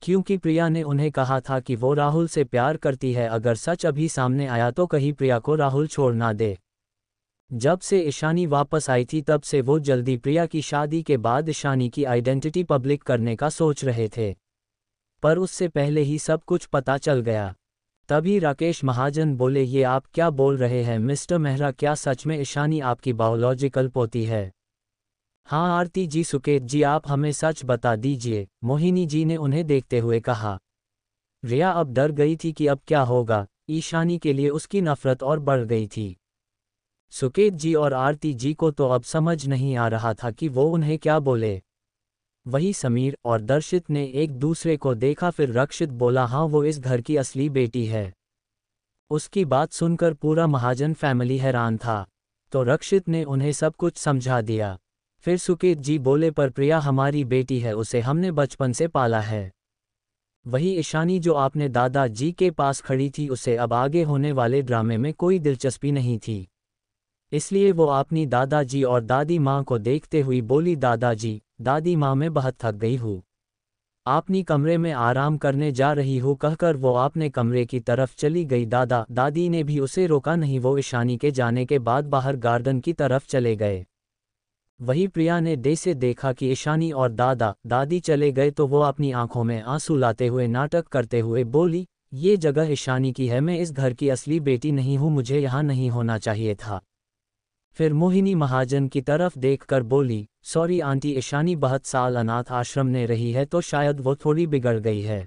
Speaker 1: क्योंकि प्रिया ने उन्हें कहा था कि वो राहुल से प्यार करती है। अगर सच अभी सामने आया तो कहीं प्रिया को राहुल छोड़ ना दे। जब से ईशानी वापस आई थी तब से वो जल्दी प्रिया की शादी के बाद ईशानी की आइडेंटिटी पब्लिक करने का सोच रहे थे, पर उससे पहले ही सब कुछ पता चल गया। तभी राकेश महाजन बोले, ये आप क्या बोल रहे हैं मिस्टर मेहरा, क्या सच में ईशानी आपकी बायोलॉजिकल पोती है? हाँ आरती जी, सुकेत जी, आप हमें सच बता दीजिए, मोहिनी जी ने उन्हें देखते हुए कहा। रिया अब डर गई थी कि अब क्या होगा। ईशानी के लिए उसकी नफरत और बढ़ गई थी। सुकेत जी और आरती जी को तो अब समझ नहीं आ रहा था कि वो उन्हें क्या बोले। वही समीर और दर्शित ने एक दूसरे को देखा। फिर रक्षित बोला, हाँ वो इस घर की असली बेटी है। उसकी बात सुनकर पूरा महाजन फैमिली हैरान था, तो रक्षित ने उन्हें सब कुछ समझा दिया। फिर सुकेत जी बोले, पर प्रिया हमारी बेटी है, उसे हमने बचपन से पाला है। वही ईशानी जो आपने दादाजी के पास खड़ी थी, उसे अब आगे होने वाले ड्रामे में कोई दिलचस्पी नहीं थी। इसलिए वो अपनी दादाजी और दादी माँ को देखते हुई बोली, दादाजी दादी माँ, मैं बहुत थक गई हूँ, अपनी कमरे में आराम करने जा रही हूँ कहकर वो अपने कमरे की तरफ चली गई। दादा दादी ने भी उसे रोका नहीं। वो ईशानी के जाने के बाद बाहर गार्डन की तरफ चले गए। वही प्रिया ने डे से देखा कि ईशानी और दादा दादी चले गए तो वो अपनी आंखों में आंसू लाते हुए नाटक करते हुए बोली, ये जगह ईशानी की है, मैं इस घर की असली बेटी नहीं हूँ, मुझे यहाँ नहीं होना चाहिए था। फिर मोहिनी महाजन की तरफ देखकर बोली, सॉरी आंटी, ईशानी बहुत साल अनाथ आश्रम में रही है तो शायद वो थोड़ी बिगड़ गई है।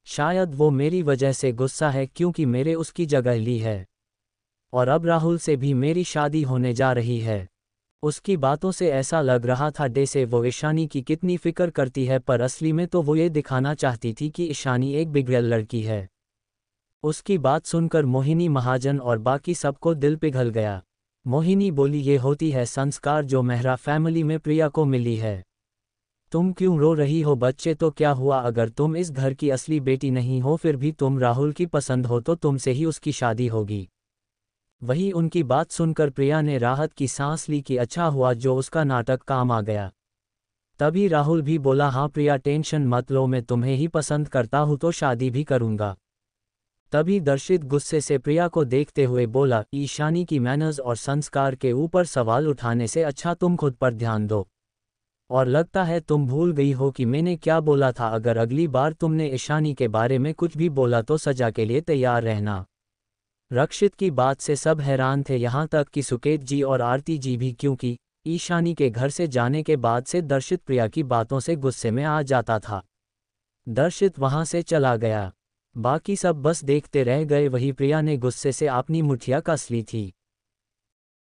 Speaker 1: शायद वो मेरी वजह से गुस्सा है क्योंकि मेरे उसकी जगह ली है। और अब राहुल से भी मेरी शादी होने जा रही है। उसकी बातों से ऐसा लग रहा था जैसे वो ईशानी की कितनी फिक्र करती है, पर असली में तो वो ये दिखाना चाहती थी कि ईशानी एक बिगड़ैल लड़की है। उसकी बात सुनकर मोहिनी महाजन और बाकी सबको दिल पिघल गया। मोहिनी बोली, ये होती है संस्कार जो मेहरा फैमिली में प्रिया को मिली है। तुम क्यों रो रही हो बच्चे? तो क्या हुआ अगर तुम इस घर की असली बेटी नहीं हो, फिर भी तुम राहुल की पसंद हो तो तुमसे ही उसकी शादी होगी। वही उनकी बात सुनकर प्रिया ने राहत की सांस ली कि अच्छा हुआ जो उसका नाटक काम आ गया। तभी राहुल भी बोला, हाँ प्रिया टेंशन मत लो, मैं तुम्हें ही पसंद करता हूँ तो शादी भी करूँगा। तभी दर्शित गुस्से से प्रिया को देखते हुए बोला, ईशानी की मैनर्स और संस्कार के ऊपर सवाल उठाने से अच्छा तुम खुद पर ध्यान दो। और लगता है तुम भूल गई हो कि मैंने क्या बोला था, अगर अगली बार तुमने ईशानी के बारे में कुछ भी बोला तो सजा के लिए तैयार रहना। रक्षित की बात से सब हैरान थे, यहाँ तक कि सुकेत जी और आरती जी भी, क्योंकि ईशानी के घर से जाने के बाद से दर्शित प्रिया की बातों से गुस्से में आ जाता था। दर्शित वहां से चला गया। बाकी सब बस देखते रह गए। वही प्रिया ने गुस्से से अपनी मुठिया कस ली थी।